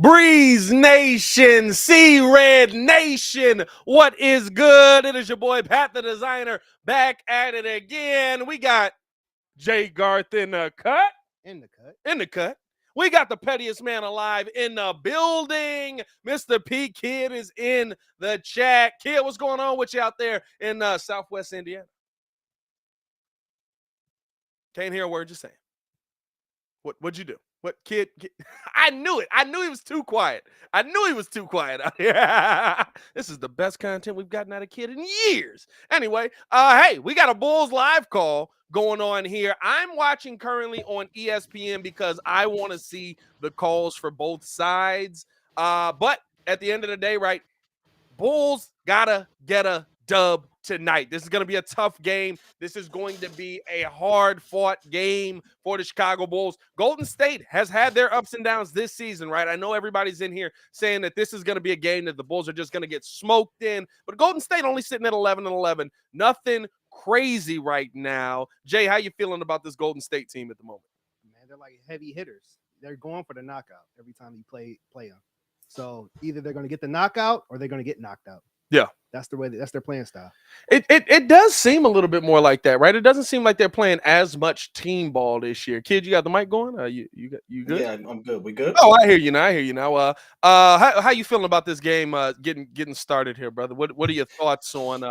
Breeze Nation, Sea Red Nation, what is good? It is your boy Pat the Designer back at it again. We got Jay Garth in the cut. In the cut. We got the pettiest man alive in the building. Mr. P Kid is in the chat. Kid, what's going on with you out there in Southwest Indiana? Can't hear a word you're saying. What'd you do? What kid? I knew it. I knew he was too quiet. I knew he was too quiet out here. This is the best content we've gotten out of Kid in years. Anyway, hey, we got a Bulls live call going on here. I'm watching currently on ESPN because I want to see the calls for both sides. But at the end of the day, right, Bulls gotta get a dub tonight. This is going to be a tough game. This is going to be a hard-fought game for the Chicago Bulls. Golden State has had their ups and downs this season, right? I know everybody's in here saying that this is going to be a game that the Bulls are just going to get smoked in, but Golden State only sitting at 11-11. Nothing crazy right now. Jay, how you feeling about this Golden State team at the moment? Man, they're like heavy hitters. They're going for the knockout every time you play them. So either they're going to get the knockout or they're going to get knocked out. Yeah. That's the way. That's their playing style. It does seem a little bit more like that, right? It doesn't seem like they're playing as much team ball this year. Kid, you got the mic going? You good? Yeah, I'm good. We good? Oh, I hear you now. How you feeling about this game getting started here, brother? What are your thoughts on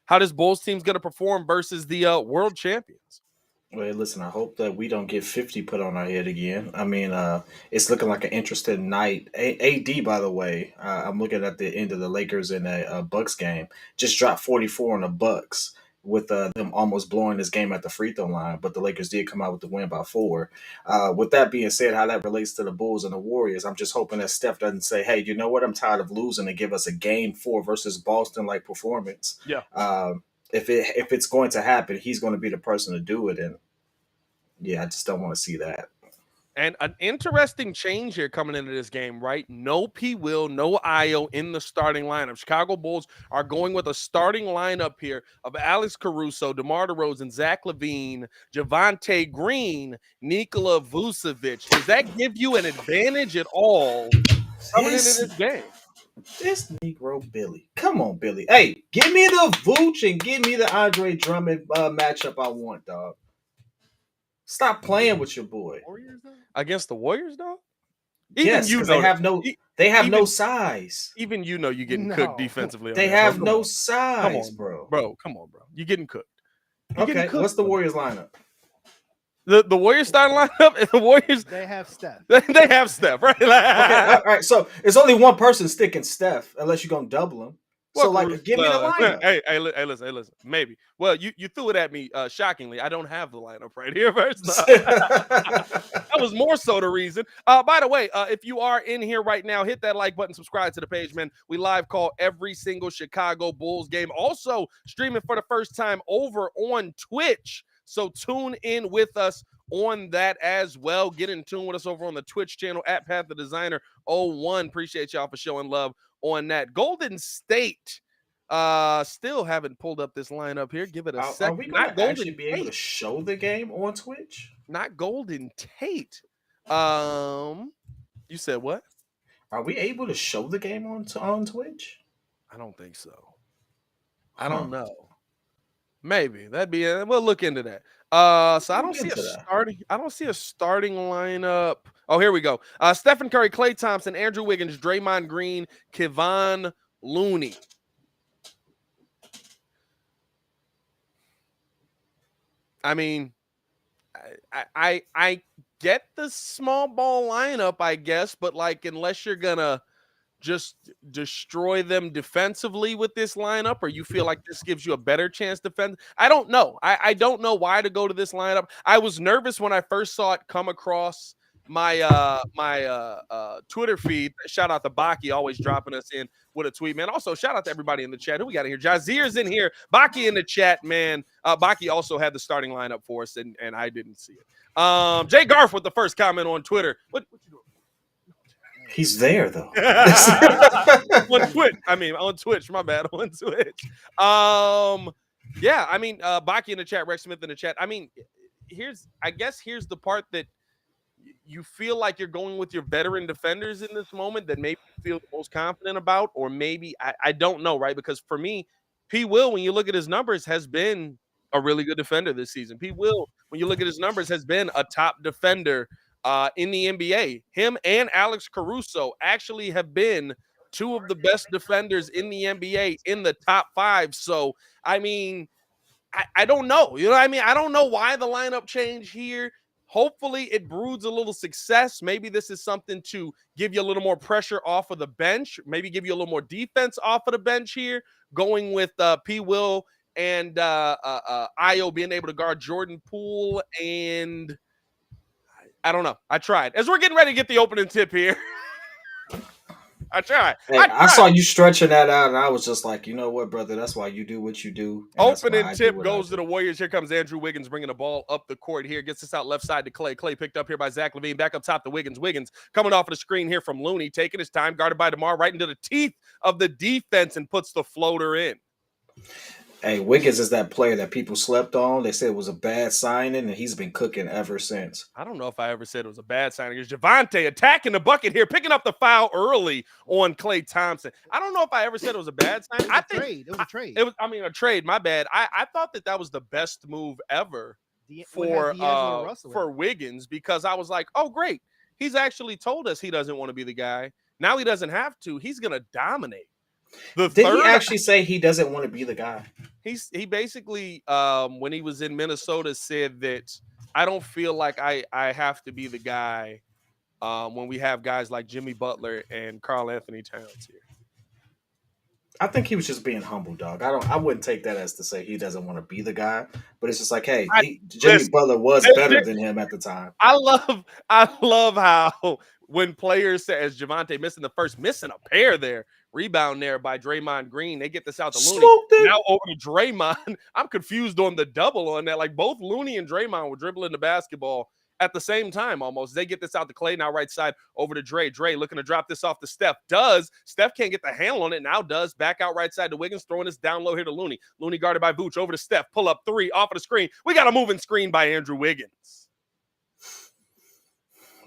how this Bulls team's going to perform versus the world champions? Well, listen, I hope that we don't get 50 put on our head again. I mean, it's looking like an interesting night. AD, by the way, I'm looking at the end of the Lakers in a Bucks game. Just dropped 44 on the Bucks with them almost blowing this game at the free throw line, but the Lakers did come out with the win by 4. With that being said, how that relates to the Bulls and the Warriors, I'm just hoping that Steph doesn't say, hey, you know what? I'm tired of losing and give us a game 4 versus Boston-like performance. Yeah. If it's going to happen, he's going to be the person to do it. And yeah, I just don't want to see that. And an interesting change here coming into this game, right? No P. Will, no Io in the starting lineup. Chicago Bulls are going with a starting lineup here of Alex Caruso, DeMar DeRozan, Zach LaVine, Javonte Green, Nikola Vucevic. Does that give you an advantage at all coming into this game? This Negro Billy. Come on, Billy. Hey, give me the Vooch and give me the Andre Drummond matchup I want, dog. Stop playing with your boy. Against the Warriors, dog? Yes, because they have no size. Even you're getting cooked defensively. They have no size, bro. Come on, bro. You're getting cooked. Okay, what's the Warriors lineup? The Warriors starting lineup? The Warriors. They have Steph. They have Steph, right? Okay, all right. So it's only one person sticking Steph, unless you're going to double him. So, give me the lineup. Hey, listen. Maybe. Well, you threw it at me shockingly. I don't have the lineup right here first. That was more so the reason. By the way, if you are in here right now, hit that like button, subscribe to the page, man. We live call every single Chicago Bulls game. Also, streaming for the first time over on Twitch. So tune in with us on that as well. Get in tune with us over on the Twitch channel at Pat the Designer 01. Appreciate y'all for showing love on that. Golden State still haven't pulled up this lineup here. Give it a second. Are we going to actually be able to show the game on Twitch? Not Golden Tate. You said what? Are we able to show the game on Twitch? I don't think so. I don't know. Maybe that'd be. We'll look into that. So I don't see a starting lineup. Oh, here we go. Stephen Curry, Klay Thompson, Andrew Wiggins, Draymond Green, Kevon Looney. I mean, I get the small ball lineup, I guess, but unless you're gonna just destroy them defensively with this lineup, or you feel like this gives you a better chance to defend? I don't know. I don't know why to go to this lineup. I was nervous when I first saw it come across my Twitter feed. Shout out to Baki, always dropping us in with a tweet, man. Also, shout out to everybody in the chat. Who we got in here? Jazir's in here. Baki in the chat, man. Baki also had the starting lineup for us, and I didn't see it. Jay Garth with the first comment on Twitter. What you doing? He's there though. On Twitch. My bad. On Twitch. Baki in the chat, Rex Smith in the chat. I mean, here's the part that you feel like you're going with your veteran defenders in this moment that maybe you feel the most confident about, or maybe I don't know, right? Because for me, P. Will, when you look at his numbers, has been a really good defender this season. P. Will, when you look at his numbers, has been a top defender in the NBA. Him and Alex Caruso actually have been two of the best defenders in the NBA in the top 5. So, I mean, I don't know. You know what I mean? I don't know why the lineup change here. Hopefully, it broods a little success. Maybe this is something to give you a little more pressure off of the bench. Maybe give you a little more defense off of the bench here. Going with P. Will and Io being able to guard Jordan Poole. And I don't know. I tried. As we're getting ready to get the opening tip here, I tried. Hey, I saw you stretching that out, and I was just like, you know what, brother? That's why you do what you do. And that's why Opening I do tip what I goes to do. the Warriors. Here comes Andrew Wiggins bringing the ball up the court here. Gets this out left side to Clay. Clay picked up here by Zach LaVine. Back up top to Wiggins. Wiggins coming off of the screen here from Looney. Taking his time. Guarded by DeMar right into the teeth of the defense and puts the floater in. Hey, Wiggins is that player that people slept on. They said it was a bad signing, and he's been cooking ever since. I don't know if I ever said it was a bad signing. It's Javonte attacking the bucket here, picking up the foul early on Klay Thompson. I don't know if I ever said it was a bad signing. It was a trade. A trade. My bad. I thought that was the best move ever for Wiggins, because I was like, oh, great. He's actually told us he doesn't want to be the guy. Now he doesn't have to. He's going to dominate. Did he actually say he doesn't want to be the guy? He basically, when he was in Minnesota, said that I don't feel like I have to be the guy when we have guys like Jimmy Butler and Karl Anthony Towns here. I think he was just being humble, dog. I wouldn't take that as to say he doesn't want to be the guy, but it's just like, hey, Jimmy Butler was better than him at the time. I love how when players say, as Javonte missing a pair there, rebound there by Draymond Green, they get this out to Looney. Now over to Draymond. I'm confused on the double on that. Like both Looney and Draymond were dribbling the basketball at the same time almost. They get this out to Clay, now right side over to Dre. Dre looking to drop this off to Steph. Steph can't get the handle on it. Now back out right side to Wiggins, throwing this down low here to Looney. Looney guarded by Vooch, over to Steph. Pull up 3 off of the screen. We got a moving screen by Andrew Wiggins.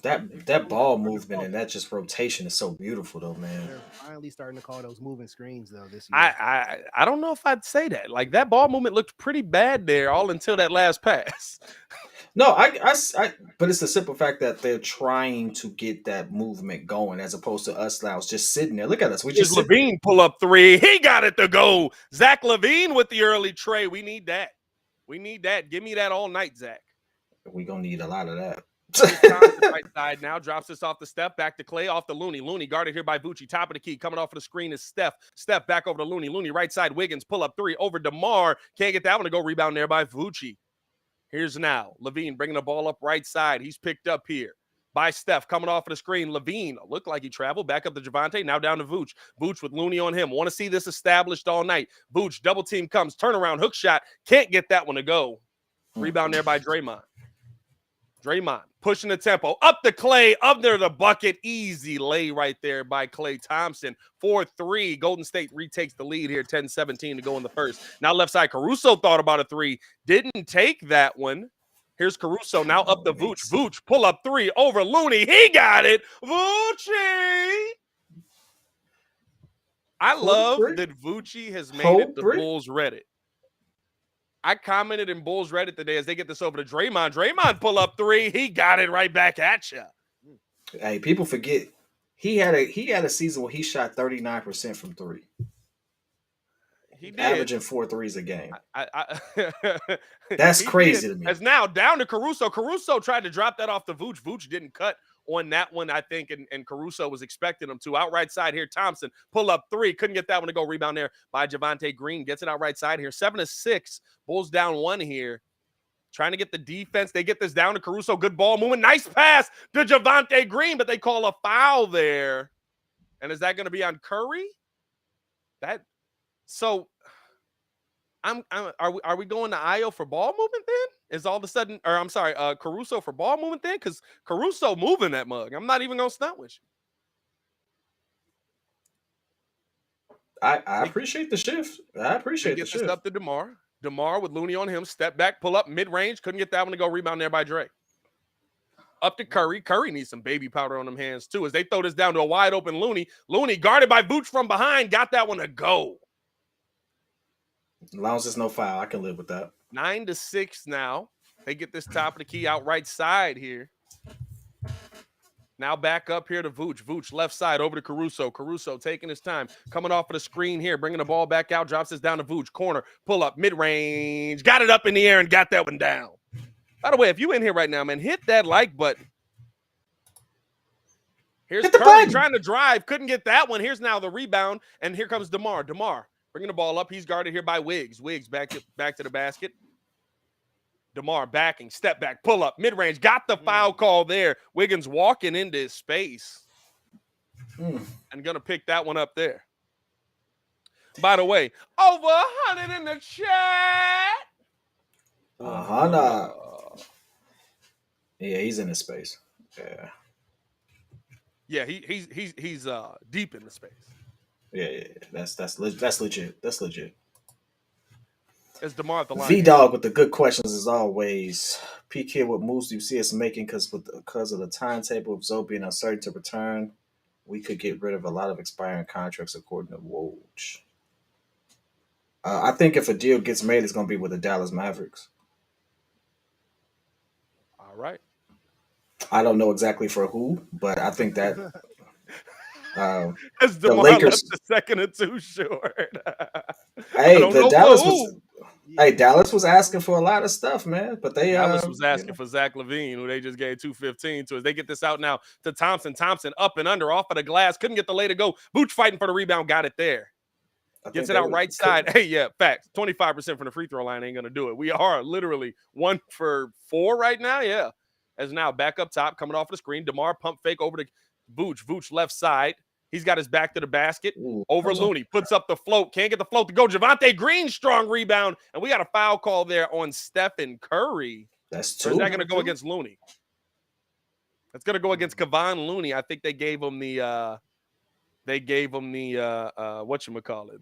That ball movement and that just rotation is so beautiful, though, man. They're finally starting to call those moving screens, though, this year. I don't know if I'd say that. Like, that ball movement looked pretty bad there all until that last pass. No, but it's the simple fact that they're trying to get that movement going as opposed to us now just sitting there. Look at us. We just LaVine pull up 3. He got it to go. Zach LaVine with the early tray. We need that. Give me that all night, Zach. We're going to need a lot of that. Right side now drops this off the Steph, back to Clay, off the Looney guarded here by Vucci, top of the key, coming off of the screen is Steph back over to Looney right side, Wiggins pull up 3 over DeMar, can't get that one to go, rebound there by Vucci. Here's now LaVine bringing the ball up right side. He's picked up here by Steph, coming off of the screen. LaVine looked like he traveled back up to Javonte, now down to Vooch with Looney on him. Want to see this established all night. Vooch double team comes, turnaround hook shot, can't get that one to go. Rebound there by Draymond pushing the tempo up the Clay, up there the bucket, easy lay right there by Klay Thompson. 4-3. Golden State retakes the lead here, 10-17 to go in the first. Now left side, Caruso thought about a 3, didn't take that one. Here's Caruso now up the Vooch pull up 3 over Looney. He got it. Vucci. I love that Vucci has made it the Bulls Reddit. I commented in Bulls Reddit today as they get this over to Draymond. Draymond pull up 3. He got it right back at you. Hey, people forget he had a season where he shot 39% from 3. He did. Averaging 4 threes a game. That's crazy to me. As now down to Caruso. Caruso tried to drop that off the Vooch. Vooch didn't cut on that one, I think, and Caruso was expecting him to. Out right side here, Thompson pull up 3, couldn't get that one to go. Rebound there by Javonte Green, gets it out right side here. 7-6, Bulls down 1 here. Trying to get the defense. They get this down to Caruso. Good ball movement. Nice pass to Javonte Green, but they call a foul there. And is that going to be on Curry? Are we going to Io for ball movement then? Is all of a sudden, or I'm sorry, Caruso for ball movement then? Because Caruso moving that mug. I'm not even gonna stunt with you. I appreciate the shift. I appreciate the shift. This up to DeMar. DeMar with Looney on him. Step back, pull up mid range. Couldn't get that one to go. Rebound there by Dre. Up to Curry. Curry needs some baby powder on them hands, too, as they throw this down to a wide open Looney. Looney guarded by Vooch from behind. Got that one to go. As long as there's no foul, I can live with that. 9-6 now. They get this top of the key out right side here. Now back up here to Vooch. Vooch left side over to Caruso. Caruso taking his time. Coming off of the screen here. Bringing the ball back out. Drops this down to Vooch. Corner. Pull up. Mid-range. Got it up in the air and got that one down. By the way, if you in here right now, man, hit that like button. Here's Curry trying to drive. Couldn't get that one. Here's now the rebound. And here comes DeMar. DeMar bringing the ball up. He's guarded here by Wiggs. Wiggs back to the basket. DeMar backing, step back, pull up, mid-range, got the foul call there. Wiggins walking into his space and going to pick that one up there. By the way, over 100 in the chat. Yeah, he's in his space. Yeah, he's deep in the space. Yeah. That's legit. That's legit. It's DeMar at the line. V-Dog with the good questions as always. P-Kid, what moves do you see us making because of the timetable of Zoe being uncertain to return? We could get rid of a lot of expiring contracts according to Woj. I think if a deal gets made, it's going to be with the Dallas Mavericks. All right. I don't know exactly for who, but I think that As the DeMar Lakers left the second and too short. Dallas was asking for a lot of stuff, man. But Dallas was asking for Zach LaVine, who they just gave $215 to. As they get this out now to Thompson. Thompson up and under, off of the glass, couldn't get the lay to go. Vooch fighting for the rebound, got it there. Gets it out right side. Hey, yeah, facts. 25% from the free throw line ain't gonna do it. We are literally 1 for 4 right now. Yeah. As now back up top, coming off the screen. DeMar pump fake over to Vooch. Vooch left side. He's got his back to the basket. Over Looney. Puts up the float. Can't get the float to go. Javonte Green, strong rebound. And we got a foul call there on Stephen Curry. That's 2. Or is that going to go against Looney? It's going to go against Kevon Looney. I think they gave him the whatchamacallit.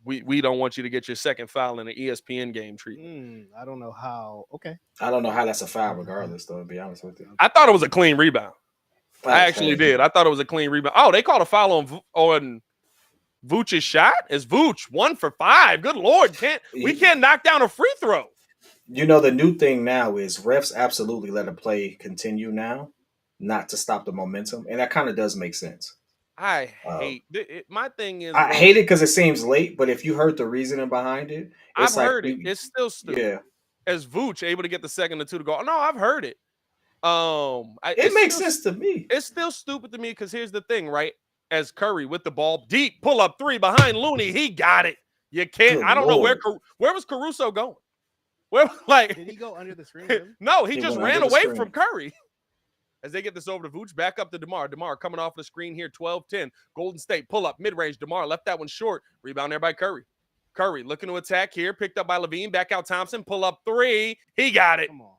We don't want you to get your second foul in an ESPN game treatment. I don't know how. Okay. I don't know how that's a foul regardless, though, to be honest with you. I thought it was a clean rebound. I actually did. I thought it was a clean rebound. Oh, they called a foul on Vooch's shot. It's Vooch 1 for 5. Good Lord, we can't knock down a free throw. You know, the new thing now is refs absolutely let a play continue now, not to stop the momentum, and that kind of does make sense. I hate it. My thing is, I hate it because it seems late, but if you heard the reasoning behind it, I've heard it. It's still stupid. Yeah. As Vooch able to get the second and 2 to go. No, I've heard it. It makes sense to me. It's still stupid to me because here's the thing, right? As Curry with the ball deep, pull up 3 behind Looney, he got it. You can't. I don't know where was Caruso going. Did he go under the screen? Really? No, he just ran away from Curry. As they get this over to Vooch, back up to DeMar. DeMar coming off the screen here, 12-10. Golden State pull up mid-range. DeMar left that one short. Rebound there by Curry. Curry looking to attack here, picked up by LaVine. Back out Thompson, pull up 3. He got it. Come on.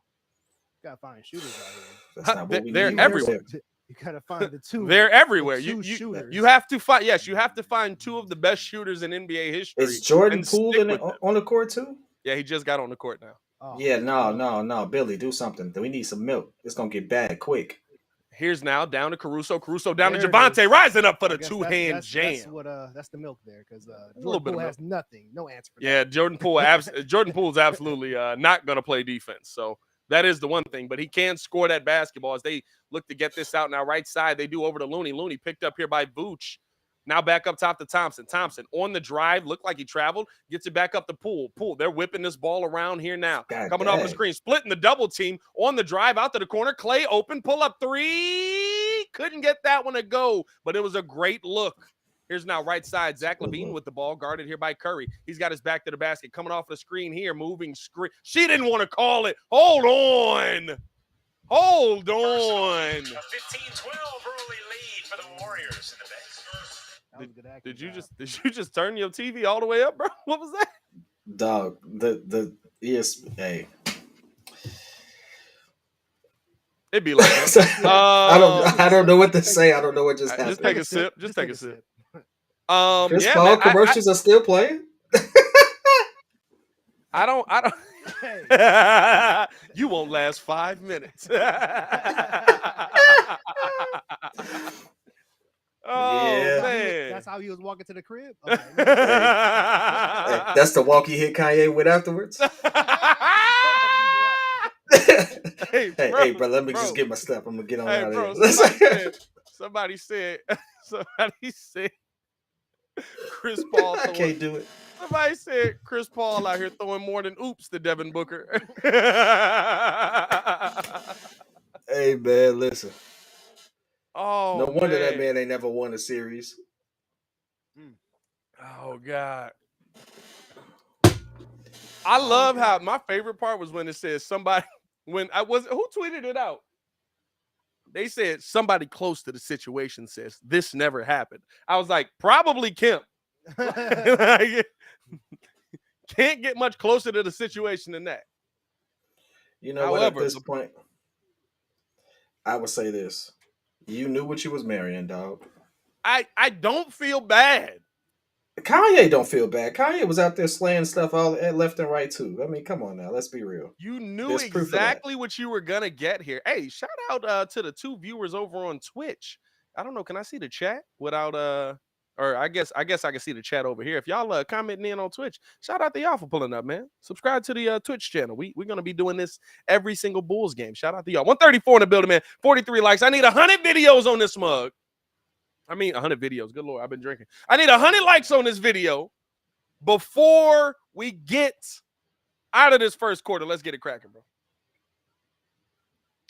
You gotta find shooters out here. That's not what we They're need. everywhere. You gotta find the 2. They're everywhere. Shooters. You have to find. Yes, you have to find 2 of the best shooters in NBA history. Is Jordan Poole on the court too? Yeah, he just got on the court now. Oh. Yeah, no, Billy, do something. We need some milk. It's gonna get bad quick. Here's now down to Caruso. Caruso down to Javonte, rising up for the 2-hand jam. That's the milk there because Jordan Poole has nothing, no answer for that. Yeah, Jordan Poole is absolutely not going to play defense. So that is the one thing, but he can score that basketball as they look to get this out now. Right side, they do over to Looney. Looney picked up here by Vooch. Now back up top to Thompson. Thompson on the drive, looked like he traveled, gets it back up to Poole. Poole, they're whipping this ball around here now. Coming off the screen, splitting the double team on the drive out to the corner. Clay open, pull up 3. Couldn't get that one to go, but it was a great look. Here's now right side, Zach LaVine with the ball, guarded here by Curry. He's got his back to the basket, coming off the screen here, moving screen. She didn't want to call it. Hold on. A 15-12 early lead for the Warriors in the base. Did you just turn your TV all the way up, bro? What was that? Dog, the ESPN. It'd be like that. I don't know what to say. I don't know what just happened. Just take a sip. Just take a sip. Chris Paul commercials are still playing. I don't. Hey. You won't last 5 minutes. Oh Yeah. man. That's how he was walking to the crib. Okay. Hey, that's the walk he hit Kanye with afterwards. Hey, Hey, bro, let me just bro. get my stuff. I'm gonna get on Hey, out of bro. here. Somebody said, Chris Paul I throwing. can't do it. Somebody said Chris Paul out here throwing more than oops to Devin Booker. Hey, man, listen. Oh No wonder that man. man ain't never won a series. Oh God. I love how my favorite part was when it says somebody who tweeted it out. They said somebody close to the situation says this never happened. I was like, probably Kemp. Like, can't get much closer to the situation than that. You know what? At this point, I would say this: you knew what you was marrying, dog. I don't feel bad. Kanye don't feel bad. Kanye was out there slaying stuff all left and right too. I mean, come on now, let's be real. You knew There's proof of that. exactly what you were gonna get here. Hey, shout out to the 2 viewers over on Twitch. I don't know. Can I see the chat without or I guess I can see the chat over here. If y'all commenting in on Twitch, shout out to y'all for pulling up, man. Subscribe to the Twitch channel. We're gonna be doing this every single Bulls game. Shout out to y'all. 134 in the building, man. 43 likes. I need 100 videos on this mug. I mean 100 videos. Good Lord, I've been drinking. I need 100 likes on this video before we get out of this first quarter. Let's get it cracking, bro.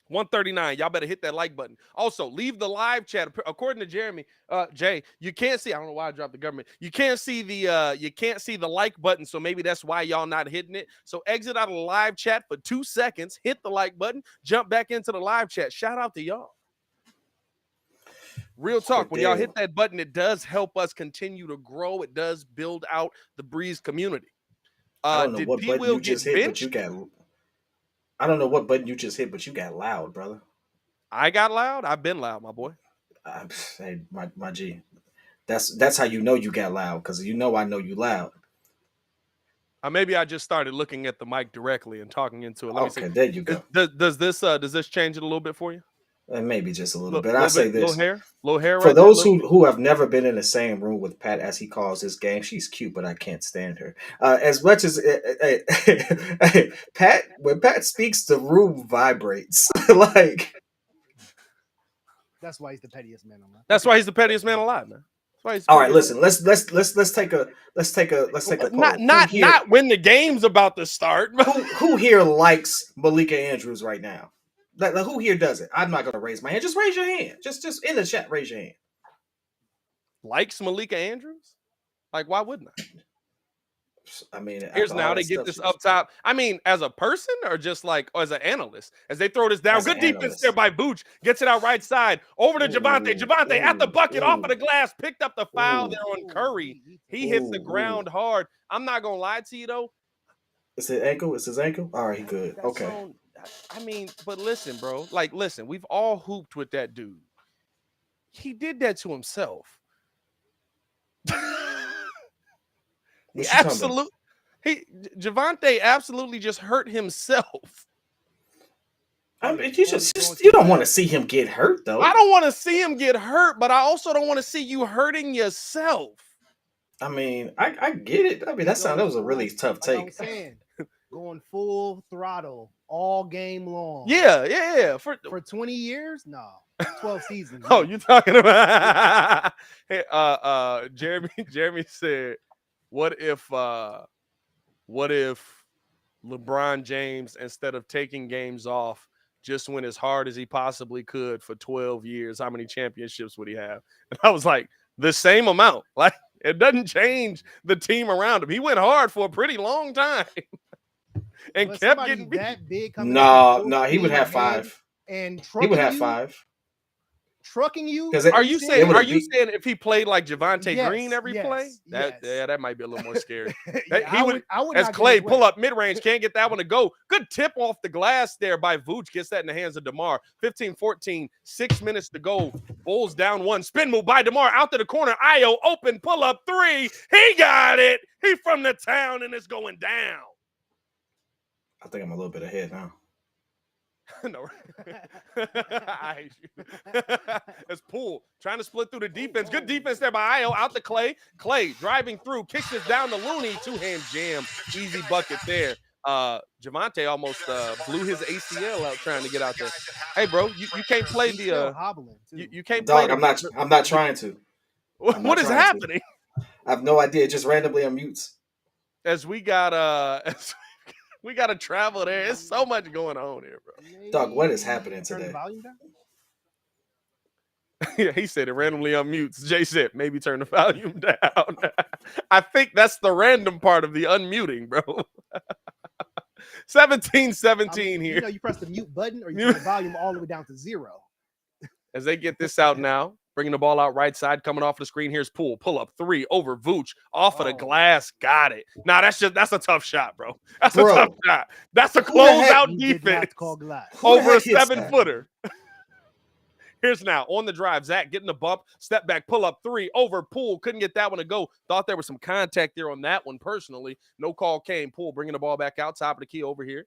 139. Y'all better hit that like button. Also, leave the live chat. According to Jeremy, Jay, you can't see. I don't know why I dropped the government. You can't see the like button. So maybe that's why y'all not hitting it. So exit out of the live chat for 2 seconds. Hit the like button. Jump back into the live chat. Shout out to y'all. Real talk. When y'all hit that button, it does help us continue to grow. It does build out the Breeze community. I don't know what button you just hit, but you got. I don't know what button you just hit, but you got loud, brother. I got loud. I've been loud, my boy. Hey, my G. That's how you know you got loud, because I know you loud. Maybe I just started looking at the mic directly and talking into it. Let me see. There you go. Does this change it a little bit for you? Maybe just a little bit. I'll say this. Little hair. For those who have never been in the same room with Pat, as he calls this game, she's cute, but I can't stand her. As much as Pat, when Pat speaks, the room vibrates. Like, that's why he's the pettiest man alive. That's why he's the pettiest man alive, man. All right, listen. Let's take a poll. Not when the game's about to start. Who here likes Malika Andrews right now? Like, who here does it? I'm not gonna raise my hand. Just raise your hand. Just in the chat, raise your hand. Likes Malika Andrews? Like, why wouldn't I? I mean, here's now they get this up top. I mean, as a person or just like as an analyst, as they throw this down. Good defense there by Vooch. Gets it out right side over to Javonte. Javonte at the bucket, off of the glass, picked up the foul there on Curry. He hits the ground hard. I'm not gonna lie to you though. It's his ankle. It's his ankle. All right, good. Okay. I mean, but listen, bro. Like, listen, we've all hooped with that dude. He did that to himself. Javonte absolutely just hurt himself. I mean, you don't want to see him get hurt, though. I don't want to see him get hurt, but I also don't want to see you hurting yourself. I mean, I get it. I mean, that was a really tough take. Like I'm saying, going full throttle all game long. Yeah. For 20 years? No. 12 seasons. Oh, you talking about? Hey, Jeremy said, what if LeBron James, instead of taking games off, just went as hard as he possibly could for 12 years? How many championships would he have? And I was like, the same amount. Like, it doesn't change the team around him. He went hard for a pretty long time and kept getting beat. That big. No, he would have 5. And he would have 5. Trucking you? Are you saying if he played like Javonte Green every play? That might be a little more scary. He would as Clay pull up mid-range, can't get that one to go. Good tip off the glass there by Vooch. Gets that in the hands of DeMar. 15-14, 6 minutes to go. Bulls down 1. Spin move by DeMar out to the corner. Io open, pull up 3. He got it. He from the town and it's going down. I think I'm a little bit ahead now. No, I hate you. It's Poole trying to split through the defense. Good defense there by Io. Out to Clay. Clay driving through, kicks this down to Looney. Two-hand jam. Easy bucket there. Javante almost blew his ACL out trying to get out there. Hey, bro, you can't play He's still the hobbling too. you can't Dog, play the. I'm not trying to. I'm What not is trying to. happening? I have no idea. It just randomly unmutes. As we got we got to travel there. There's so much going on here, bro. Dog, what is happening Turn the today? volume down. Yeah, he said it randomly unmutes. Jay said maybe turn the volume down. I think that's the random part of the unmuting, bro. 17-17 here. You know, you press the mute button or you turn the volume all the way down to 0. As they get this out now, bringing the ball out right side, coming off the screen. Here's Poole. Pull up 3 over Vooch. Off of the glass. Got it. Nah, that's a tough shot, bro. That's a tough shot. That's a closeout defense over a 7-footer. Here's now on the drive. Zach getting the bump. Step back. Pull up 3 over Poole. Couldn't get that one to go. Thought there was some contact there on that one personally. No call came. Poole bringing the ball back out. Top of the key over here.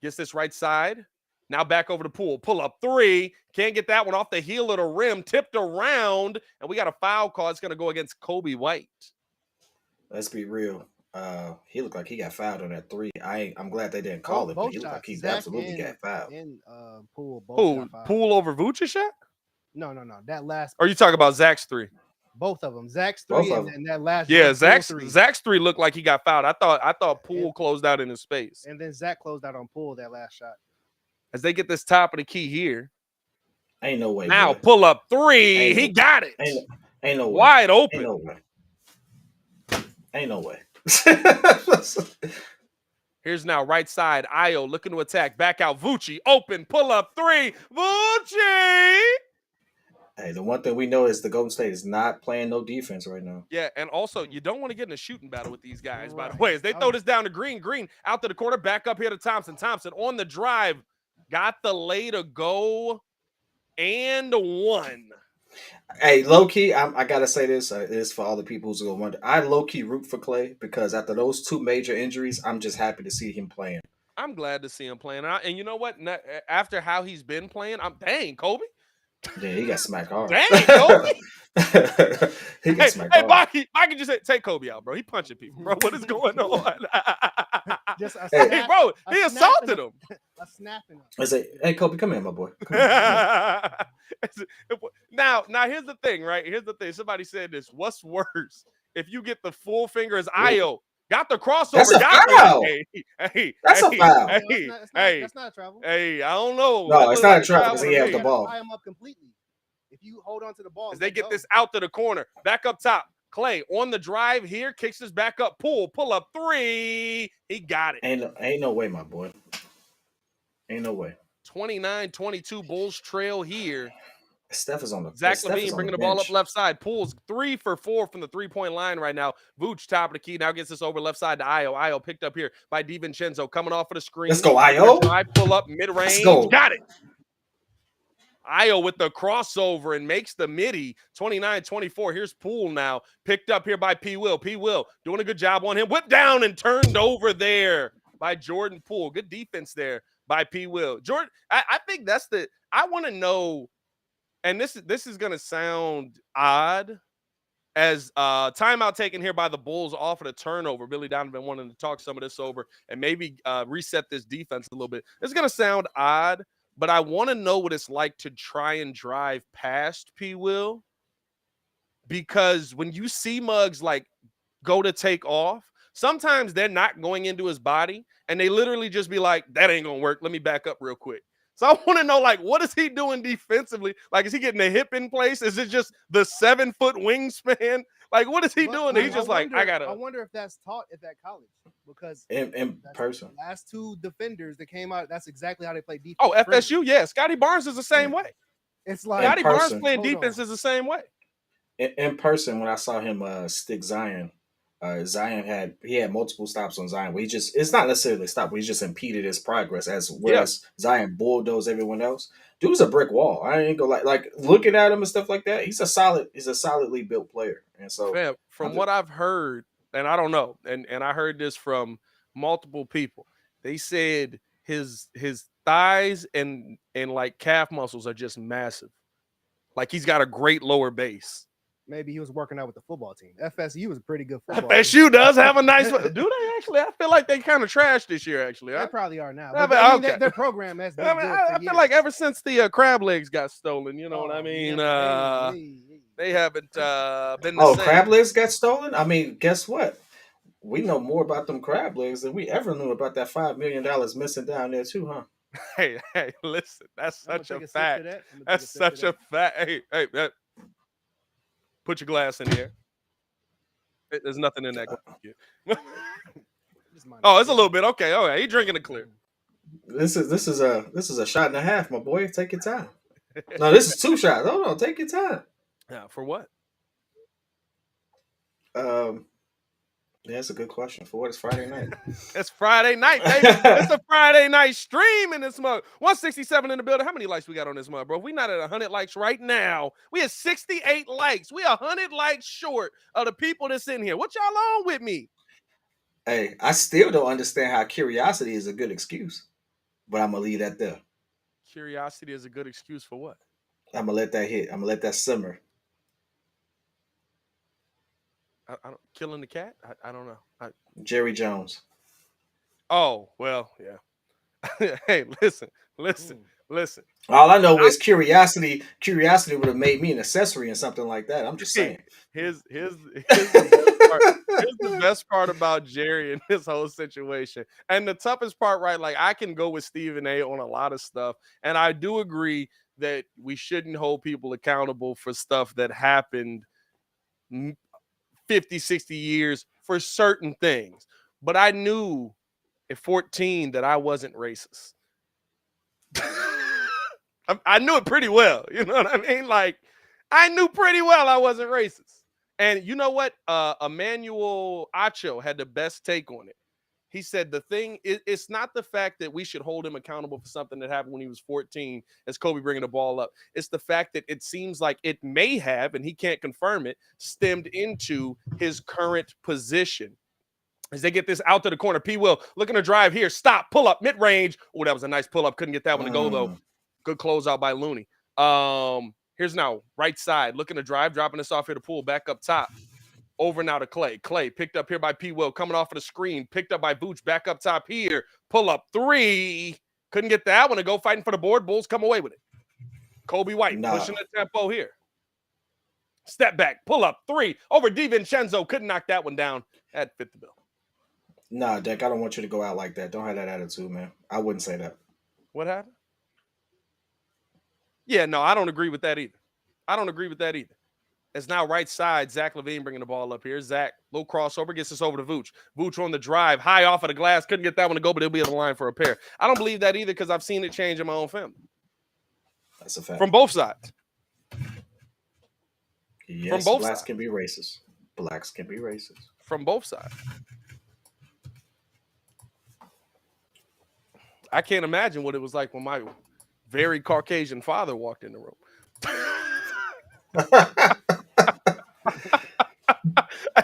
Gets this right side. Now back over to Poole. Pull up 3. Can't get that one off the heel of the rim. Tipped around. And we got a foul call. It's going to go against Kobe White. Let's be real. He looked like he got fouled on that 3. I'm glad they didn't call it, but he looked like he absolutely got fouled. And Poole both Who? Poole over Vooch's shot? No. That last. Or are you talking about Zach's 3? Both of them. Zach's 3 and that last. Yeah, Zach's 3 looked like he got fouled. I thought Poole closed out in his space. And then Zach closed out on Poole that last shot. As they get this top of the key here. Ain't no way. Now pull up 3. He got it. Ain't no way. Wide open. Ain't no way. Here's now right side. Io looking to attack. Back out. Vucci open. Pull up 3. Vucci. Hey, the one thing we know is the Golden State is not playing no defense right now. Yeah, and also you don't want to get in a shooting battle with these guys, by the way. As they throw this down to Green. Green out to the corner. Back up here to Thompson. Thompson on the drive. Got the lay to go. And 1. Hey, low-key, I got to say this. It is for all the people who's going to wonder. I low-key root for Clay because after those 2 major injuries, I'm just happy to see him playing. I'm glad to see him playing. And you know what? After how he's been playing, dang, Kobe. Yeah, he got smacked hard. Dang, Kobe. He got smacked hard. Baki just say, take Kobe out, bro. He punching people, bro. What is going on? Hey, bro, he assaulted him. A snapping. I say, hey, Kobe, come here, my boy. Now, here's the thing, right? Here's the thing. Somebody said this. What's worse? If you get the full finger as Io, got the crossover. That's a foul. That's a foul. That's not a travel. Hey, I don't know. No, it's not a travel because he has the ball. Tie him up completely. If you hold on to the ball, as they get this out to the corner, back up top. Clay on the drive here, kicks this back up. Poole, pull up 3. He got it. Ain't no way, my boy. Ain't no way. 29-22 Bulls trail here. Steph is on the Zach LaVine bringing the ball up left side. Poole's 3 for 4 from the 3-point line right now. Vooch top of the key now gets this over left side to Io. Io picked up here by DiVincenzo coming off of the screen. Let's go, Io. Drive, pull up mid range. Let's go. Got it. Io with the crossover and makes the midi. 29-24. Here's Poole now. Picked up here by P. Will. P. Will doing a good job on him. Whipped down and turned over there by Jordan Poole. Good defense there by P. Will. Jordan, I think that's I want to know, and this is going to sound odd, as timeout taken here by the Bulls off of the turnover. Billy Donovan wanted to talk some of this over and maybe reset this defense a little bit. It's going to sound odd, but I want to know what it's like to try and drive past P. Will, because when you see Muggs like go to take off, sometimes they're not going into his body and they literally just be like, that ain't going to work. Let me back up real quick. So I want to know, like, what is he doing defensively? Like, is he getting the hip in place? Is it just the 7-foot wingspan? Like, what is he doing? He's just I wonder if that's taught at that college, because in person. The last 2 defenders that came out, that's exactly how they play defense. Oh, FSU, yeah. Scotty Barnes is the same way. It's like Scotty Barnes playing defense is the same way. In person, when I saw him stick Zion, Zion had multiple stops on Zion. It's not necessarily a stop. We just impeded his progress whereas Zion bulldozed everyone else. Dude's a brick wall. I ain't gonna like looking at him and stuff like that. He's a solidly built player. And so from what I've heard, and I don't know, and I heard this from multiple people. They said his thighs and like calf muscles are just massive. Like he's got a great lower base. Maybe he was working out with the football team. FSU was a pretty good football FSU team. does have a nice one. Do they actually? I feel like they kind of trashed this year, actually. They Huh? probably are now. I But mean, I mean, okay. their program has been I mean, good I for feel years. like ever since the crab legs got stolen, you know what I Oh, mean? yeah, They haven't been the Oh, same. crab legs got stolen? I mean, guess what? We know more about them crab legs than we ever knew about that $5 million missing down there too, huh? Hey, listen, that's I'm gonna such a take a sip fact. to that. I'm gonna take That's a sip to such a fact. Hey, put your glass in here. There's nothing in that glass. Just mind Oh, my it's a little business. bit. Okay, all right. He drinking it clear. This is a shot and a half, my boy. Take your time. No, this is 2 shots. Hold on, take your time. Yeah, for what? Yeah, that's a good question. For what? It's Friday night. It's Friday night, baby. It's a Friday night stream in this mug. 167 in the building. How many likes we got on this mug, bro? We not at 100 likes right now. We at 68 likes. We 100 likes short of the people that's in here. What y'all on with me? Hey, I still don't understand how curiosity is a good excuse, but I'm gonna leave that there. Curiosity is a good excuse for what? I'm gonna let that hit. I'm gonna let that simmer. I don't killing the cat. I don't know. Jerry Jones. Oh well, yeah. Hey, listen. All I know is curiosity. Curiosity would have made me an accessory and something like that. I'm just saying. Here's the best part. Here's the best part about Jerry and this whole situation. And the toughest part, right? Like I can go with Stephen A on a lot of stuff. And I do agree that we shouldn't hold people accountable for stuff that happened 50, 60 years for certain things. But I knew at 14 that I wasn't racist. I knew it pretty well. You know what I mean? Like, I knew pretty well I wasn't racist. And you know what? Emmanuel Acho had the best take on it. He said the thing, it's not the fact that we should hold him accountable for something that happened when he was 14 as Kobe bringing the ball up. It's the fact that it seems like it may have, and he can't confirm it, stemmed into his current position. As they get this out to the corner, Paypayl looking to drive here. Stop, pull up, mid-range. Oh, that was a nice pull-up. Couldn't get that one to go, though. Good closeout by Looney. Here's now, right side, looking to drive, dropping this off here to Poole, back up top. Over now to Clay. Clay picked up here by Paypayl, coming off of the screen, picked up by Vooch, back up top here. Pull up 3. Couldn't get that one to go, fighting for the board. Bulls come away with it. Kobe White pushing the tempo here. Step back, pull up 3. Over DiVincenzo, couldn't knock that one down. That fit the bill. Nah, Deck, I don't want you to go out like that. Don't have that attitude, man. I wouldn't say that. What happened? Yeah, no, I don't agree with that either. It's now right side. Zach LaVine bringing the ball up here. Zach, little crossover, gets us over to Vooch. Vooch on the drive, high off of the glass. Couldn't get that one to go, but he'll be on the line for a pair. I don't believe that either because I've seen it change in my own family. That's a fact. From both sides. Yes, from both blacks sides. can be racist. Blacks can be racist. From both sides. I can't imagine what it was like when my very Caucasian father walked in the room.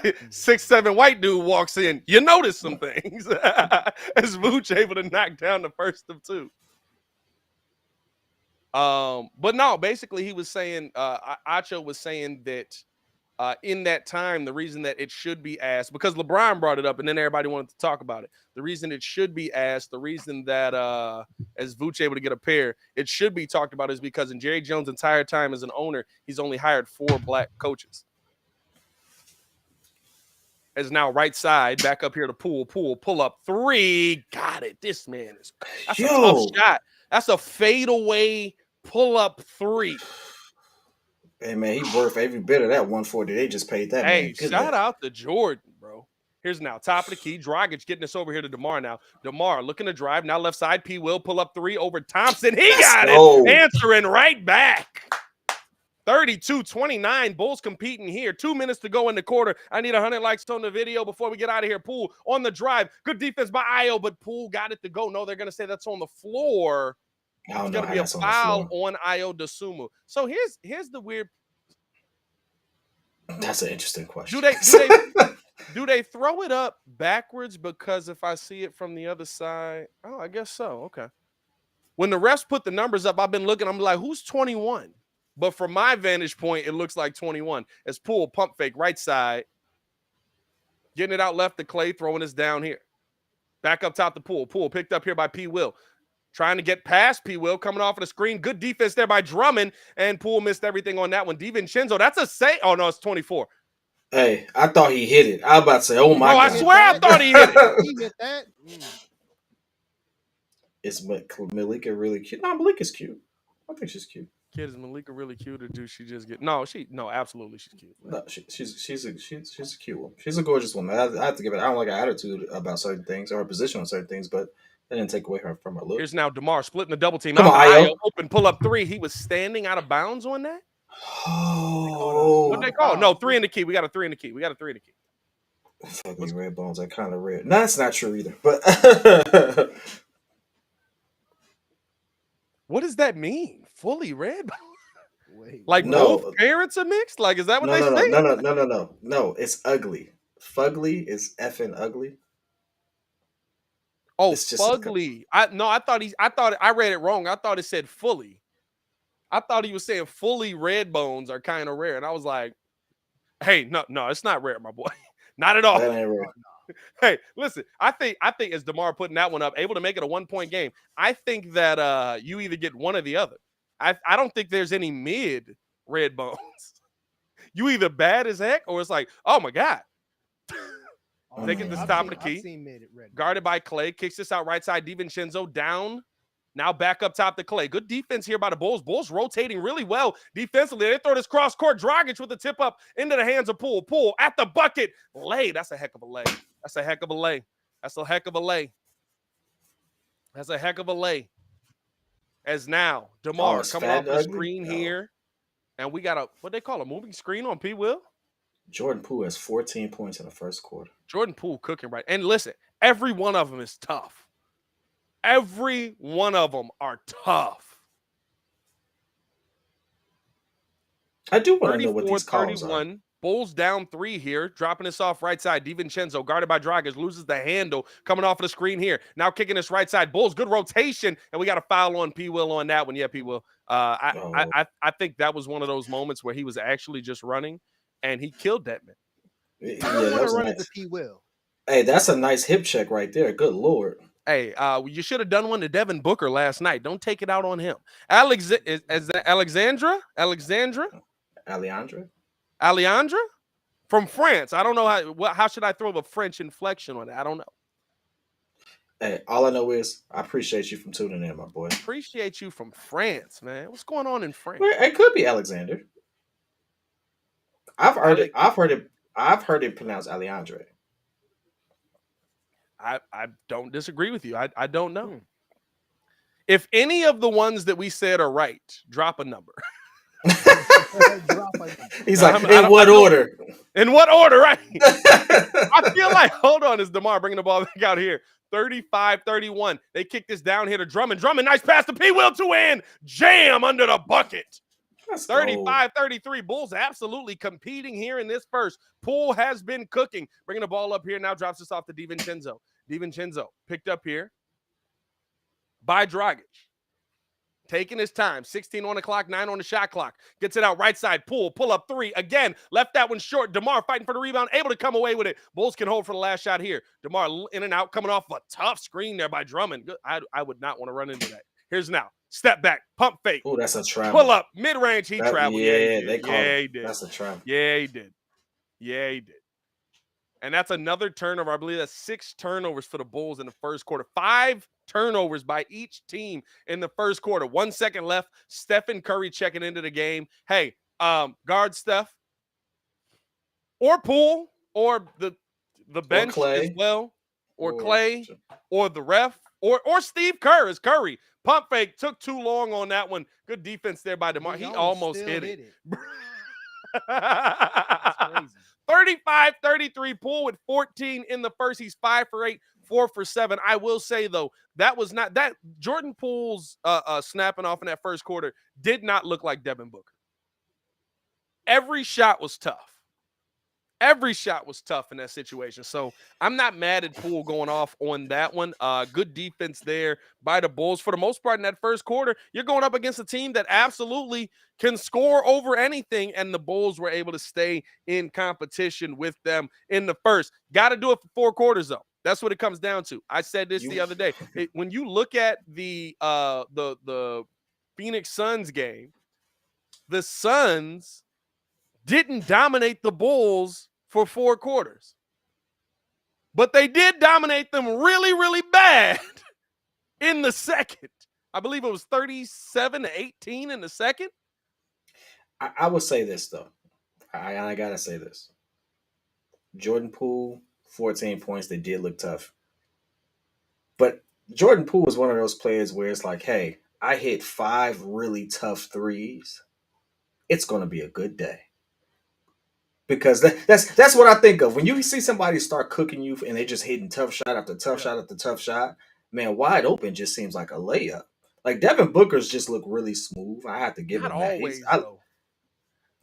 6'7" white dude walks in. You notice some things. As Vooch able to knock down the first of 2. But no, basically he was saying, Acho was saying that in that time, the reason that it should be asked, because LeBron brought it up and then everybody wanted to talk about it. The reason it should be asked, the reason that as Vooch able to get a pair, it should be talked about is because in Jerry Jones' entire time as an owner, he's only hired 4 black coaches. As now right side, back up here to Poole, pull up 3. Got it. This man is, that's a tough shot. That's a fadeaway pull up 3. Hey, man, he's worth every bit of that 140. They just paid that, man. Hey, shout out to Jordan, bro. Here's now, top of the key. Dragic getting us over here to DeMar now. DeMar looking to drive. Now left side, Paypayl pull up 3 over Thompson. He got it. Answering right back. 32-29. Bulls competing here. 2 minutes to go in the quarter. I need 100 likes on the video before we get out of here. Poole on the drive. Good defense by Ayo, but Poole got it to go. No, they're going to say that's on the floor. It's going to be a foul on Ayo Dosunmu. So here's the weird. That's an interesting question. Do they throw it up backwards? Because if I see it from the other side, oh, I guess so. Okay. When the refs put the numbers up, I've been looking. I'm like, who's 21? But from my vantage point, it looks like 21. As Poole pump fake right side, getting it out left to Clay, throwing this down here. Back up top to Poole. Poole picked up here by P. Will. Trying to get past P. Will, coming off of the screen. Good defense there by Drummond, and Poole missed everything on that one. DiVincenzo, that's a save. Oh, no, it's 24. Hey, I thought he hit it. I was about to say, oh my Bro, I God. swear I thought he hit it. He hit that. Is Malika really cute? No, Malika's cute. I think she's cute. Kid, is Malika really cute, or do she just get? No, absolutely, she's cute. No, she's a cute one. She's a gorgeous woman. I have to give it. I don't like her attitude about certain things or her position on certain things, but that didn't take away from her look. Here's now DeMar splitting the double team. Come on, Ayo. Open pull up three. He was standing out of bounds on that. Oh, What they call? No, 3 in the key. We got a 3 in the key. Fucking red bones are kind of rare. No, that's not true either. But What does that mean? Fully red? Wait, Like No. both parents are mixed? Like, is that what no, they no, say? no. It's ugly. Fugly is effing ugly. Oh, It's just like a- fugly. I thought I read it wrong. I thought it said fully. I thought he was saying fully red bones are kind of rare. And I was like, hey, no, it's not rare, my boy. Not at all. That ain't rare. Hey, listen, I think as DeMar putting that one up, able to make it a 1-point game, I think that you either get one or the other. I don't think there's any mid red bones. You either bad as heck or it's like, oh my God. They get the stop of the key. I've seen mid red. Guarded by Clay, kicks this out right side. DiVincenzo down. Now back up top to Clay. Good defense here by the Bulls. Bulls rotating really well defensively. They throw this cross court. Dragic with the tip up into the hands of Poole. Poole at the bucket. Lay. That's a heck of a lay. That's a heck of a lay. That's a heck of a lay. That's a heck of a lay. As now, DeMar it's coming fat off the ugly? screen No. here. And we got what they call a moving screen on P. Will. Jordan Poole has 14 points in the first quarter. Jordan Poole cooking right. And listen, every one of them is tough. Every one of them are tough. I do want to know what these calls are. 34-31. Bulls down 3 here. Dropping this off right side. DiVincenzo guarded by Dragic. Loses the handle. Coming off of the screen here. Now kicking this right side. Bulls, good rotation. And we got a foul on P. Will on that one. Yeah, P. Will. I think that was one of those moments where he was actually just running. And he killed that man. Yeah, I don't that want was to run nice. into P. Will. Hey, that's a nice hip check right there. Good Lord. Hey, you should have done one to Devin Booker last night. Don't take it out on him. Is that Alexandra? Alejandra? From France. I don't know how should I throw a French inflection on it? I don't know. Hey, all I know is I appreciate you from tuning in, my boy. Appreciate you from France, man. What's going on in France? Well, it could be Alexander. I've heard it pronounced Alejandre. I don't disagree with you. I don't know. If any of the ones that we said are right, drop a number. He's like, in what order? In what order, right? I feel like, hold on, is DeMar bringing the ball back out here. 35-31. They kick this down here to Drummond. Drummond, nice pass to P. Will to win. Jam under the bucket. 35-33. Bulls absolutely competing here in this first. Poole has been cooking. Bringing the ball up here. Now drops this off to DiVincenzo. DiVincenzo picked up here by Dragic. Taking his time. 16 on the clock, 9 on the shot clock. Gets it out right side. Poole, pull up 3. Again, left that one short. DeMar fighting for the rebound. Able to come away with it. Bulls can hold for the last shot here. DeMar in and out. Coming off a tough screen there by Drummond. I would not want to run into that. Here's now. Step back. Pump fake. Oh, that's a travel. Pull up. Mid-range. He traveled. Yeah, he did. That's a travel. Yeah, he did. And that's another turnover. I believe that's 6 turnovers for the Bulls in the first quarter. 5 turnovers by each team in the first quarter. 1 second left. Stephen Curry checking into the game. Hey, guard Steph or Poole or the bench as well, or Clay or the ref or Steve Kerr is Curry. Pump fake took too long on that one. Good defense there by DeMar. He almost hit it. 35-33. Poole with 14 in the first. He's 5 for 8, 4 for 7. I will say, though, that was not that Jordan Poole's snapping off in that first quarter did not look like Devin Booker. Every shot was tough. Every shot was tough in that situation. So I'm not mad at Poole going off on that one. Good defense there by the Bulls. For the most part, in that first quarter, you're going up against a team that absolutely can score over anything. And the Bulls were able to stay in competition with them in the first. Got to do it for 4 quarters, though. That's what it comes down to. I said this the other day. When you look at the Phoenix Suns game, the Suns didn't dominate the Bulls for 4 quarters. But they did dominate them really, really bad in the second. I believe it was 37-18 in the second. I would say this, though. I got to say this. Jordan Poole, 14 points. They did look tough. But Jordan Poole was one of those players where it's like, hey, I hit 5 really tough threes. It's going to be a good day. Because that's what I think of. When you see somebody start cooking you and they just hitting tough shot after tough shot after tough shot, man, wide open just seems like a layup. Like Devin Booker's just look really smooth. I have to give Not him that. always, though.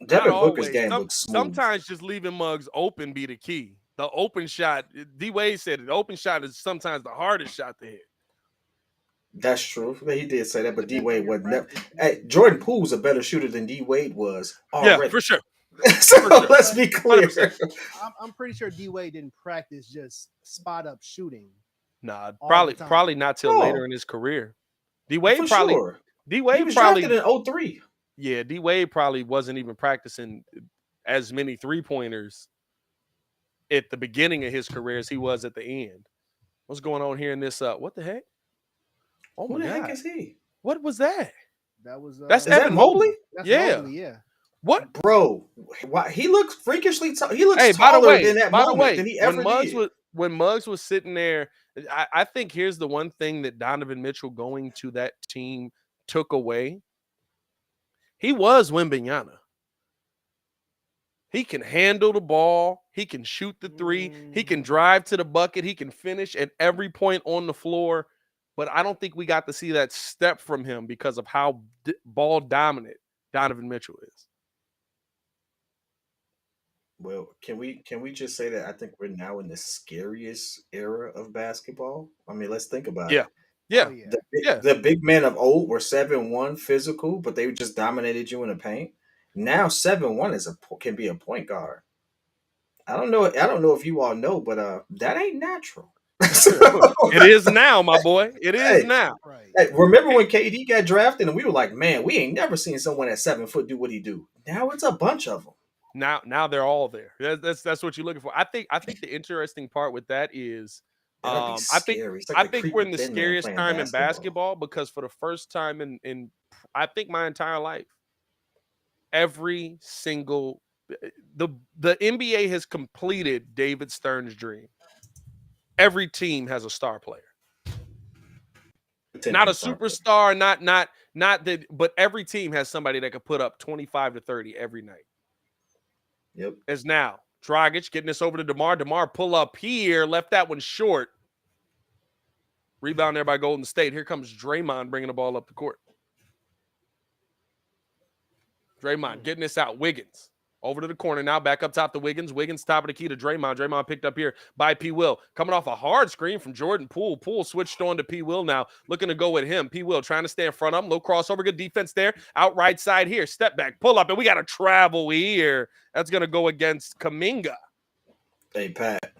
Devin Not Booker's always. game looks smooth. Sometimes just leaving mugs open be the key. The open shot, D-Wade said it, the open shot is sometimes the hardest shot to hit. That's true. He did say that, but D Wade was never. Practice. Hey, Jordan Poole's a better shooter than D Wade was already. Yeah, for sure. So For sure. let's be clear. 100%. I'm pretty sure D-Wade didn't practice just spot up shooting. Nah, All probably the time. probably not till No. later in his career. D-Wade For probably sure. He D-Wade was probably drafted in 03. Yeah, D-Wade probably wasn't even practicing as many 3-pointers at the beginning of his career as he was at the end. What's going on here in this? What the heck? Oh Who my the God. heck is he? What was that? That was That's Is that Evan Mobley? Mobley. That's Yeah. Mobley, yeah. What? Bro, why he looks freakishly tall. He looks Hey, by the taller way, than that moment than he ever did. when Muggs was sitting there, I think here's the one thing that Donovan Mitchell going to that team took away. He was Wembanyama. He can handle the ball. He can shoot the 3. He can drive to the bucket. He can finish at every point on the floor. But I don't think we got to see that step from him because of how ball dominant Donovan Mitchell is. Well, can we just say that I think we're now in the scariest era of basketball? I mean, let's think about Yeah. it. Yeah. Oh, yeah. Yeah. The big men of old were 7-1 physical, but they just dominated you in the paint. Now 7-1 can be a point guard. I don't know if you all know, but that ain't natural. It is now, my boy. It is Hey. now. Right. Hey, remember when KD got drafted and we were like, man, we ain't never seen someone at 7 foot do what he do. Now it's a bunch of them. Now they're all there. That's what you're looking for. I think the interesting part with that is That'd be I scary. It's like I the think creepy we're in the thin man scariest playing time in basketball because for the first time in I think my entire life, every single the NBA has completed David Stern's dream. Every team has a star player. Not a superstar, not that, but every team has somebody that could put up 25 to 30 every night. Yep. As now, Dragic getting this over to DeMar. DeMar pull up here, left that one short. Rebound there by Golden State. Here comes Draymond bringing the ball up the court. Draymond getting this out. Wiggins over to the corner now. Back up top to Wiggins. Wiggins top of the key to Draymond. Draymond picked up here by P. Will. Coming off a hard screen from Jordan Poole. Poole switched on to P. Will now. Looking to go with him. P. Will trying to stay in front of him. Low crossover. Good defense there. Out right side here. Step back. Pull up. And we got to travel here. That's going to go against Kuminga. Hey, Pat.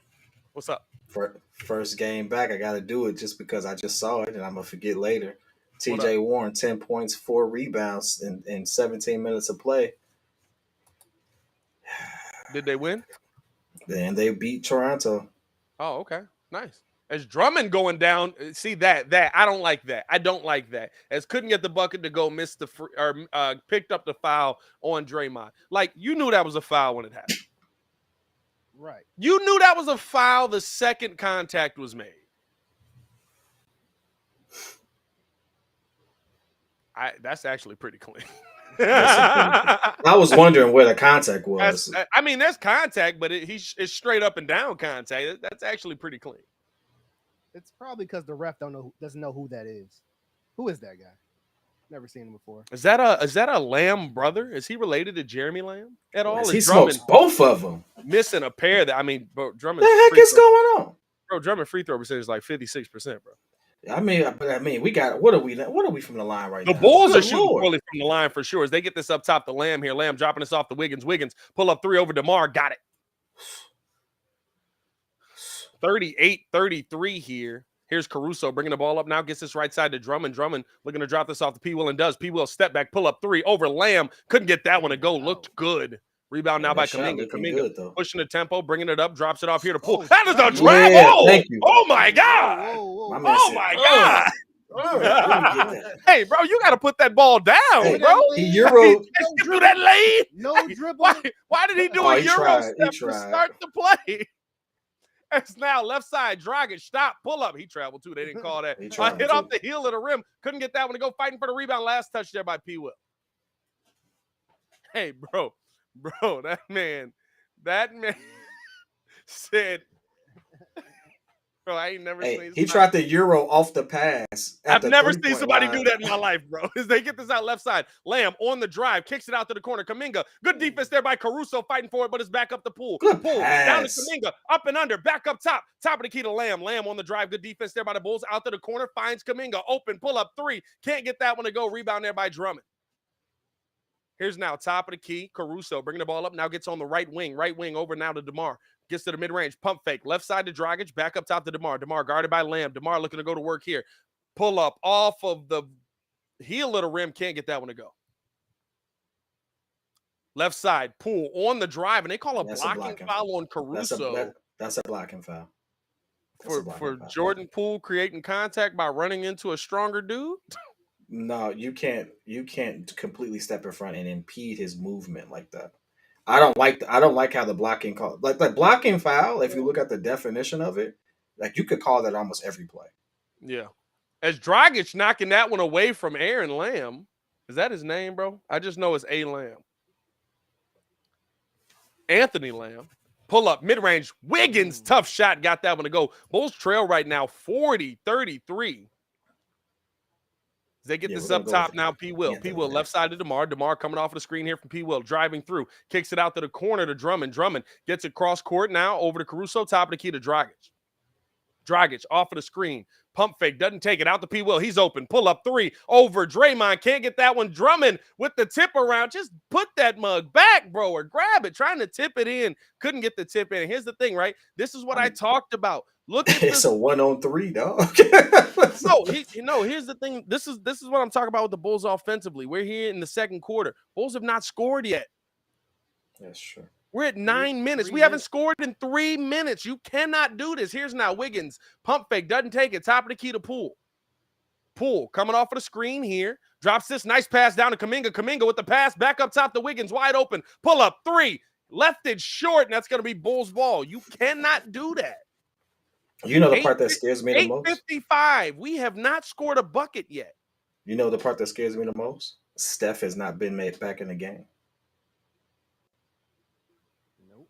What's up? First game back, I got to do it just because I just saw it and I'm going to forget later. TJ Warren, 10 points, 4 rebounds in 17 minutes of play. Did they win? And they beat Toronto. Oh, okay. Nice. As Drummond going down, see that I don't like that. I don't like that. As couldn't get the bucket to go, missed the picked up the foul on Draymond. Like you knew that was a foul when it happened. Right. You knew that was a foul the second contact was made. That's actually pretty clean. I was wondering where the contact was. I mean, there's contact, but it's straight up and down contact. That's actually pretty clean. It's probably because the ref doesn't know who that is. Who is that guy? Never seen him before. Is that a Lamb brother? Is he related to Jeremy Lamb at all? He Is smokes Drummond both of them. missing a pair? That I mean, bro, What Drummond's the heck is going on? Drummond free throw percentage is like 56%, bro. I mean, we got what are we from the line right The now? Bulls are Good shooting Lord. poorly from the line for sure. As they get this up top, the Lamb here. Lamb dropping this off the Wiggins. Wiggins pull up three over DeMar. Got it. 38-33 here. Here's Caruso bringing the ball up now. Gets this right side to Drummond. Drummond looking to drop this off to P. Will and does. P. Will step back, pull up three over Lamb. Couldn't get that one to go. Looked good. Rebound now by Kuminga. Kuminga pushing the tempo, bringing it up, drops it off here to Poole. That is a travel. Yeah, thank you. Oh my God. Whoa. Oh my God. Hey, bro, you got to put that ball down, Hey, bro. He Euro. Do that lane. No dribble. Why did he do Oh, a he Euro tried. step He to tried. start the play? It's now left side, Dragic, stop, pull up. He traveled too. They didn't call that. He traveled Hit too. off the heel of the rim. Couldn't get that one to go. Fighting for the rebound. Last touch there by P. Will. Hey, bro, that man said, bro, I ain't never seen Hey, he somebody- tried the Euro off the pass. I've never seen somebody do that in my life, bro. As they get this out left side, Lamb on the drive, kicks it out to the corner. Kuminga, good defense there by Caruso, fighting for it, but it's back up the Poole. Good Poole down to pass. Kuminga, up and under, back up top of the key to Lamb. Lamb on the drive, good defense there by the Bulls, out to the corner, finds Kuminga, open, pull up three, can't get that one to go. Rebound there by Drummond. Here's now top of the key, Caruso bringing the ball up, now gets on the right wing over now to DeMar. Gets to the mid-range, pump fake, left side to Dragic, back up top to DeMar. DeMar guarded by Lamb. DeMar looking to go to work here. Pull up off of the heel of the rim, can't get that one to go. Left side, Poole on the drive, and they call a blocking foul on Caruso. That's a blocking foul. For Jordan Poole creating contact by running into a stronger dude? No, you can't completely step in front and impede his movement like that. I don't like how the blocking call like blocking foul. If you look at the definition of it, like you could call that almost every play. Yeah. As Dragic knocking that one away from Aaron Lamb. Is that his name, bro? I just know it's A. Lamb. Anthony Lamb. Pull up mid-range. Wiggins, tough shot, got that one to go. Bulls trail right now 40-33. They get this up top now, P. Will. P. Will left side to DeMar. DeMar coming off of the screen here from P. Will. Driving through. Kicks it out to the corner to Drummond. Drummond gets it cross court now over to Caruso. Top of the key to Dragic. Dragic off of the screen. Pump fake. Doesn't take it out to P. Will. He's open. Pull up three over Draymond. Can't get that one. Drummond with the tip around. Just put that mug back, bro, or grab it. Trying to tip it in. Couldn't get the tip in. And here's the thing, right? This is what I talked about. Look at it's a 1-on-3, dog. Here's the thing. This is what I'm talking about with the Bulls offensively. We're here in the second quarter. Bulls have not scored yet. That's true. We're at 9 minutes. We haven't scored in 3 minutes. You cannot do this. Here's now Wiggins. Pump fake. Doesn't take it. Top of the key to Poole. Poole coming off of the screen here. Drops this nice pass down to Kuminga. Kuminga with the pass. Back up top to Wiggins. Wide open. Pull up three. Left it short, and that's going to be Bulls ball. You cannot do that. You know the part that scares me the most? 8:55. We have not scored a bucket yet. You know the part that scares me the most? Steph has not been made back in the game. Nope.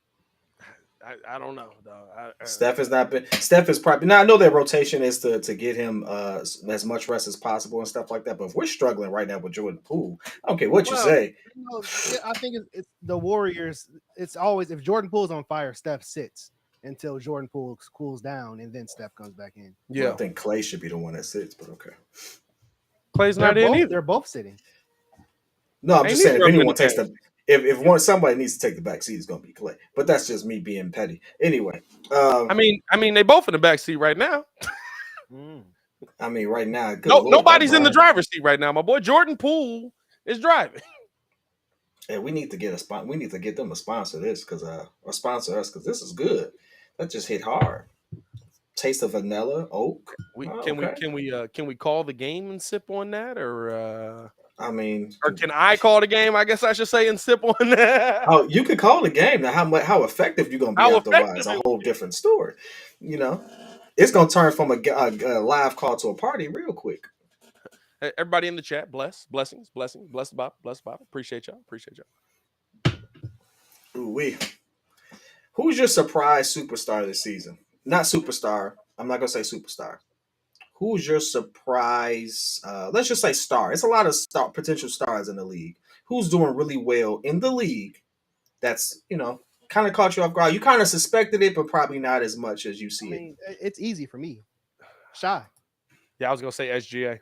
I don't know, dog. Steph has not been. Steph is probably now. I know their rotation is to get him as much rest as possible and stuff like that. But if we're struggling right now with Jordan Poole, I don't care what you say. I think it's the Warriors. It's always if Jordan Poole's on fire, Steph sits until Jordan Poole cools down, and then Steph comes back in. Yeah, well, I think Clay should be the one that sits, but okay. Clay's not in either. They're both sitting. No, I'm just saying if anyone takes the somebody needs to take the back seat, it's going to be Clay. But that's just me being petty. Anyway, I mean, they both in the back seat right now. I mean, right now, nobody's in the driver's seat right now. My boy Jordan Poole is driving. Yeah, we need to get we need to get them to sponsor this or sponsor us because this is good. That just hit hard. Taste of vanilla oak. Can we call the game and sip on that, or I mean, or can I call the game? I guess I should say and sip on that. Oh, you can call the game now. How effective you're gonna be afterwards? A whole different story. You know, it's gonna turn from a live call to a party real quick. Hey, everybody in the chat, blessings, blessed Bob. Appreciate y'all. Ooh-wee. Who's your surprise superstar this season? Not superstar. I'm not gonna say superstar. who's your surprise? Let's just say star. It's a lot of potential stars in the league. Who's doing really well in the league? That's kind of caught you off guard. You kind of suspected it, but probably not as much as you I see it. mean, it's easy for me. Shy. Yeah, I was gonna say SGA.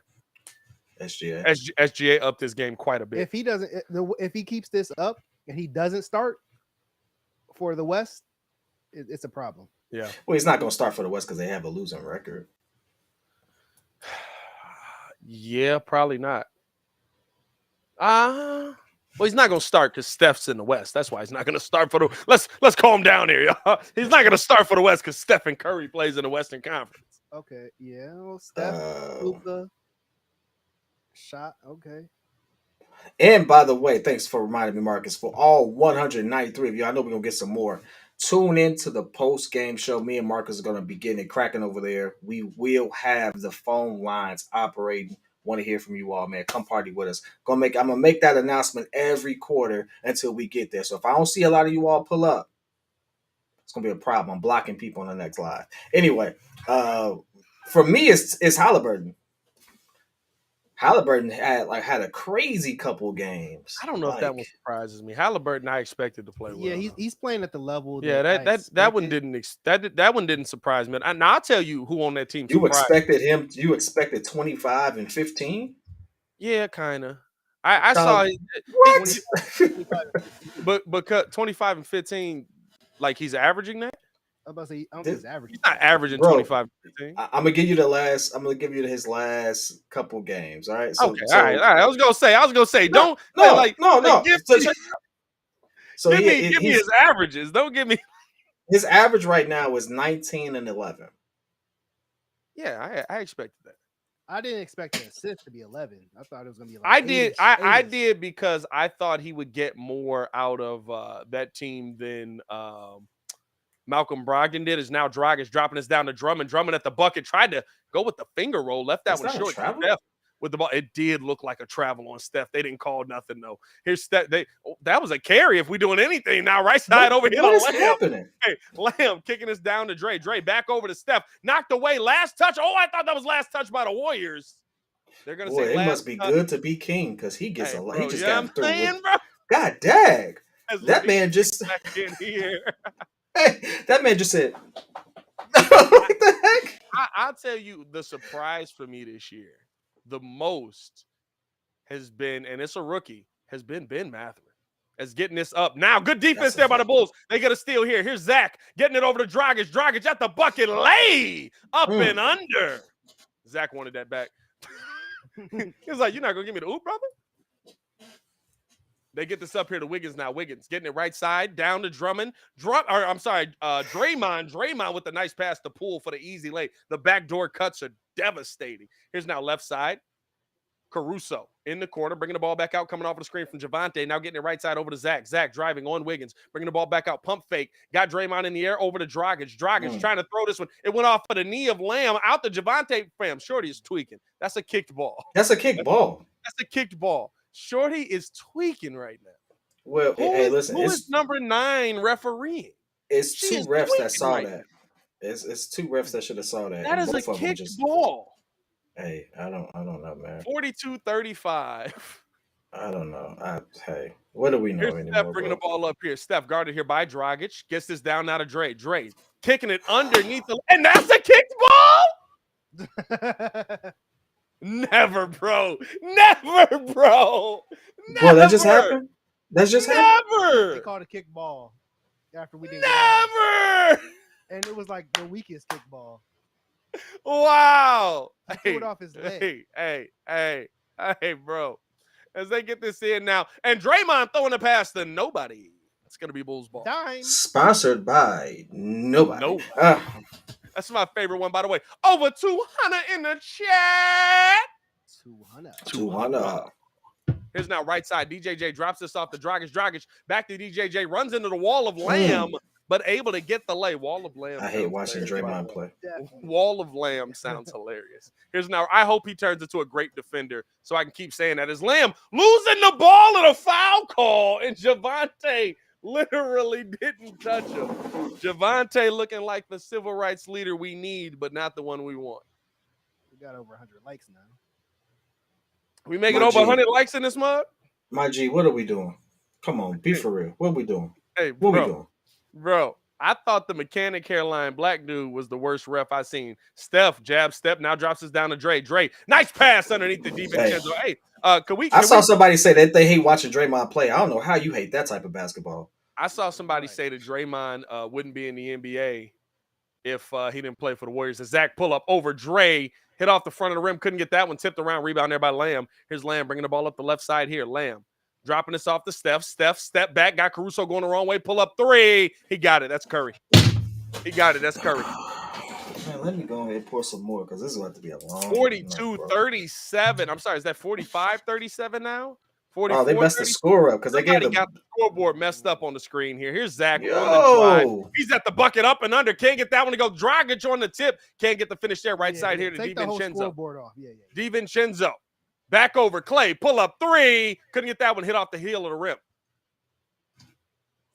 SGA. SGA upped his game quite a bit. If he keeps this up and he doesn't start for the West, it's a problem. Yeah. Well, he's not going to start for the West because they have a losing record. Yeah, probably not. Well, he's not going to start because Steph's in the West. That's why he's not going to start for the. Let's calm down here, y'all. He's not going to start for the West because Stephen Curry plays in the Western Conference. Okay, yeah, well, Steph, Luka, shot. Okay. And by the way, thanks for reminding me, Marcus. For all 193 of you, I know we're going to get some more. Tune into the post-game show. Me and Marcus are going to be getting it cracking over there. We will have the phone lines operating. Want to hear from you all, man. Come party with us. I'm gonna make that announcement every quarter until we get there. So if I don't see a lot of you all pull up, it's gonna be a problem. I'm blocking people on the next live. Anyway, for me, it's Halliburton. Halliburton had a crazy couple games. I don't know if that one surprises me. Halliburton, I expected to play well. Yeah, he's playing at the level. Yeah, that one didn't surprise me. And I'll tell you who on that team. You expected him. You expected 25 and 15. Yeah, kind of. I saw what, but 25 and 15, like he's averaging that. I'm about to say, I don't think he's averaging. He's not averaging 25 and 15. I'm gonna give you the last. I'm gonna give you his last couple games. All right. So, all right. I was gonna say. No. Give me his averages. Don't give me. His average right now is 19 and 11. Yeah, I expected that. I didn't expect the assist to be 11. I thought it was gonna be like. I did because I thought he would get more out of that team than Malcolm Brogdon did. Is now Dragic dropping us down to Drummond. Drummond at the bucket tried to go with the finger roll, left that one short. Steph with the ball, it did look like a travel on Steph. They didn't call nothing though. Here's Steph. That was a carry. If we doing anything now, right side over here. What is happening? Hey, Lamb kicking us down to Dre. Dre back over to Steph. Knocked away. Last touch. Oh, I thought that was last touch by the Warriors. They're gonna say it must be good to be king because he gets a lot. He just got through. God dang! That man just back in here. Hey, that man just said, "What the heck?" I'll tell you the surprise for me this year. The most has been, and it's a rookie, has been Ben Mathurin. As getting this up. Now, good defense there by the Bulls. They get a steal here. Here's Zach getting it over to Dragic. Dragic at the bucket. Lay up and under. Zach wanted that back. He was like, you're not going to give me the oop, brother? They get this up here to Wiggins now. Wiggins getting it right side down to Drummond. Draymond. Draymond with the nice pass to Poole for the easy lay. The backdoor cuts are devastating. Here's now left side. Caruso in the corner, bringing the ball back out, coming off of the screen from Javante. Now getting it right side over to Zach. Zach driving on Wiggins, bringing the ball back out. Pump fake. Got Draymond in the air over to Dragic. Dragic trying to throw this one. It went off of the knee of Lamb out to Javante. Fam, Shorty is tweaking. That's a kicked ball. That's a kicked ball. That's a kicked ball. Shorty is tweaking right now. Well, listen. Who is number 9 refereeing? It's two refs that saw that. It's two refs that should have saw that. That is a kicked ball. Hey, I don't know, man. 42-35. I don't know. Hey, what do we know anymore? Steph bringing the ball up here. Steph guarded here by Dragic. Gets this down now to Dre. Dre kicking it underneath and that's a kicked ball. Never, bro. Never, bro. Never. Bro, that just happened? That's just happened? They called a kick ball after we didn't. Never. And it was like the weakest kick ball. Wow. He threw it off his leg. Hey, bro. As they get this in now. And Draymond throwing a pass to nobody. It's going to be Bulls ball. Time. Sponsored by nobody. That's my favorite one, by the way. Over 200 in the chat. 200. Here's now right side. DJJ drops this off to Dragic. Dragic back to DJJ. Runs into the wall of Lamb, but able to get the lay. Wall of Lamb. I hate watching Draymond play. Wall of Lamb sounds hilarious. Here's now. I hope he turns into a great defender so I can keep saying that. As Lamb losing the ball at a foul call, and Javante literally didn't touch him. Javante looking like the civil rights leader we need, but not the one we want. got over 100 likes now. We making My over G. 100 likes in this mug? My G, what are we doing? Come on, be for real. What are we doing? Hey, What we bro. doing? Bro, I thought the mechanic hairline black dude was the worst ref I seen. Steph, jab, step, now drops us down to Dre. Dre, nice pass underneath the DiVincenzo. Hey, I saw somebody say that they hate watching Draymond play. I don't know how you hate that type of basketball. I saw somebody Right. say that Draymond wouldn't be in the NBA if he didn't play for the Warriors. And Zach pull up over Dre, hit off the front of the rim, couldn't get that one, tipped around, rebound there by Lamb. Here's Lamb bringing the ball up the left side here. Lamb dropping this off to Steph. Steph, step back, got Caruso going the wrong way, pull up three. He got it. That's Curry. He got it. That's Curry. Man, let me go ahead and pour some more because this is about to be a long 42-37. I'm sorry, is that 45-37 now? 44. Oh, they messed the score up because they gave Somebody the got the scoreboard messed up on the screen here. Here's Zach on the drive. Yo. He's at the bucket up and under. Can't get that one to go. Dragic on the tip. Can't get the finish there. Right side here to Take the whole DiVincenzo. scoreboard off. Yeah. DiVincenzo. Back over. Clay. Pull up three. Couldn't get that one. Hit off the heel of the rim.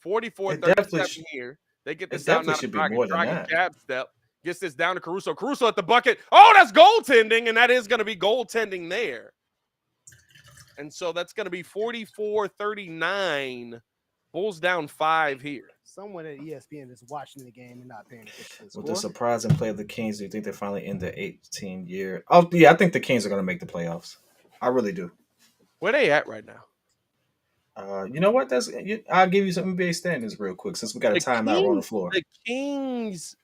44-37 here. They get this out now. Should be more than that. Jab step. Gets this down to Caruso. Caruso at the bucket. Oh, that's goaltending, and that is going to be goaltending there. And so that's going to be 44-39. Bulls down 5 here. Someone at ESPN is watching the game and not paying attention to the With the score. surprising play of the Kings, do you think they're finally in the 18-year? Oh, yeah, I think the Kings are going to make the playoffs. I really do. Where they at right now? You know what? I'll give you some NBA standings real quick since we got a timeout on the floor. The Kings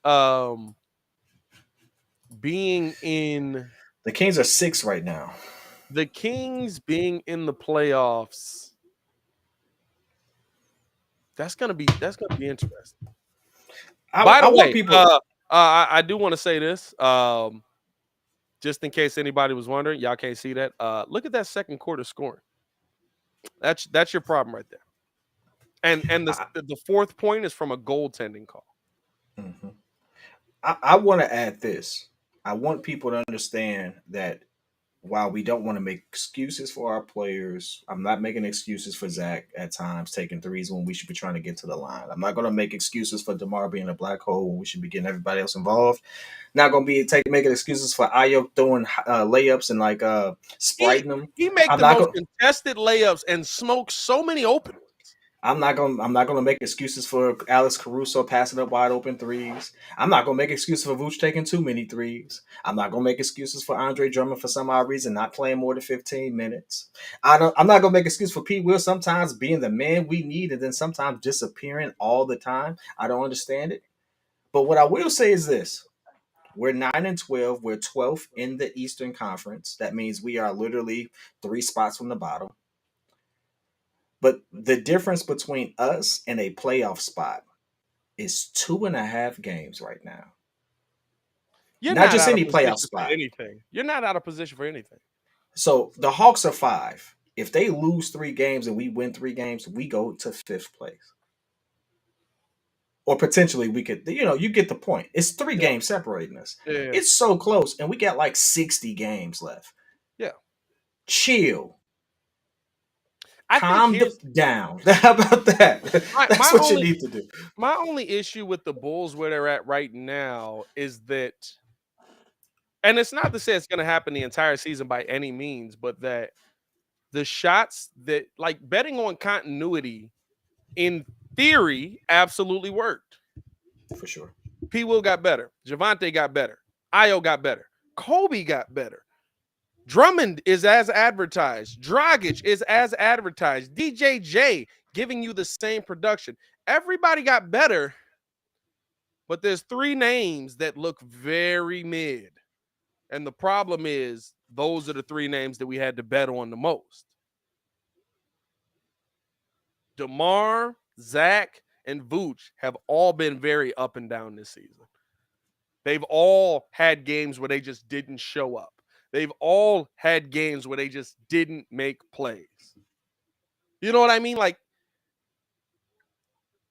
being in The Kings are 6 right now. the Kings being in the playoffs. That's gonna be interesting. By the way, I do want to say this. Just in case anybody was wondering, y'all can't see that. Look at that second quarter scoring. That's your problem right there. And the fourth point is from a goaltending call. Mm-hmm. I want to add this. I want people to understand that while we don't want to make excuses for our players, I'm not making excuses for Zach at times taking threes when we should be trying to get to the line. I'm not going to make excuses for DeMar being a black hole when we should be getting everybody else involved. Not going to be making excuses for Ayo throwing layups and spriting them. He makes the most contested layups and smokes so many open ones. I'm not gonna make excuses for Alex Caruso passing up wide open threes. I'm not gonna make excuses for Vooch taking too many threes. I'm not gonna make excuses for Andre Drummond for some odd reason not playing more than 15 minutes. I'm not gonna make excuses for Pete Will sometimes being the man we need and then sometimes disappearing all the time. I don't understand it. But what I will say is this. We're 9-12. We're 12th in the Eastern Conference. That means we are literally 3 spots from the bottom. But the difference between us and a playoff spot is 2.5 games right now. You're not just any playoff spot. Anything. You're not out of position for anything. So the Hawks are 5. If they lose 3 games and we win 3 games, we go to 5th place. Or potentially we could, you get the point. It's 3 games separating us. Yeah. It's so close, and we got like 60 games left. Yeah. Chill. Calm down. How about that? That's what you need to do. My only issue with the Bulls where they're at right now is that, and it's not to say it's going to happen the entire season by any means, but that the shots that, like, betting on continuity in theory absolutely worked. For sure. P. Will got better. Javonte got better. Ayo got better. Kobe got better. Drummond is as advertised. Dragic is as advertised. DJJ giving you the same production. Everybody got better, but there's 3 names that look very mid. And the problem is those are the 3 names that we had to bet on the most. DeMar, Zach, and Vooch have all been very up and down this season. They've all had games where they just didn't show up. They've all had games where they just didn't make plays. You know what I mean? Like,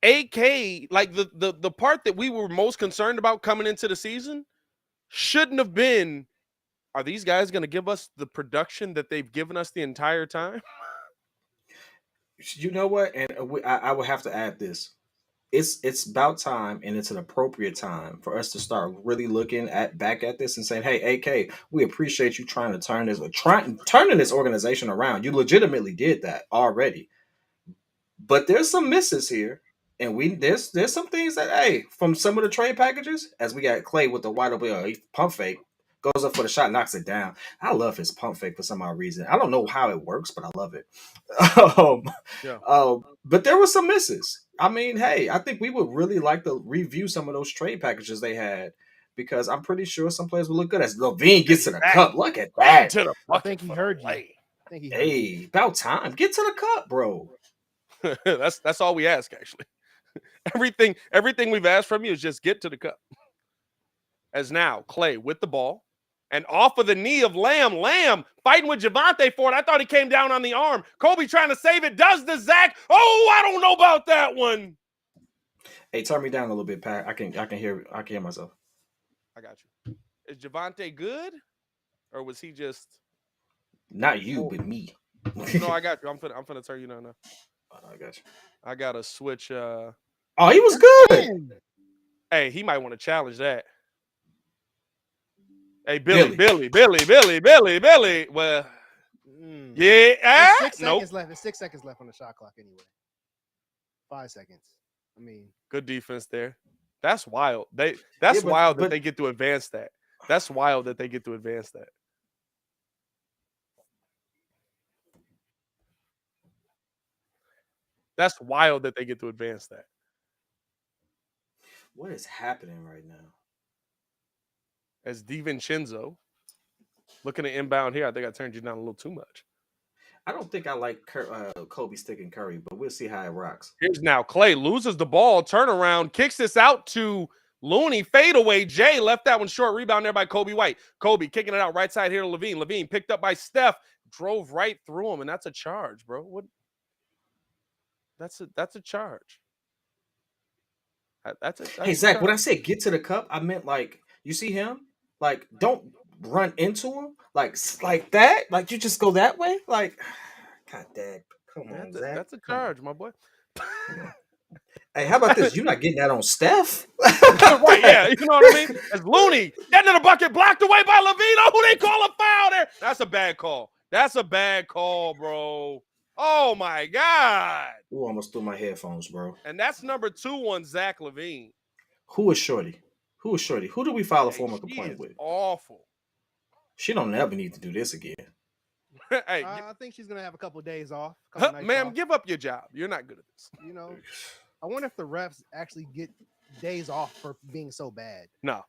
AK, like the part that we were most concerned about coming into the season shouldn't have been, are these guys going to give us the production that they've given us the entire time? You know what? And I would have to add this. it's about time, and it's an appropriate time for us to start really looking back at this and saying, "Hey, AK, we appreciate you trying to turning this organization around. You legitimately did that already, but there's some misses here, and there's some things that from some of the trade packages, as we got Clay with the wide open pump fake, goes up for the shot, knocks it down. I love his pump fake for some odd reason. I don't know how it works, but I love it. um, Yeah. but there were some misses. I mean, hey, I think we would really like to review some of those trade packages they had, because I'm pretty sure some players will look good. As Levine gets to the cup, look at that. To the I think he heard you. I play. think he heard you. Hey, about time. Get to the cup, bro. That's all we ask, actually. Everything we've asked from you is just get to the cup. As now, Clay with the ball. And off of the knee of Lamb. Lamb fighting with Javonte for it. I thought he came down on the arm. Kobe trying to save it. Does the Zach. Oh, I don't know about that one. Hey, turn me down a little bit, Pat. I can hear myself. I got you. Is Javonte good? Or was he just Not you, but me. No, I got you. I'm finna turn you down now. I got you. I gotta switch Oh, he was good. Hey, he might want to challenge that. Hey, Billy. Billy. Well, yeah. There's 6 Nope. seconds left. There's 6 seconds left on the shot clock anyway. 5 seconds. I mean, Good defense there. That's wild. That's wild that they get to advance that. That's wild that they get to advance that. That's wild that they get to advance that. What is happening right now? As DiVincenzo looking at inbound here, I think I turned you down a little too much. I don't think I like Kobe sticking Curry, but we'll see how it rocks. Here's now Clay loses the ball, turnaround, kicks this out to Looney, fadeaway. Jay left that one short, rebound there by Kobe White. Kobe kicking it out right side here to Levine. Levine picked up by Steph, drove right through him, and that's a charge, bro. What? That's a charge. Hey, Zach, when I said get to the cup, I meant like, you see him? Like, don't run into him. Like that. Like, you just go that way. Like, God dang. Come on, Zach. That's a charge, my boy. Hey, how about this? You're not getting that on Steph. Right, yeah. You know what I mean? As Looney getting in the bucket, blocked away by Levine. Oh, they call a foul there. That's a bad call. That's a bad call, bro. Oh, my God. Ooh, almost threw my headphones, bro. And that's number 2 on Zach Levine. Who is Shorty? Who do we file a formal complaint with? Awful. She don't ever need to do this again. Hey, I think she's gonna have a couple of days off. ma'am, off. give up your job. You're not good at this. You know, I wonder if the refs actually get days off for being so bad. No.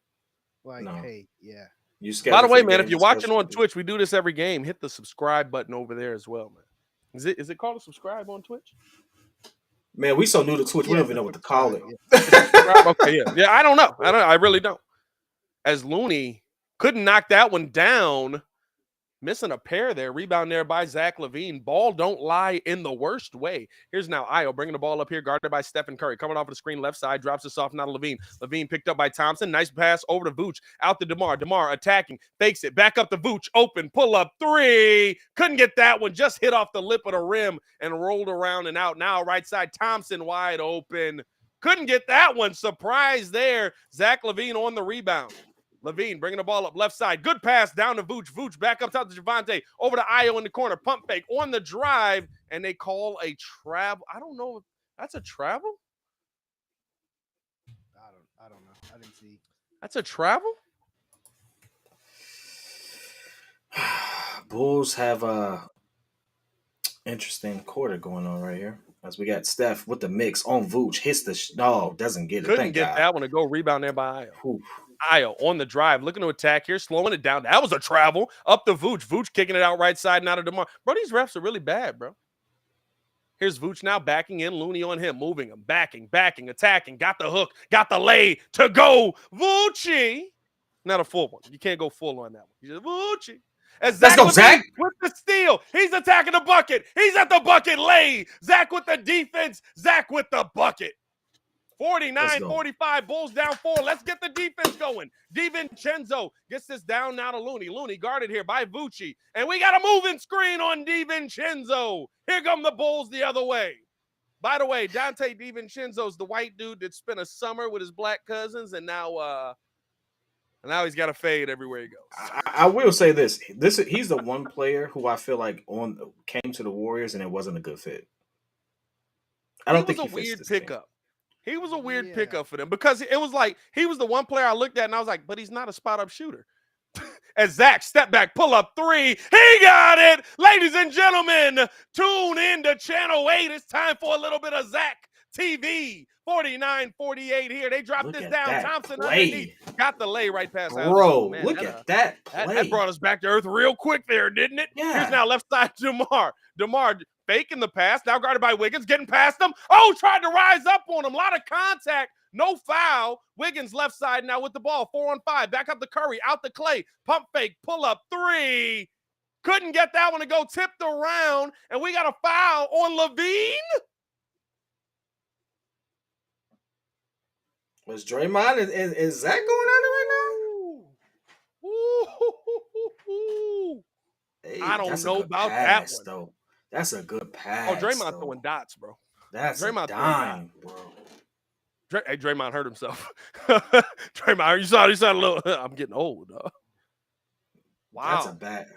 Like, No. hey, yeah. By the way, man, if you're watching on Twitch, we do this every game. Hit the subscribe button over there as well, man. Is it called a subscribe on Twitch? Man, we so new to Twitch, we don't even know what to call it. Okay, yeah. I don't know. I really don't. As Looney couldn't knock that one down, missing a pair there. Rebound there by Zach Levine. Ball don't lie in the worst way. Here's now Io bringing the ball up here, guarded by Stephen Curry. Coming off of the screen left side, drops this off now to Levine. Levine picked up by Thompson. Nice pass over to Vooch. Out to DeMar. DeMar attacking. Fakes it. Back up to Vooch. Open. Pull up. 3. Couldn't get that one. Just hit off the lip of the rim and rolled around and out. Now right side. Thompson wide open. Couldn't get that one. Surprise there. Zach Levine on the rebound. Levine bringing the ball up left side. Good pass down to Vooch. Vooch back up top to Javonte. Over to Io in the corner. Pump fake on the drive. And they call a travel. I don't know if that's a travel. I don't know. I didn't see. That's a travel? Bulls have a interesting quarter going on right here. As we got Steph with the mix on Vooch. Hits the doesn't get it. Couldn't get that one to go. Rebound there by Io. Oof. Io on the drive, looking to attack here, slowing it down. That was a travel. Up to Vooch. Vooch kicking it out right side now to DeMar. Bro, these refs are really bad, bro. Here's Vooch now backing in. Looney on him, moving him, backing, attacking. Got the hook, got the lay to go. Voochie. Not a full one. You can't go full on that one. You just Voochie. As Let's go, Zach. With the steal. He's attacking the bucket. He's at the bucket. Lay. Zach with the defense. Zach with the bucket. 49-45, Bulls down 4. Let's get the defense going. DiVincenzo gets this down now to Looney. Looney guarded here by Voochie. And we got a moving screen on DiVincenzo. Here come the Bulls the other way. By the way, Dante DiVincenzo's the white dude that spent a summer with his black cousins, and now he's got a fade everywhere he goes. I will say this: he's the one player who I feel like came to the Warriors and it wasn't a good fit. I don't think he was a fits weird this team. pickup. He was a weird Yeah. pickup for them because it was like he was the one player I looked at and I was like, but he's not a spot-up shooter. As Zach step back, pull up three. He got it. Ladies and gentlemen, tune in to Channel 8. It's time for a little bit of Zach TV. 49-48 here. They dropped Look this at down. that Thompson play. underneath. Got the lay right past Allen. Bro, Man, look at that play. that brought us back to earth real quick there, didn't it? Yeah. Here's now left side DeMar. DeMar faking the pass. Now guarded by Wiggins. Getting past him. Oh, tried to rise up on him. A lot of contact. No foul. Wiggins left side now with the ball. 4-on-5. Back up to Curry. Out to Clay. Pump fake. Pull up three. Couldn't get that one to go. Tipped around. And we got a foul on Levine. Was Draymond and Zach going at it right Ooh. now? Hey, I don't that's a know good about pass, that one. though. That's a good Oh, pass. Draymond though. throwing dots, bro. That's Draymond a throwing dime, bro. Hey, Draymond hurt himself. Draymond, you saw a little. I'm getting old, dog. Wow. That's a bad.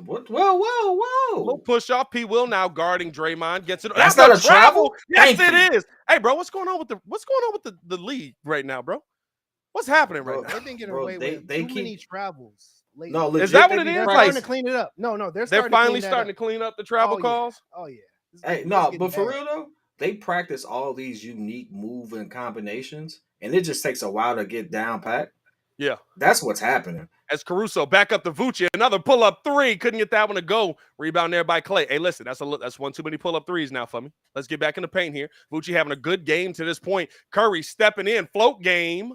What? Whoa. Little push off. P. Will now guarding Draymond gets it. That's not a travel? Yes, Thank it you. is. Hey, bro, what's going on with the league right now, bro? What's happening right Bro, now? They've been getting Bro, away they- with they too many keep- travels lately. No, legit, Is that they what it be is? They're Like, starting to clean it up. No, they're They're starting finally to clean starting to clean up the travel Oh, yeah. calls. Oh yeah. Hey, It's no, getting but for bad. real though, they practice all these unique move and combinations, and it just takes a while to get down pat. Yeah. That's what's happening. As Caruso back up to Vucci, another pull-up three. Couldn't get that one to go. Rebound there by Clay. Hey, listen, that's one too many pull-up threes now for me. Let's get back in the paint here. Vucci having a good game to this point. Curry stepping in, float game,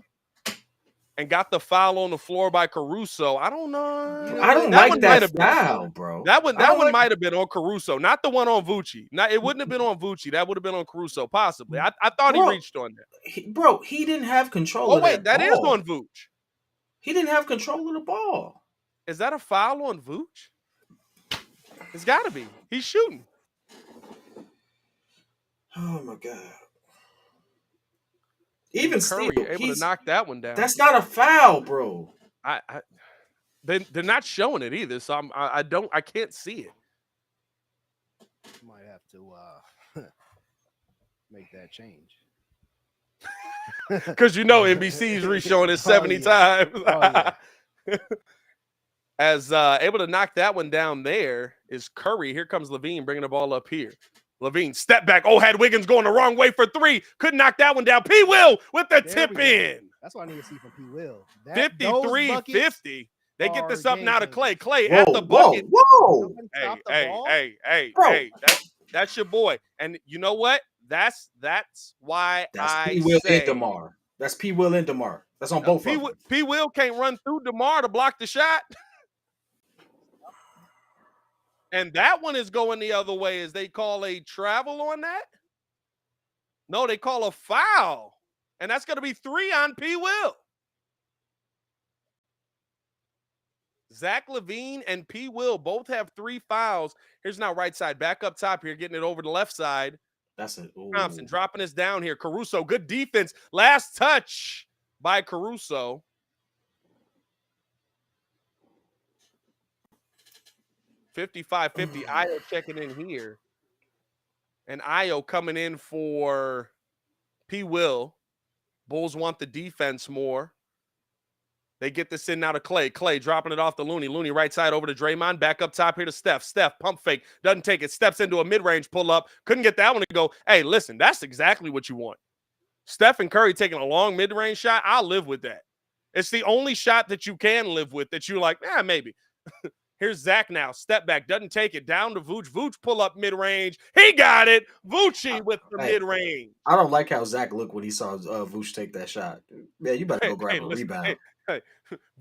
and got the foul on the floor by Caruso. I don't know. You know I don't that like one might that have been- foul, bro. That one I don't like- might have been on Caruso, not the one on Vucci. It wouldn't have been on Vucci. That would have been on Caruso, possibly. I thought Bro, he reached on that. He didn't have control Oh, of wait, that is ball. on Vucci. He didn't have control of the ball. Is that a foul on Vooch? It's got to be. He's shooting. Oh my god! Even Curry still, able to knock that one down. that's not a foul, bro. They're not showing it either, so I can't see it. Might have to make that change. Because NBC's re-showing it 70 yeah. times. Oh, yeah. As able to knock that one down there is Curry. Here comes Levine bringing the ball up here. Levine, step back. Oh, had Wiggins going the wrong way for three. Couldn't knock that one down. P. Will with the There tip we go. in. That's what I need to see from P. Will. 53-50. They get this up now to Clay. Clay Whoa, at the bucket. whoa! Hey, that's your boy. And you know what? That's why That's I P. Will say and DeMar. That's P. Will and DeMar. That's on both of them. P. Will can't run through DeMar to block the shot. And that one is going the other way. Is they call a travel on that? No, they call a foul. And that's going to be 3 on P. Will. Zach LaVine and P. Will both have 3 fouls. Here's now right side. Back up top here, getting it over the left side. That's it. Thompson dropping us down here. Caruso, good defense. Last touch by Caruso. $55-50. Io checking in here. And Io coming in for P. Will. Bulls want the defense more. They get this in now to Clay. Clay dropping it off to Looney. Looney right side over to Draymond. Back up top here to Steph. Steph, pump fake. Doesn't take it. Steps into a mid-range pull-up. Couldn't get that one to go. Hey, listen, that's exactly what you want. Steph and Curry taking a long mid-range shot. I'll live with that. It's the only shot that you can live with that you're like, maybe. Here's Zach now. Step back. Doesn't take it. Down to Vooch. Vooch pull up mid-range. He got it. Vucci with the mid-range. I don't like how Zach looked when he saw Vooch take that shot. Man, you better go grab a rebound. Hey,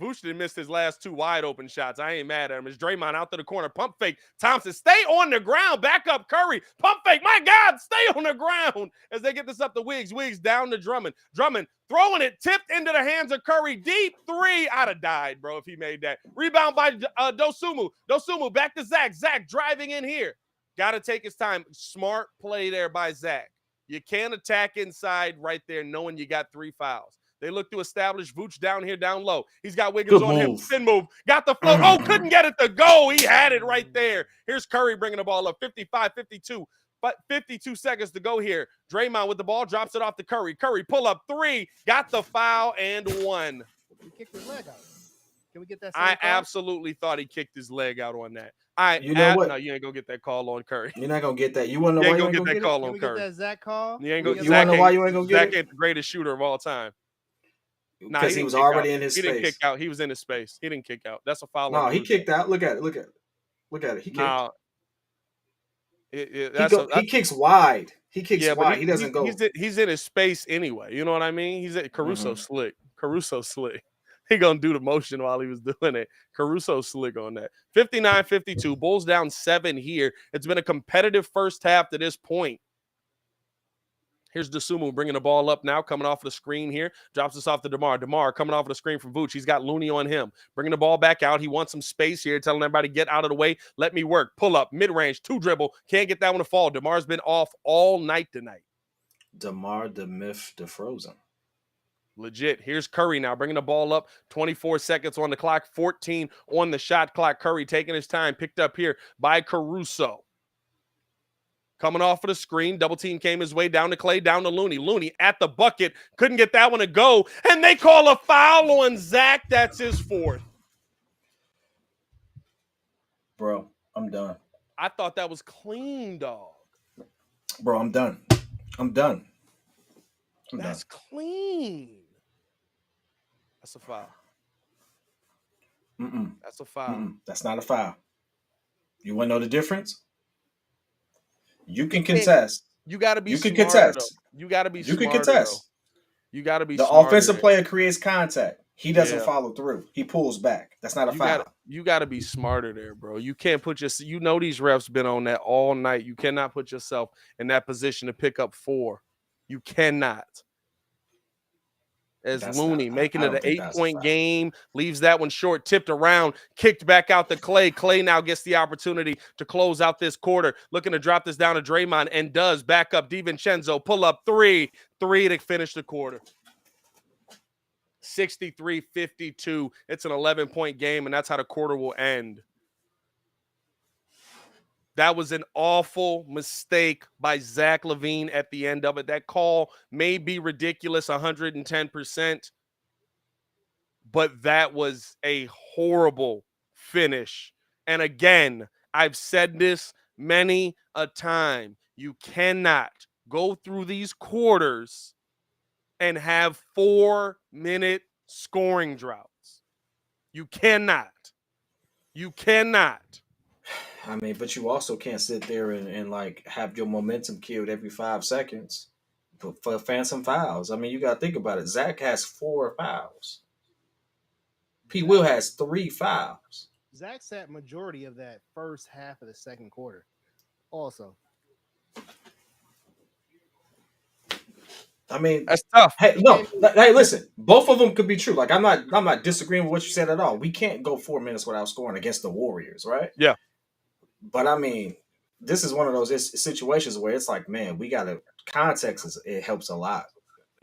Vooch didn't miss his last 2 wide open shots. I ain't mad at him. It's Draymond out to the corner. Pump fake. Thompson, stay on the ground. Back up Curry. Pump fake. My God, stay on the ground as they get this up to Wiggs. Wiggs down to Drummond. Drummond throwing it. Tipped into the hands of Curry. Deep 3. I'd have died, bro, if he made that. Rebound by Dosumu. Dosumu back to Zach. Zach driving in here. Got to take his time. Smart play there by Zach. You can't attack inside right there knowing you got 3 fouls. They look to establish Vooch down here, down low. He's got Wiggins Good on him. move. Spin move. Got the float. Oh, couldn't get it to go. He had it right there. Here's Curry bringing the ball up. 55-52. But 52 seconds to go here. Draymond with the ball. Drops it off to Curry. Curry pull up 3. Got the foul and 1. He kicked his leg out. Can we get that? I call? absolutely thought he kicked his leg out on that. You know what? No, you ain't gonna get that call on Curry. You're not gonna get that. You wanna know You why ain't you gonna ain't get gonna that get call Can on we get Curry. that Zach call? You ain't gonna. You wanna know why you ain't gonna get Zach it? ain't the greatest shooter of all time. it? Nah, Because he was kick already out. in his He didn't space. kick out. He was in his space. He didn't kick out. That's a foul. No, on he Vooch. kicked out. Look at it. Look at it. Look at it. He kicked. Nah, He kicks wide. He kicks yeah, but wide. He doesn't go. he's in his space anyway. You know what I mean? He's at Caruso Mhm. slick. Caruso slick. He gonna do the motion while he was doing it. Caruso slick on that. 59-52. Bulls down 7 here. It's been a competitive first half to this point. Here's Dosunmu bringing the ball up now, coming off of the screen here. Drops this off to DeMar. DeMar coming off of the screen from Vooch. He's got Looney on him. Bringing the ball back out. He wants some space here, telling everybody, get out of the way. Let me work. Pull up, mid-range, 2 dribble. Can't get that one to fall. DeMar's been off all night tonight. DeMar, the myth, the Frozen. Legit. Here's Curry now bringing the ball up. 24 seconds on the clock. 14 on the shot clock. Curry taking his time. Picked up here by Caruso. Coming off of the screen. Double team came his way down to Clay, down to Looney. Looney at the bucket. Couldn't get that one to go. And they call a foul on Zach. That's his 4th. Bro, I'm done. I thought that was clean, dog. Bro, I'm done. I'm done. I'm done. That's clean. That's a foul. Mm-mm. That's a foul. Mm-mm. That's not a foul. You want to know the difference? You can contest. You got to be You can smarter, contest. though. You got to be You can smarter, contest. though. You got to be The smarter offensive there. player creates contact. He doesn't Yeah. follow through. He pulls back. That's not a foul. You got to be smarter there, bro. You can't put you know these refs been on that all night. You cannot put yourself in that position to pick up 4. You cannot. As That's Looney not- making I it don't an think that's a 8-point foul. game, leaves that one short, tipped around, kicked back out to Clay. Clay now gets the opportunity to close out this quarter, looking to drop this down to Draymond, and does. Back up DiVincenzo, pull up 3 to finish the quarter. 63-52. It's an 11-point game, and that's how the quarter will end. That was an awful mistake by Zach LaVine at the end of it. That call may be ridiculous, 110%, but that was a horrible finish. And again, I've said this many a time. You cannot go through these quarters and have 4-minute scoring droughts. You cannot. You cannot. I mean, but you also can't sit there and like have your momentum killed every 5 seconds for phantom fouls. I mean, you got to think about it. Zach has 4 fouls. P. Will has 3 fouls. Zach sat majority of that first half of the second quarter. Also, I mean, That's tough. hey, no, hey, listen. Both of them could be true. Like, I'm not disagreeing with what you said at all. We can't go 4 minutes without scoring against the Warriors, right? Yeah. But I mean, this is one of those situations where it's like, man, we got to context. It helps a lot.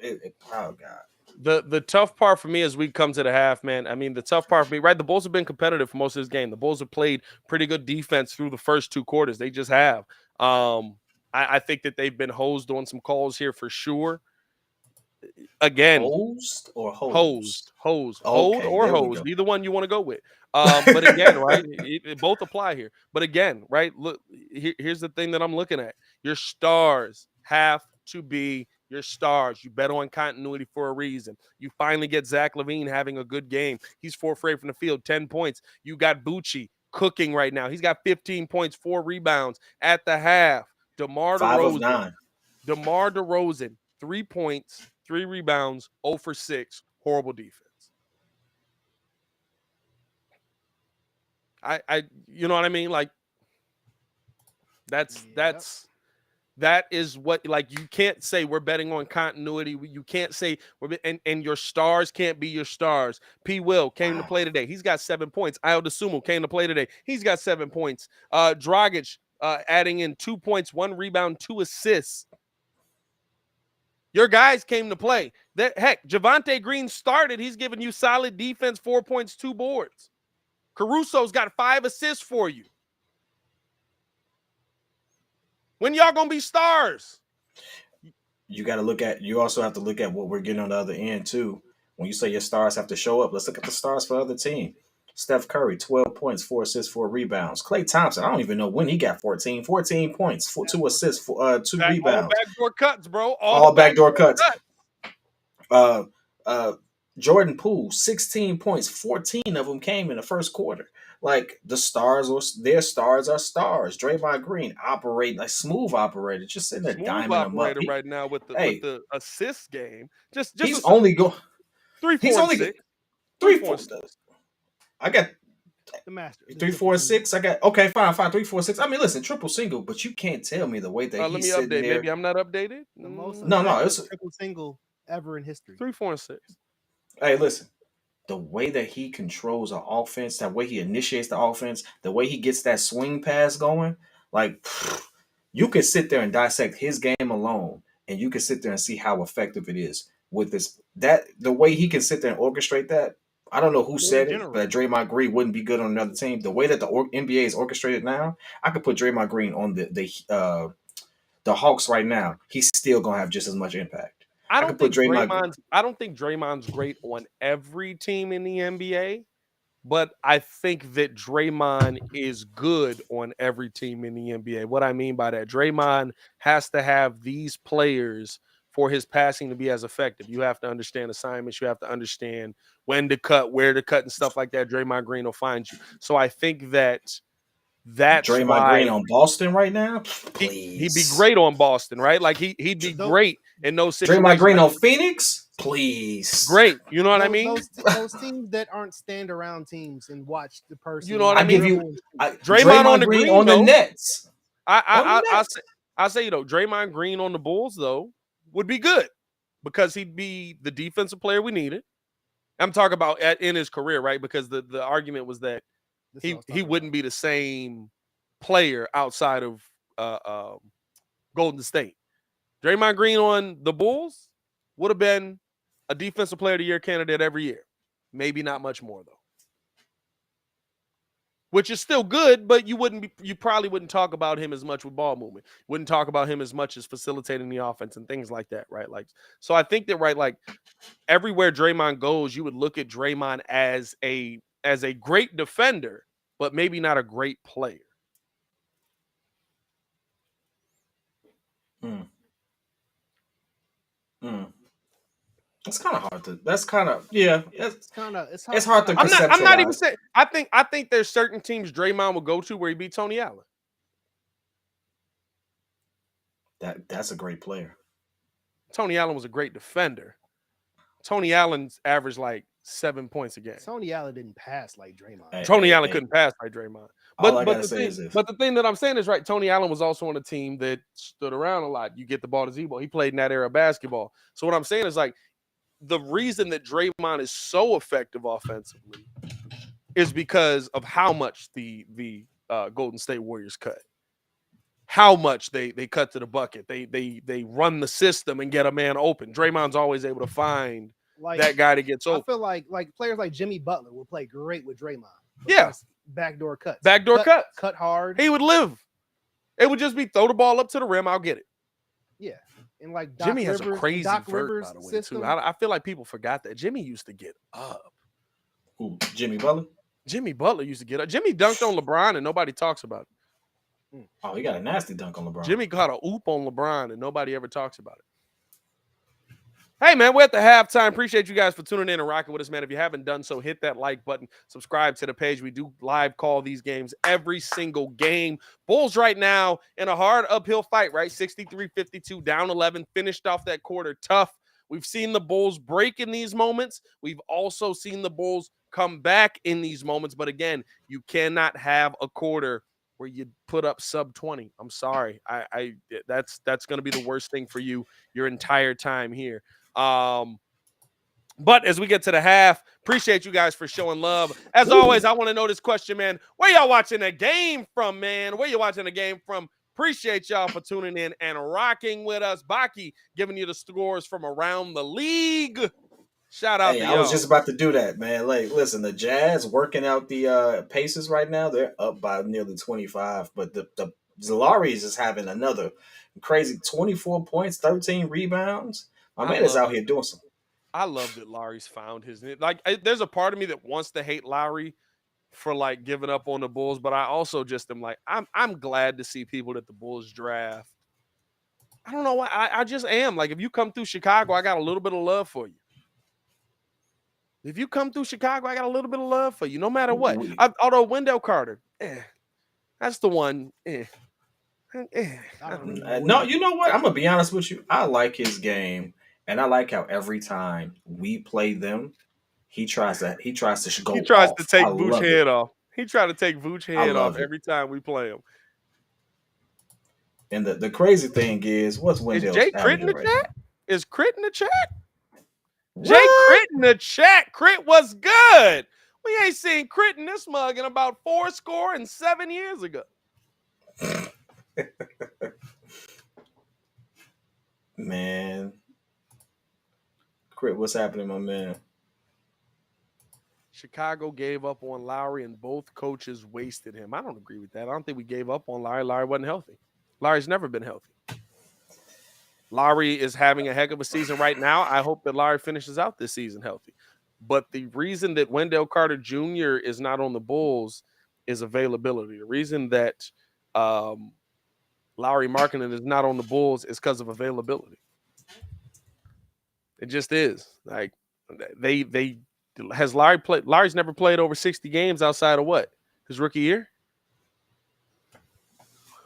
Oh God. The tough part for me as we come to the half, man. I mean, the tough part for me, right? The Bulls have been competitive for most of this game. The Bulls have played pretty good defense through the first 2 quarters. They just have. I think that they've been hosed on some calls here for sure. Again, Hosed or hosed? hosed, Okay, hold or there we hosed, go. either one you want to go with. But again, right, it both apply here. But again, right, look, here's the thing that I'm looking at. Your stars have to be your stars. You bet on continuity for a reason. You finally get Zach LaVine having a good game. He's 4 for 8 from the field, 10 points. You got Bucci cooking right now. He's got 15 points, 4 rebounds at the half. DeMar 5 of DeRozan. 9. DeMar DeRozan, 3 points, 3 rebounds, 0 for 6. Horrible defense. I you know what I mean? Like that is what, like, you can't say we're betting on continuity. You can't say and your stars can't be your stars. P. Will came to play today. He's got 7 points. Ayo Dosunmu came to play today. He's got 7 points. Dragic adding in 2 points, 1 rebound, 2 assists. Your guys came to play. That heck, Javonte Green started. He's giving you solid defense, 4 points, 2 boards. Caruso's got 5 assists for you. When y'all gonna be stars? You got to look at. You also have to look at what we're getting on the other end too. When you say your stars have to show up, let's look at the stars for the other team. Steph Curry, 12 points, 4 assists, 4 rebounds. Klay Thompson, I don't even know when he got 14 points, 2 assists, 2 All rebounds. backdoor cuts, bro. All backdoor cuts. Uh, Jordan Poole, 16 points, 14 of them came in the first quarter. Like their stars are stars. Draymond Green operate like smooth operator, just sitting there Smooth diamond them up. operator right now with the assist game. Just He's only go. 3, 4, He's and only 6. 3, 4, 4. and 6. I got The master. 3, 4, 6. I got okay, fine, 3, 4, 6. I mean, listen, triple single, but you can't tell me the way that Let me he's sitting update. there. Maybe I'm not updated. The most No, effective it's triple single ever in history. 3, 4, and 6. Hey, listen. The way that he controls the offense, that way he initiates the offense, the way he gets that swing pass going, like you can sit there and dissect his game alone, and you can sit there and see how effective it is with this. That the way he can sit there and orchestrate that. I don't know who said it, but Draymond Green wouldn't be good on another team. The way that the NBA is orchestrated now, I could put Draymond Green on the Hawks right now. He's still gonna have just as much impact. I don't think Draymond's great on every team in the NBA, but I think that Draymond is good on every team in the NBA. What I mean by that, Draymond has to have these players for his passing to be as effective. You have to understand assignments. You have to understand when to cut, where to cut, and stuff like that. Draymond Green will find you. So I think that's Draymond why Green on Boston right now. he'd be great on Boston, right? Like he'd be great in those situations. Draymond Green on Phoenix, please. Great, you know what I mean? Those teams that aren't stand around teams and watch the person. You know what I mean? Give you Draymond on the green on the though, Nets. I say you know Draymond Green on the Bulls though would be good because he'd be the defensive player we needed. I'm talking about in his career, right? Because the argument was that he wouldn't be the same player outside of Golden State. Draymond Green on the Bulls would have been a defensive player of the year candidate every year. Maybe not much more though. Which is still good, but you probably wouldn't talk about him as much with ball movement. Wouldn't talk about him as much as facilitating the offense and things like that, right? Like, so I think that like everywhere Draymond goes, you would look at Draymond as a great defender, but maybe not a great player. It's kind of hard to. That's kind of yeah. It's hard to. I'm not even saying. I think there's certain teams Draymond will go to where he beat Tony Allen. That's a great player. Tony Allen was a great defender. Tony Allen's averaged like 7 points a game. Tony Allen didn't pass like Draymond. Tony Allen couldn't pass like Draymond. But the thing that I'm saying is right. Tony Allen was also on a team that stood around a lot. You get the ball to Z-ball. He played in that era of basketball. So what I'm saying is like the reason that Draymond is so effective offensively is because of how much the Golden State Warriors cut. How much they cut to the bucket. They run the system and get a man open. Draymond's always able to find that guy that gets open. I feel like players like Jimmy Butler will play great with Draymond. Yeah. Backdoor cuts. Cut hard. He would live. It would just be throw the ball up to the rim. I'll get it. Yeah. And like Jimmy has a crazy vert, by the way, too. I feel like people forgot that. Jimmy used to get up. Who, Jimmy Butler? Jimmy Butler used to get up. Jimmy dunked on LeBron and nobody talks about it. Oh, he got a nasty dunk on LeBron. Jimmy caught a oop on LeBron and nobody ever talks about it. Hey, man, we're at the halftime. Appreciate you guys for tuning in and rocking with us, man. If you haven't done so, hit that like button. Subscribe to the page. We do live call these games every single game. Bulls right now in a hard uphill fight, right? 63-52, down 11, finished off that quarter tough. We've seen the Bulls break in these moments. We've also seen the Bulls come back in these moments. But again, you cannot have a quarter where you put up sub 20. I'm sorry. That's going to be the worst thing for you your entire time here. But as we get to the half, appreciate you guys for showing love. As always, I want to know this question, man. Where y'all watching the game from, man? Where you watching the game from? Appreciate y'all for tuning in and rocking with us. Baki giving you the scores from around the league. Shout out Hey, to I y'all. was just about to do that, man. Like, listen, the Jazz working out the Pacers right now. They're up by nearly 25, but the Zalari is just having another crazy 24 points, 13 rebounds. My man is out here doing some. I love that Lowry's found his there's a part of me that wants to hate Lowry for like giving up on the Bulls, but I also just am like, I'm glad to see people that the Bulls draft. I don't know why. I just am. Like, if you come through Chicago, I got a little bit of love for you. If you come through Chicago, I got a little bit of love for you, no matter what. Although Wendell Carter, that's the one. No, you know what? I'm gonna be honest with you. I like his game, and I like how every time we play them, he tries to go He tries to off. take I Vooch love head it. off. He tried to take Vooch I head off love it. every time we play him. And the crazy thing is, what's Is Wendell's Jay Crit in averaging the right chat? now? Is Crit in the chat? Jay What? Crit in the chat. Crit was good. We ain't seen Crit in this mug in about 7 years ago. Man. Crit, what's happening, my man? Chicago gave up on Lowry and both coaches wasted him. I don't agree with that. I don't think we gave up on Lowry. Lowry wasn't healthy. Lowry's never been healthy. Lowry is having a heck of a season right now. I hope that Lowry finishes out this season healthy. But the reason that Wendell Carter Jr. is not on the Bulls is availability. The reason that Lowry Markkanen is not on the Bulls is because of availability. It just is. Like, has Lowry played? Lowry's never played over 60 games outside of what? His rookie year?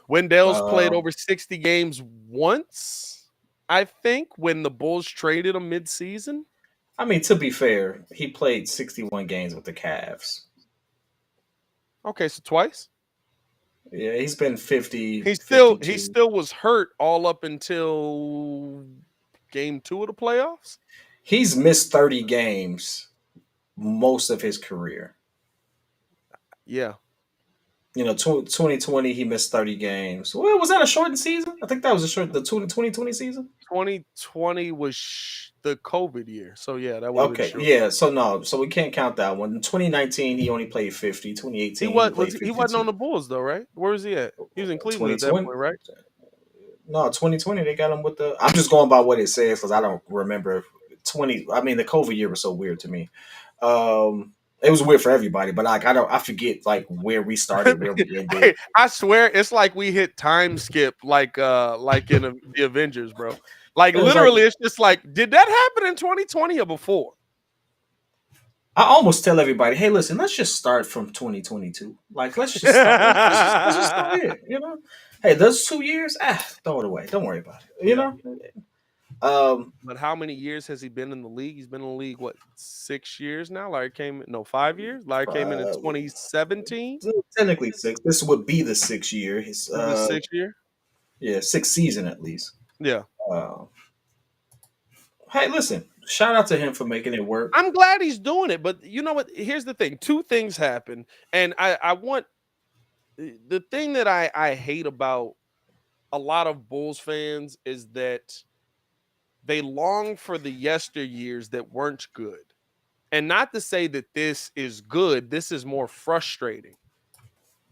Wendell's played over 60 games once, I think, when the Bulls traded him midseason. I mean, to be fair, he played 61 games with the Cavs. Okay, so twice. Yeah, he's been 50. He still was hurt all up until game 2 of the playoffs. He's missed 30 games most of his career. Yeah. 2020, he missed 30 games. Well, was that a shortened season? I think that was the 2020 season. 2020 was the COVID year. So, yeah, that would have been short. Yeah, so we can't count that one. In 2019, he only played 50. 2018, he played 52. He wasn't on the Bulls, though, right? Where is he at? He was in Cleveland at that point, right? No, 2020, they got him with the... I'm just going by what it says because I don't remember. The COVID year was so weird to me. It was weird for everybody, but I forget where we started, where we ended. Hey, I swear it's like we hit time skip like in the Avengers, bro. Like literally, it's just like, did that happen in 2020 or before? I almost tell everybody, hey, listen, let's just start from 2022. Like, let's just start. let's just start here. Hey, those 2 years, throw it away. Don't worry about it. You know. But how many years has he been in the league? He's been in the league, what, 6 years now? 5 years? Larry came in 2017. Technically 6. This would be the 6th year. His the 6th year. Yeah, 6th season at least. Yeah. Hey, listen, shout out to him for making it work. I'm glad he's doing it, but you know what? Here's the thing. 2 things happen, and I want the thing that I hate about a lot of Bulls fans is that they long for the yesteryears that weren't good. And not to say that this is good, this is more frustrating.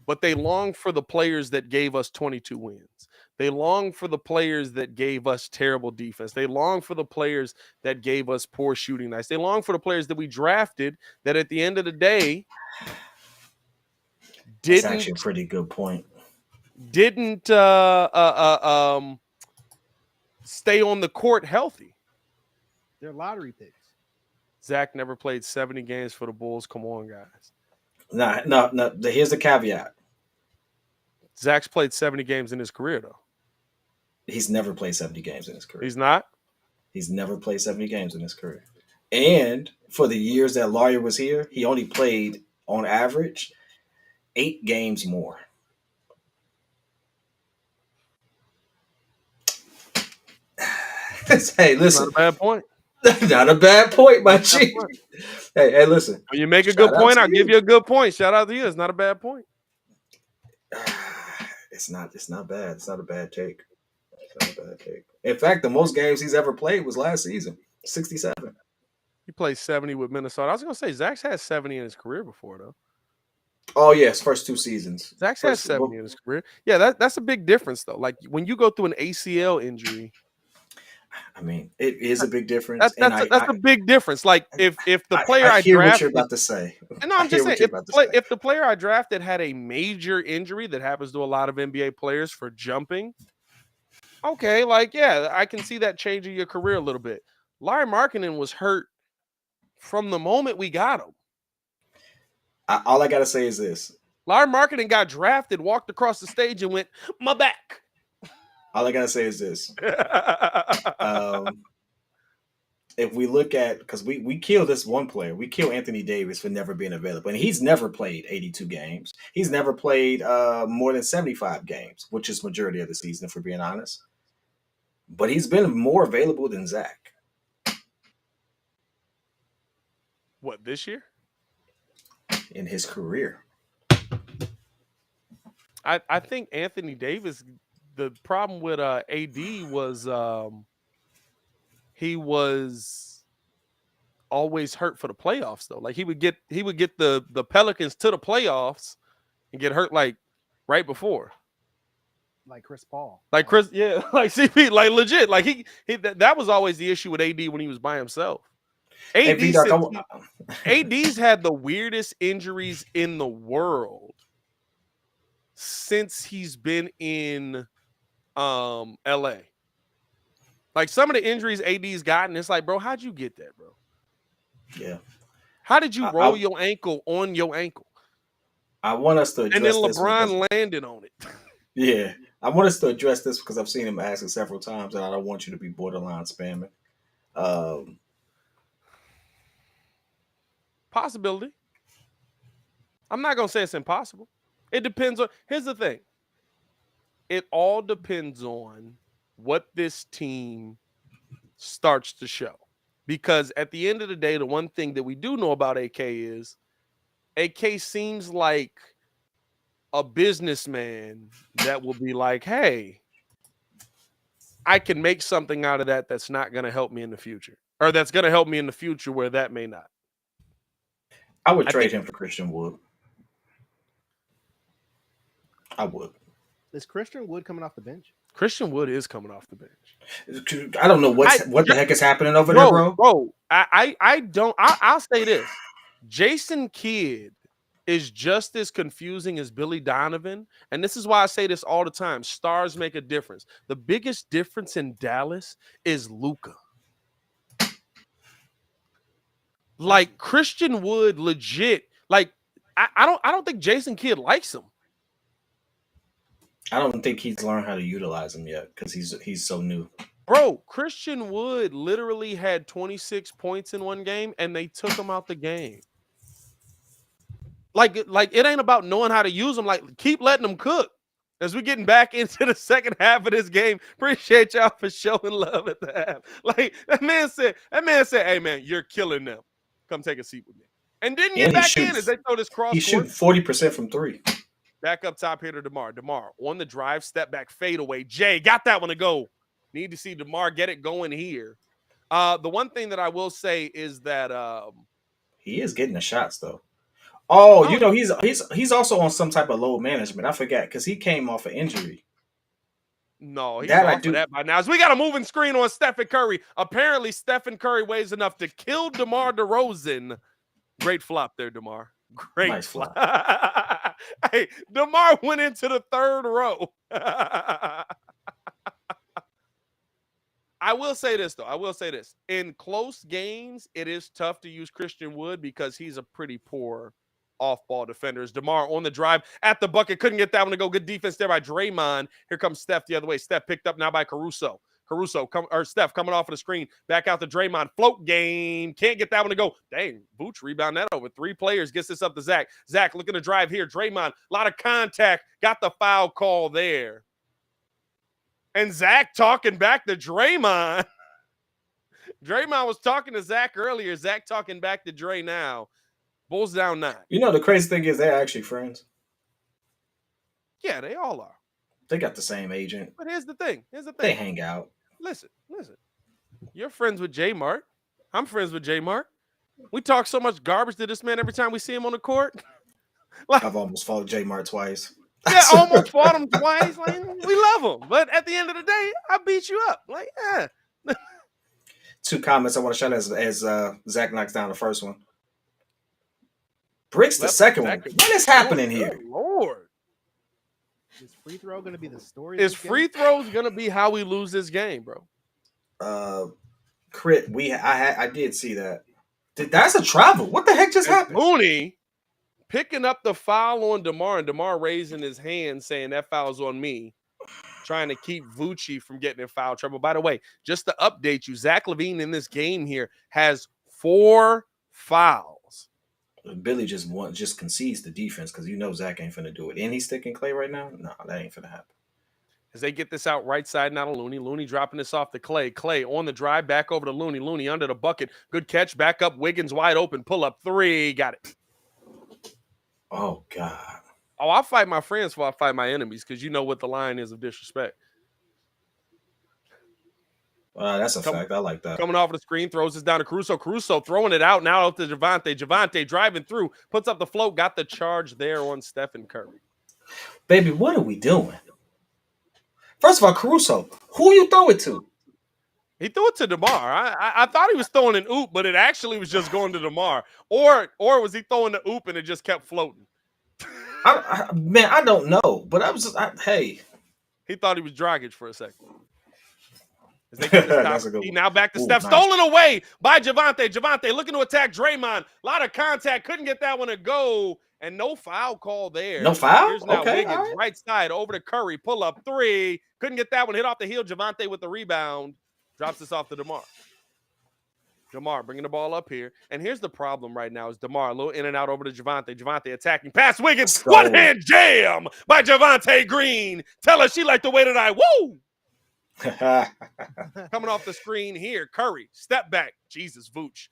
But they long for the players that gave us 22 wins. They long for the players that gave us terrible defense. They long for the players that gave us poor shooting nights. They long for the players that we drafted that at the end of the day That's actually a pretty good point. Didn't stay on the court healthy. They're lottery picks. Zach never played 70 games for the Bulls. Come on, guys. No. Here's the caveat. Zach's played 70 games in his career, though. He's never played 70 games in his career. He's not? He's never played 70 games in his career. And for the years that Lawyer was here, he only played, on average, 8 games more. Hey, listen. Not a bad point. Not a bad point, my G. Hey, listen. When you make a good point, I'll give you a good point. Shout out to you. It's not a bad point. It's not bad. It's not a bad take. It's not a bad take. In fact, the most games he's ever played was last season, 67. He played 70 with Minnesota. I was gonna say Zach's had 70 in his career before though. Oh yes, first 2 seasons. Zach's had First, 70 in his career. Yeah, that's a big difference though. Like when you go through an ACL injury, I mean, it is a big difference, and that's a big difference. Like if the player I I hear what drafted, you're about to say. and no, I'm I hear just saying what you're about to say. if the player I drafted had a major injury that happens to a lot of NBA players for jumping, okay, like yeah, I can see that changing your career a little bit. Larry Markkinen was hurt from the moment we got him. All I gotta say is this: Larry Markkinen got drafted, walked across the stage, and went, "My back." all I gotta say is this. If we look at, because we kill this one player, we kill Anthony Davis for never being available, and he's never played 82 games. He's never played more than 75 games, which is majority of the season, if we're being honest. But he's been more available than Zach. What, this year? In his career. I think Anthony Davis, the problem with AD was he was always hurt for the playoffs though. Like he would get the Pelicans to the playoffs and get hurt like right before. Like Chris Paul. Like Chris, yeah, like CP, like legit. Like he that was always the issue with AD when he was by himself. Hey, AD's had the weirdest injuries in the world since he's been in LA. Like some of the injuries AD's gotten, it's like, bro, how'd you get that, bro? Yeah. How did you roll your ankle on your ankle? I want us to address and then this LeBron landed on it. Yeah. I want us to address this because I've seen him ask it several times, and I don't want you to be borderline spamming. Possibility. I'm not going to say it's impossible. It depends on, here's the thing. It all depends on what this team starts to show. Because at the end of the day, the one thing that we do know about AK is AK seems like a businessman that will be like, hey, I can make something out of that that's not going to help me in the future. Or that's going to help me in the future where that may not. I would trade him for Christian Wood. I would. Is Christian Wood coming off the bench? Christian Wood is coming off the bench. I don't know what the heck is happening over there, bro. Bro, I'll say this. Jason Kidd is just as confusing as Billy Donovan. And this is why I say this all the time. Stars make a difference. The biggest difference in Dallas is Luka. Like Christian Wood, legit. Like I don't think Jason Kidd likes him. I don't think he's learned how to utilize him yet because he's so new. Bro, Christian Wood literally had 26 points in one game, and they took him out the game. Like it ain't about knowing how to use them. Like, keep letting them cook. As we're getting back into the second half of this game, appreciate y'all for showing love at the half. Like that man said, hey man, you're killing them. Come take a seat with me. And didn't get back in as they throw this cross. He shoot 40% from three. Back up top here to DeMar. DeMar on the drive, step back, fade away. Jay got that one to go. Need to see DeMar get it going here. The one thing that I will say is that he is getting the shots though. Oh, you know he's also on some type of load management. I forgot because he came off an injury. No, he's off of that by now. So we got a moving screen on Stephen Curry. Apparently, Stephen Curry weighs enough to kill DeMar DeRozan. Great flop there, DeMar. Great nice flop. Hey, DeMar went into the third row. I will say this, though. In close games, it is tough to use Christian Wood because he's a pretty poor off-ball defender. DeMar on the drive at the bucket. Couldn't get that one to go. Good defense there by Draymond. Here comes Steph the other way. Steph picked up now by Caruso. Steph coming off of the screen. Back out to Draymond. Float game. Can't get that one to go. Dang, Vooch rebound that over. 3 players. Gets this up to Zach. Zach looking to drive here. Draymond, a lot of contact. Got the foul call there. And Zach talking back to Draymond. Draymond was talking to Zach earlier. Zach talking back to Dre now. Bulls down 9. You know, the crazy thing is they're actually friends. Yeah, they all are. They got the same agent. But here's the thing. They hang out. Listen. You're friends with J Mart. I'm friends with J Mart. We talk so much garbage to this man every time we see him on the court. Like, I've almost fought J Mart twice. yeah, almost fought him twice. Like, we love him, but at the end of the day, I beat you up. Like, yeah. 2 comments I want to shout as Zach knocks down the first one. Bricks the second one. What is happening here? Lord. Is free throw going to be the story? Is free throws going to be how we lose this game, bro? Crit, I did see that. That's a travel. What the heck just happened? Looney picking up the foul on DeMar, and DeMar raising his hand saying that foul's on me, trying to keep Vucci from getting in foul trouble. By the way, just to update you, Zach LaVine in this game here has 4 fouls. Billy just concedes the defense because Zach ain't finna do it. And he's sticking Clay right now? No, that ain't finna happen. As they get this out right side now to Looney. Looney dropping this off to Clay. Clay on the drive, back over to Looney. Looney under the bucket. Good catch. Back up. Wiggins wide open. Pull up 3. Got it. Oh, God. Oh, I'll fight my friends before I fight my enemies because you know what the line is of disrespect. That's a fact. I like that. Coming off the screen, throws this down to Caruso. Caruso throwing it out now up to Javonte. Javonte driving through, puts up the float, got the charge there on Stephen Curry. Baby, what are we doing? First of all, Caruso, who you throw it to? He threw it to DeMar. I thought he was throwing an oop, but it actually was just going to DeMar. Or was he throwing the oop and it just kept floating? Man, I don't know. But I was just, hey. He thought he was Dragic for a second. As they get this top now back to Steph. Nice. Stolen away by Javonte. Javonte looking to attack Draymond. A lot of contact. Couldn't get that one to go. And no foul call there. No foul? Here's now Okay, Wiggins, right side over to Curry. Pull up 3. Couldn't get that one. Hit off the heel. Javonte with the rebound. Drops this off to DeMar. DeMar bringing the ball up here. And here's the problem right now is DeMar a little in and out over to Javonte. Javonte attacking. Pass Wiggins. One-hand jam by Javonte Green. Tell her she liked the way that I woo. Coming off the screen here. Curry. Step back. Jesus, Vooch.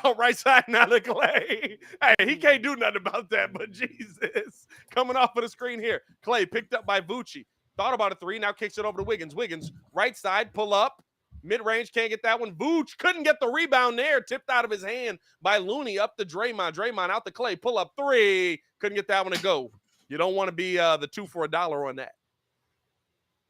Out right side now to Clay. Hey, he can't do nothing about that, but Jesus. Coming off of the screen here. Clay picked up by Vucci. Thought about a 3. Now kicks it over to Wiggins. Wiggins, right side, pull up. Mid-range, can't get that one. Vooch couldn't get the rebound there. Tipped out of his hand by Looney up to Draymond. Draymond out to Clay. Pull up 3. Couldn't get that one to go. You don't want to be the 2 for $1 on that.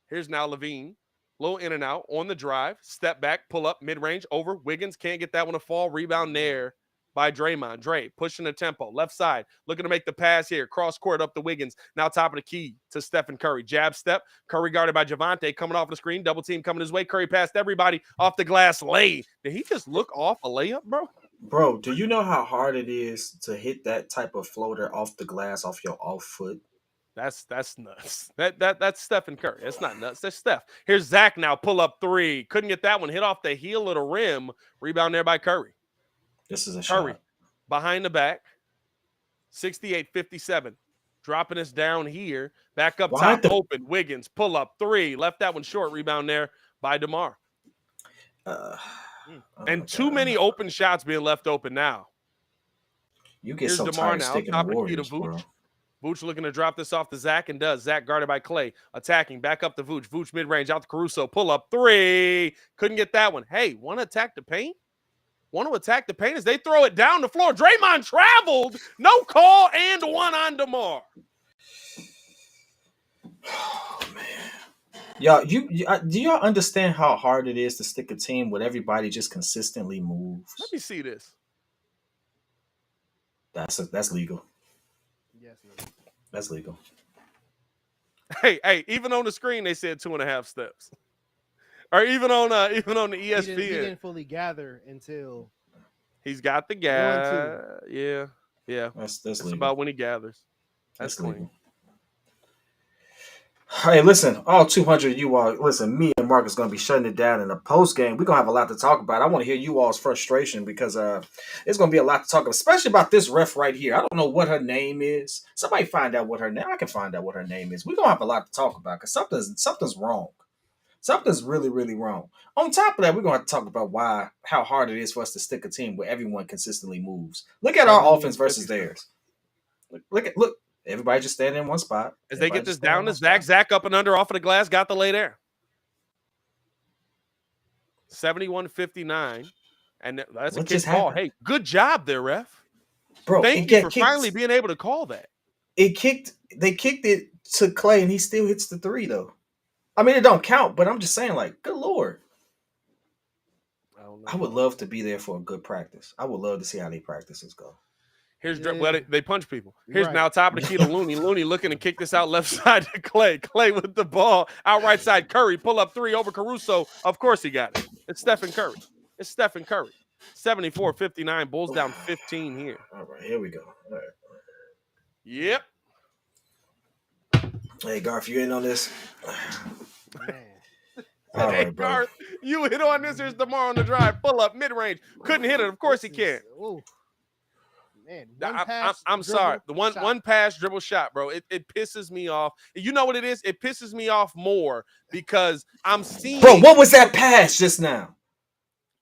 Here's now LaVine. Little in and out on the drive. Step back, pull up, mid-range, over. Wiggins can't get that one to fall. Rebound there by Draymond. Dre pushing the tempo. Left side, looking to make the pass here. Cross court up to Wiggins. Now top of the key to Stephen Curry. Jab step. Curry guarded by Javonte. Coming off the screen. Double team coming his way. Curry passed everybody off the glass. Lay. Did he just look off a layup, bro? Bro, do you know how hard it is to hit that type of floater off the glass off your off foot? That's nuts. That's Stephen Curry. That's not nuts. That's Steph. Here's Zach now. Pull up 3. Couldn't get that one. Hit off the heel of the rim. Rebound there by Curry. This is a Curry shot. behind the back. 68-57. Dropping us down here. Back up top. Open. Wiggins. Pull up 3. Left that one short. Rebound there by DeMar. And too many open shots being left open now. You get Here's so DeMar tired now. sticking Top the of the key to Warriors, bro. Vooch. Vooch looking to drop this off to Zach and does. Zach guarded by Clay. Attacking. Back up to Vooch. Vooch mid-range out to Caruso. Pull up 3. Couldn't get that one. Hey, want to attack the paint? Want to attack the paint as they throw it down the floor. Draymond traveled. No call and 1 on DeMar. Oh, man. Y'all, do y'all understand how hard it is to stick a team where everybody just consistently moves? Let me see this. That's legal. Yes, That's legal. Hey, even on the screen they said 2.5 steps. Or even on the ESPN. He didn't fully gather until he's got the gas. Yeah. That's It's legal. about when he gathers. That's clean. legal. Hey, listen, all 200 of you all, listen, me and Mark is going to be shutting it down in the post game. We're going to have a lot to talk about. I want to hear you all's frustration because there's going to be a lot to talk about, especially about this ref right here. I don't know what her name is. Somebody find out what her name. I can find out what her name is. We're going to have a lot to talk about because something's wrong. Something's really, really wrong. On top of that, we're going to have to talk about how hard it is for us to stick a team where everyone consistently moves. Look at our offense versus theirs. Look Everybody just stand in one spot. As they get Everybody this just stand in down to one spot. Zach up and under off of the glass, got the lay there. 71-59. And that's a What kick just ball. happened? Hey, good job there, ref. Bro, Thank you for finally being able to call that. They kicked it to Clay, and he still hits the 3, though. I mean, it don't count, but I'm just saying, like, good Lord. I don't know. I would love to be there for a good practice. I would love to see how these practices go. Here's Yeah. well, they punch people. Here's Right. now top of the key to Looney. Looney looking to kick this out left side to Clay. Clay with the ball out right side. Curry pull up 3 over Caruso. Of course he got it. It's Stephen Curry. 74-59. Bulls down 15 here. All right, here we go. All right. Yep. Hey, Garth, you in on this? Man. All Hey, right, bro. Garth, you hit on this. Here's DeMar on the drive. Pull up mid range. Couldn't hit it. Of course he can't. Man, I'm sorry. The one pass dribble shot, bro. It pisses me off. You know what it is? It pisses me off more because I'm seeing. Bro, what was that pass just now?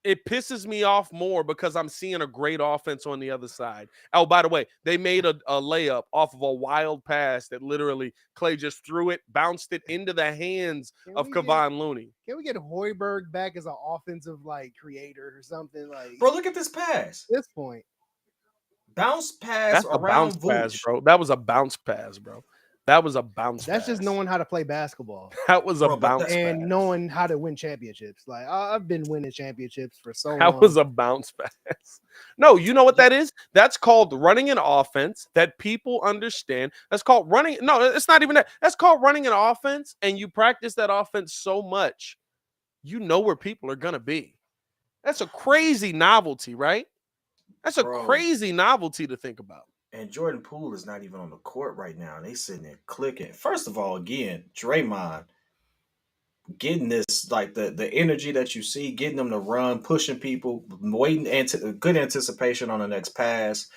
It pisses me off more because I'm seeing a great offense on the other side. Oh, by the way, they made a layup off of a wild pass that literally Clay just threw it, bounced it into the hands of Kevon Looney. Can we get Hoiberg back as an offensive creator or something like? Bro, look at this pass. At this point, bounce pass. That's a bounce pass, bro. That was a bounce pass, bro. That was a bounce. That's just knowing how to play basketball. That was a bounce and pass. knowing how to win championships. Like I've been winning championships for so long. That was a bounce pass. No, you know what that is? That's called running an offense that people understand. That's called running. No, it's not even that. That's called running an offense, and you practice that offense so much, you know where people are gonna be. That's a crazy novelty, right? That's a crazy novelty to think about. And Jordan Poole is not even on the court right now. And they sitting there clicking. First of all, again, Draymond getting this, like the energy that you see, getting them to run, pushing people, waiting, good anticipation on the next pass.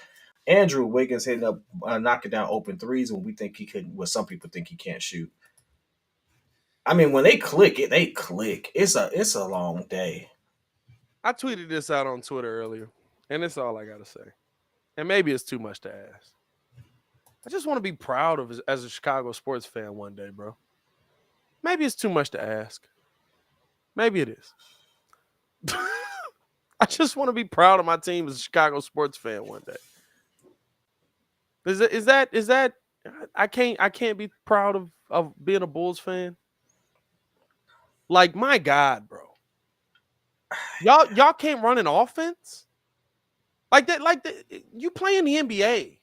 Andrew Wiggins hitting up, knocking down open threes when we think he couldn't. Well, some people think he can't shoot. I mean, when they click, they click. It's a long day. I tweeted this out on Twitter earlier, and it's all I gotta say. And maybe it's too much to ask. I just want to be proud of as a Chicago sports fan one day, bro. Maybe it's too much to ask. Maybe it is. I just want to be proud of my team as a Chicago sports fan one day. Is that I can't be proud of being a Bulls fan? Like, my God, bro. Y'all can't run an offense? Like that, you play in the NBA.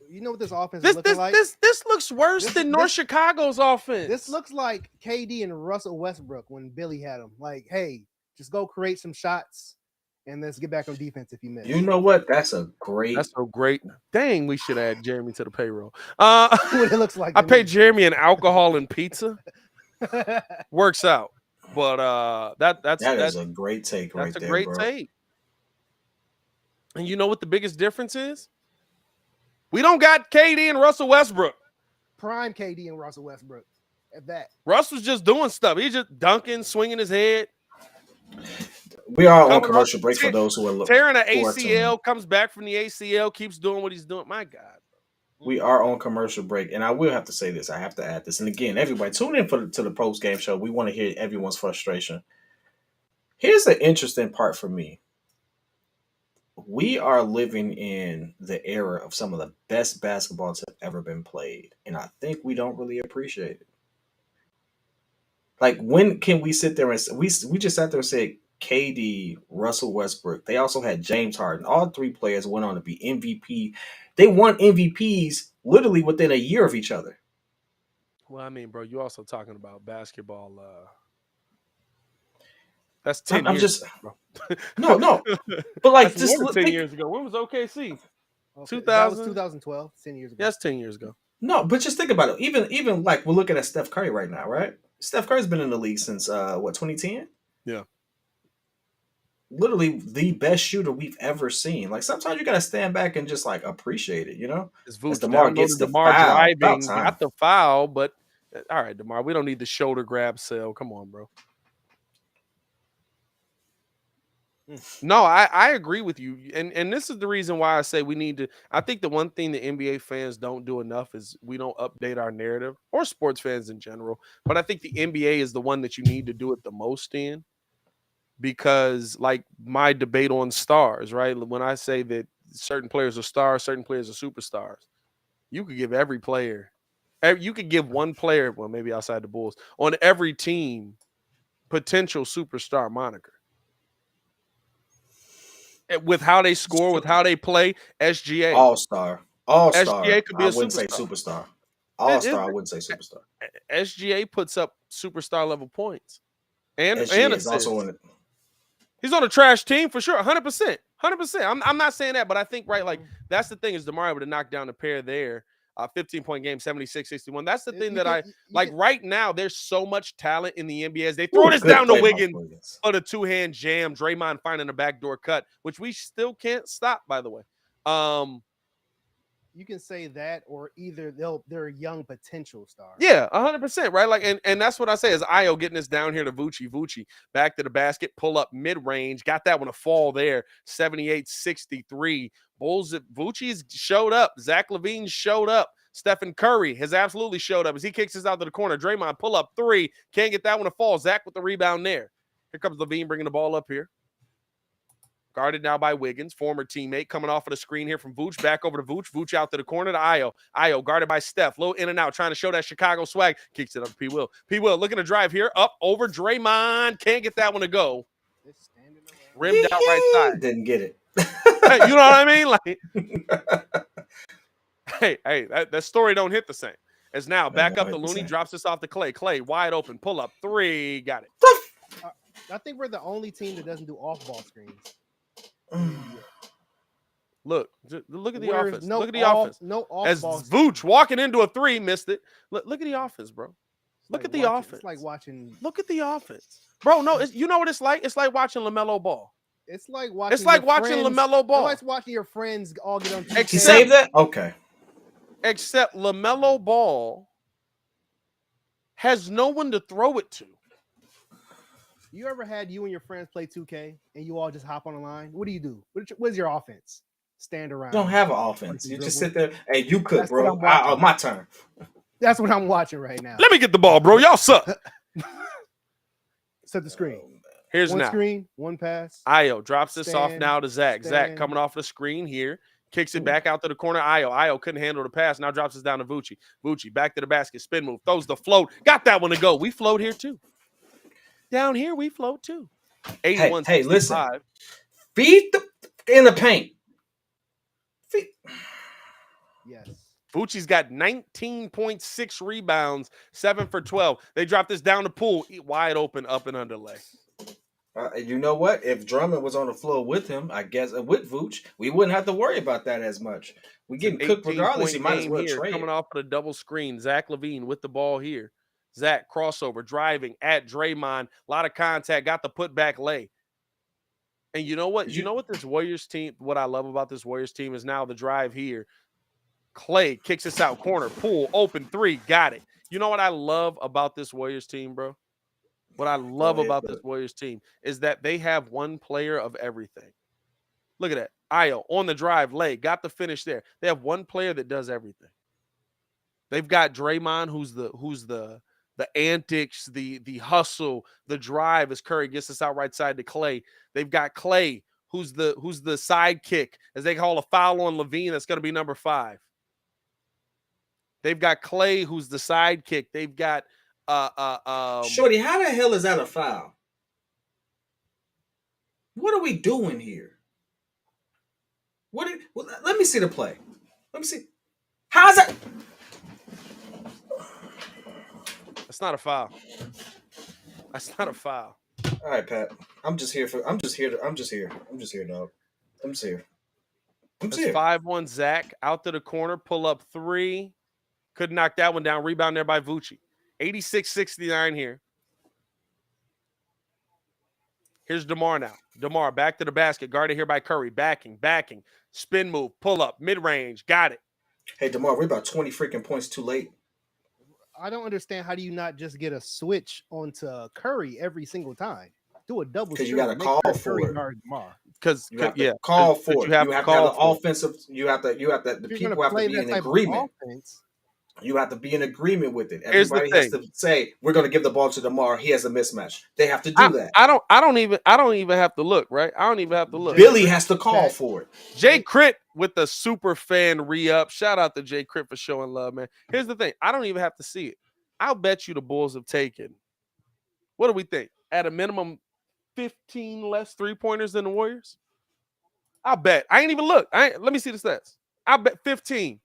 You know what this offense is looking like? This looks worse than North Chicago's offense. This looks like KD and Russell Westbrook when Billy had them. Like, hey, just go create some shots and let's get back on defense if you miss. You know what? That's so great. Dang, we should add Jeremy to the payroll. What it looks like. I paid Jeremy in alcohol and pizza. Works out. But that's a great take right there. That's a great take. And you know what the biggest difference is? We don't got KD and Russell Westbrook. Prime KD and Russell Westbrook at that. Russ was just doing stuff. He's just dunking, swinging his head. We are on commercial break for those who are looking. Tearing an ACL, comes back from the ACL, keeps doing what he's doing. My God. We are on commercial break. And I will have to say this. I have to add this. And again, everybody, tune in to the post-game show. We want to hear everyone's frustration. Here's the interesting part for me. We are living in the era of some of the best basketballs that have ever been played. And I think we don't really appreciate it. Like, when can we sit there and we just sat there and said KD, Russell Westbrook. They also had James Harden. All three players went on to be MVP. They won MVPs literally within a year of each other. Well, I mean, bro, you also talking about basketball. That's 10 years ago, bro. No. But like, just 10 years ago. When was OKC? Okay, 2000? That was 2012, 10 years ago. That's 10 years ago. No, but just think about it. Even like, we're looking at Steph Curry right now, right? Steph Curry's been in the league since 2010? Yeah. Literally the best shooter we've ever seen. Like, sometimes you gotta stand back and just like appreciate it, you know? As DeMar gets the foul, driving, got the foul, but all right, DeMar, we don't need the shoulder grab sale. Come on, bro. No, I agree with you. And this is the reason why I say we need to. I think the one thing the NBA fans don't do enough is we don't update our narrative, or sports fans in general. But I think the NBA is the one that you need to do it the most in, because like my debate on stars, right? When I say that certain players are stars, certain players are superstars, you could give every player, you could give one player, well, maybe outside the Bulls, on every team, potential superstar moniker. With how they score, with how they play, SGA. All-star. All-star. SGA could be I a wouldn't say superstar. superstar. It- All-star. I it- wouldn't say superstar. SGA puts up superstar level points and SGA is also assists. in it. He's on a trash team for sure, 100%. 100%. I'm not saying that, but I think, right, like, that's the thing is DeMar able to knock down the pair there. 15-point game, 76-61. That's the thing that I like right now. There's so much talent in the NBA. As they throw this down to Wiggins for the two-hand jam. Draymond finding a backdoor cut, which we still can't stop, by the way. You can say that, or either they're a young potential star. Yeah, 100%, right? Like, and that's what I say is Io getting this down here to Vucci back to the basket, pull up mid-range, got that one a fall there, 78-63. Bulls, Vucci's showed up. Zach LaVine showed up. Stephen Curry has absolutely showed up as he kicks this out to the corner. Draymond pull up three, can't get that one to fall. Zach with the rebound there. Here comes LaVine bringing the ball up here. Guarded now by Wiggins, former teammate, coming off of the screen here from Vooch. Back over to Vooch. Vooch out to the corner to Io. Io guarded by Steph. Little in and out, trying to show that Chicago swag. Kicks it up to P. Will. P. Will looking to drive here. Up over Draymond. Can't get that one to go. Rimmed out right side. Didn't get it. Hey, you know what I mean? Like, hey, that story don't hit the same. As now back up to Looney, drops this off to Clay. Clay wide open, pull up three, got it. I think we're the only team that doesn't do off-ball screens. Look at the offense. No look at the offense. No As off-ball. Vooch walking into a three, missed it. Look at the offense, bro. Look at the offense. It's like watching. Look at the offense, bro. No, you know what it's like? It's like watching LaMelo ball. It's like watching. It's like watching LaMelo ball. It's like watching your friends all get on. He saved that? Okay. Except LaMelo Ball has no one to throw it to. You ever had you and your friends play 2K and you all just hop on the line? What do? What is your offense? Stand around. You don't have an offense. You just sit there. Hey, you could, That's bro. My turn. That's what I'm watching right now. Let me get the ball, bro. Y'all suck. Set the screen. Here's one now. Screen, one pass. Io drops this off now to Zach. Zach coming off the screen here. Kicks it back out to the corner. Io couldn't handle the pass. Now drops this down to Vucci. Vucci back to the basket. Spin move. Throws the float. Got that one to go. We float here too. Down here, we float too. 81. Hey, listen. Feed in the paint. Yes. Vucci's got 19.6 rebounds, 7 for 12. They drop this down to Poole. Wide open, up and underlay. You know what? If Drummond was on the floor with him, I guess with Vooch, we wouldn't have to worry about that as much. We getting cooked regardless. You might as well trade. Coming off of the double screen, Zach LaVine with the ball here. Zach crossover, driving at Draymond. A lot of contact. Got the putback lay. And you know what? You know what this Warriors team, what I love about this Warriors team is now the drive here. Clay kicks us out corner. Poole open three. Got it. You know what I love about this Warriors team, bro? What I love about this Warriors team is that they have one player of everything. Look at that. Io on the drive, lay, got the finish there. They have one player that does everything. They've got Draymond, who's the antics, the hustle, the drive as Curry gets us out right side to Clay. They've got Clay, who's the sidekick, as they call a foul on LaVine. That's going to be number 5. They've got Clay, who's the sidekick. They've got Shorty, how the hell is that a foul? What are we doing here? Let me see the play. Let me see. How's that? That's not a foul. That's not a foul. All right, Pat. I'm just here, dog. I'm just here. I'm just here. That's 5-1 Zach out to the corner, pull up 3. Couldn't knock that one down. Rebound there by Vucci. 86-69 here. Here's DeMar now. DeMar back to the basket. Guarded here by Curry. Backing. Spin move. Pull up. Mid-range. Got it. Hey, DeMar, we're about 20 freaking points too late. I don't understand. How do you not just get a switch onto Curry every single time? do a double because stream. you got to Make call Curry for it. guard tomorrow. Because You have to yeah, call 'cause for you it. have You to have to have call the for it. offensive. You have the If you're people gonna have to play be that in type agreement. of offense, You have to be in agreement with it. Here's the Everybody has thing. to say we're going to give the ball to DeMar. He has a mismatch. They have to I, do that. I don't even have to look, right? I don't even have to look. Jay Billy Crit, has to call Shaq, for it. Jay Crit with the super fan re-up. Shout out to Jay Crit for showing love, man. Here's the thing. I don't even have to see it. I'll bet you the Bulls have taken, what do we think? At a minimum, 15 less three-pointers than the Warriors? I'll bet. I ain't even look. Let me see the stats. I'll bet 15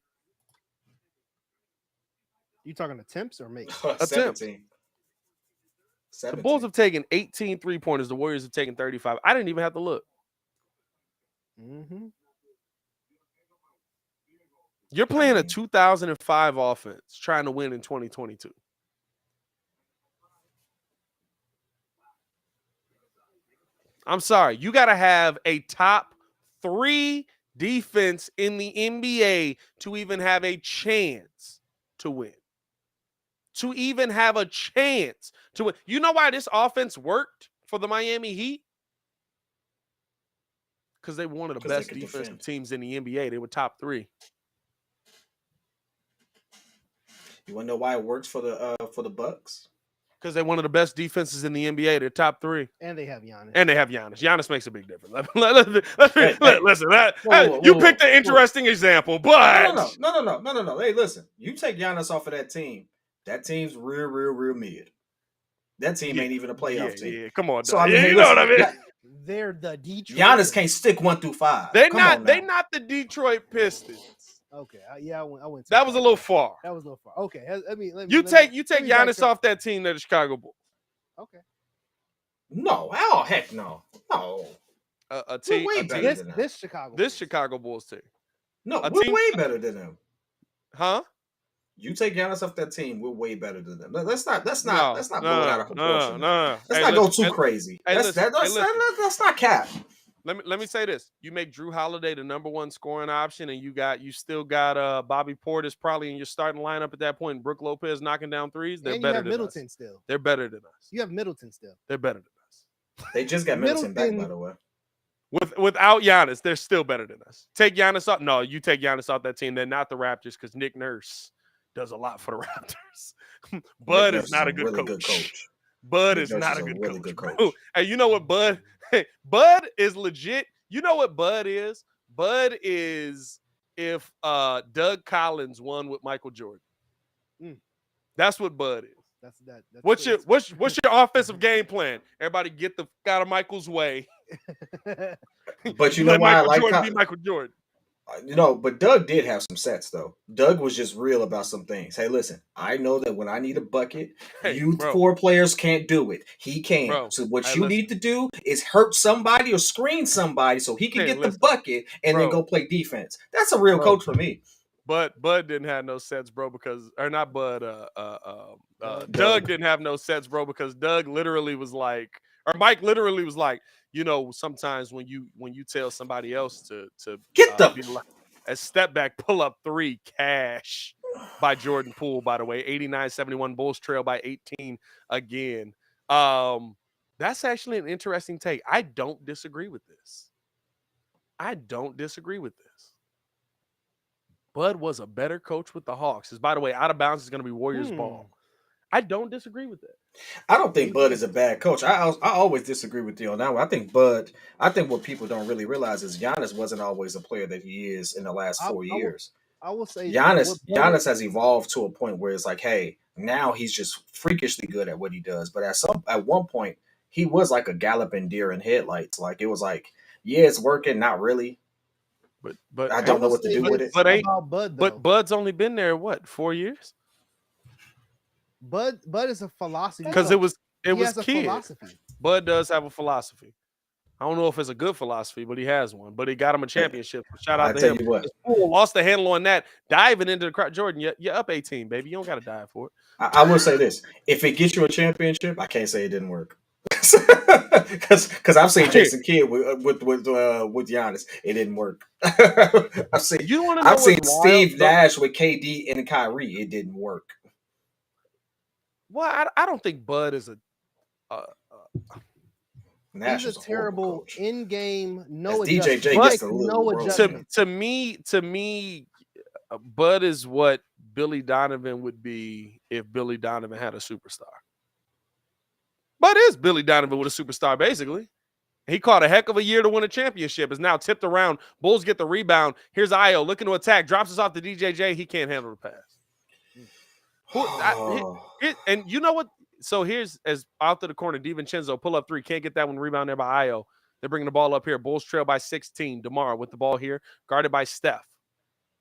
you talking attempts or makes? attempts. 17. The Bulls have taken 18 three-pointers. The Warriors have taken 35. I didn't even have to look. Mm-hmm. You're playing a 2005 offense trying to win in 2022. I'm sorry. You got to have a top 3 defense in the NBA to even have a chance to win. To even have a chance to win. You know why this offense worked for the Miami Heat? Because they were one of the best defensive teams in the NBA. They were top 3. You want to know why it works for the Bucks? Because they're one of the best defenses in the NBA. They're top 3. And they have Giannis. Giannis makes a big difference. Listen, you picked an interesting example, but no. Hey, listen, you take Giannis off of that team. That team's real mid. That team ain't even a playoff team. Yeah, come on. So I mean, hey, you listen, know what I mean? They're the Detroit. Giannis can't stick 1 through 5. They're not the Detroit Pistons. Okay, I went. That was a little far. That was a little far. Okay, let me You take Giannis off that team. They're the Chicago Bulls. Okay. No, heck no. A team. We're way better than that. This Chicago Bulls team. No, we're way better than them. Huh? You take Giannis off that team, we're way better than them. Let's not blow it out of proportion. Let's not go too crazy. That's not cap. Let me say this. You make Drew Holiday the number 1 scoring option, and you still got Bobby Portis probably in your starting lineup at that point. Brooke Lopez knocking down threes. They're better than Middleton us. Still. They're better than us. You have Middleton still. They're better than us. They just got Middleton back, by the way. Without Giannis, they're still better than us. Take Giannis off. No, you take Giannis off that team. They're not the Raptors because Nick Nurse does a lot for the Raptors. Bud is not a good coach. Bud is not a good coach. Hey, you know what, Bud? Bud is legit. You know what Bud is? Bud is if Doug Collins won with Michael Jordan. That's what Bud is. That's what's your offensive game plan? Everybody get the out of Michael's way. But you know why Michael I like Jordan be Michael Jordan. But Doug did have some sets though. Doug was just real about some things. Hey, listen, I know that when I need a bucket, you 4 players can't do it. He can. Bro, so what you need to do is hurt somebody or screen somebody so he can get the bucket and then go play defense. That's a real coach for me. But Bud didn't have no sets, bro, because or not Bud. Doug didn't have no sets, bro, because Doug literally was like, or Mike literally was like, sometimes when you tell somebody else to get them a step back pull up 3 cash by Jordan Poole, by the way, 89-71 Bulls trail by 18 again. That's actually an interesting take. I don't disagree with this. Bud was a better coach with the Hawks. By the way, out of bounds is going to be Warriors ball. I don't disagree with that. I don't think Bud is a bad coach. I always disagree with you on that one. I think what people don't really realize is Giannis wasn't always a player that he is in the last 4 years. I will say Giannis has evolved to a point where it's like, hey, now he's just freakishly good at what he does. But at one point, he was like a galloping deer in headlights. Like it was like, yeah, it's working, not really. But I don't know what to do with it. But Bud's only been there 4 years? Bud is a philosophy because it was kid. Bud does have a philosophy. I don't know if it's a good philosophy, but he has one. But he got him a championship. Shout out to him. Poole lost the handle on that, diving into the crowd. Jordan, you're up 18, baby. You don't got to dive for it. I will say this: if it gets you a championship, I can't say it didn't work. Because I've seen Jason Kidd with Giannis, it didn't work. I've seen Steve Nash with KD and Kyrie, it didn't work. Well, I don't think Bud is Nash He's was a a horrible terrible coach. in-game, no As DJJ adjustment. gets But the little no roast. adjustment. to me, Bud is what Billy Donovan would be if Billy Donovan had a superstar. Bud is Billy Donovan with a superstar, basically. He caught a heck of a year to win a championship. Is now tipped around. Bulls get the rebound. Here's Io looking to attack. Drops us off to DJJ. He can't handle the pass. And you know what? So here's as out to the corner. DiVincenzo pull up three. Can't get that one. Rebound there by Io. They're bringing the ball up here. Bulls trail by 16. DeMar with the ball here. Guarded by Steph.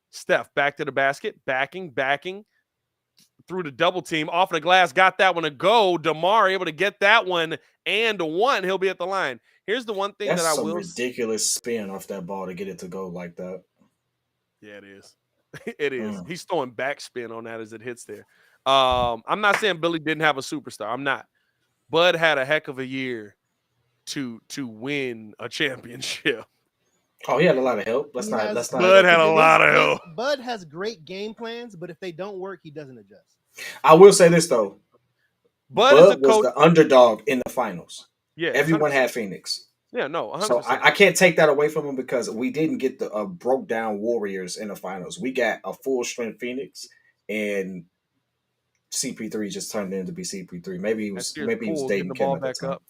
Steph back to the basket. Backing. Through the double team. Off the glass. Got that one to go. DeMar able to get that one and one. He'll be at the line. Here's the one thing That's that I some will ridiculous spin off that ball to get it to go like that. Yeah, it is. It is. He's throwing backspin on that as it hits there. I'm not saying Billy didn't have a superstar. I'm not. Bud had a heck of a year to win a championship. Oh, he had a lot of help. Let's not. Bud had a lot of help. Bud has great game plans, but if they don't work, he doesn't adjust. I will say this though. Bud is a was coach. the underdog in the finals. Yeah, everyone 100%. had Phoenix. Yeah, no, 100%. So I can't take that away from him because we didn't get the broke down Warriors in the finals. We got a full strength Phoenix, and CP3 just turned into be CP3. Maybe he was dating the Kim ball at back that time. up,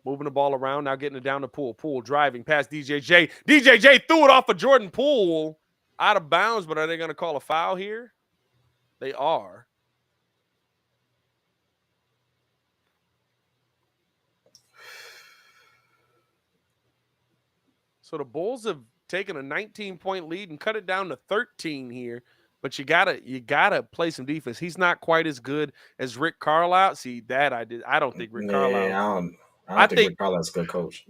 moving the ball around. Now getting it down to Poole. Poole driving past DJJ. DJJ threw it off of Jordan Poole out of bounds. But are they going to call a foul here? They are. So the Bulls have taken a 19-point lead and cut it down to 13 here. But you gotta play some defense. He's not quite as good as Rick Carlisle. See that I don't think Rick Carlisle. I don't think Rick Carlisle's a good coach.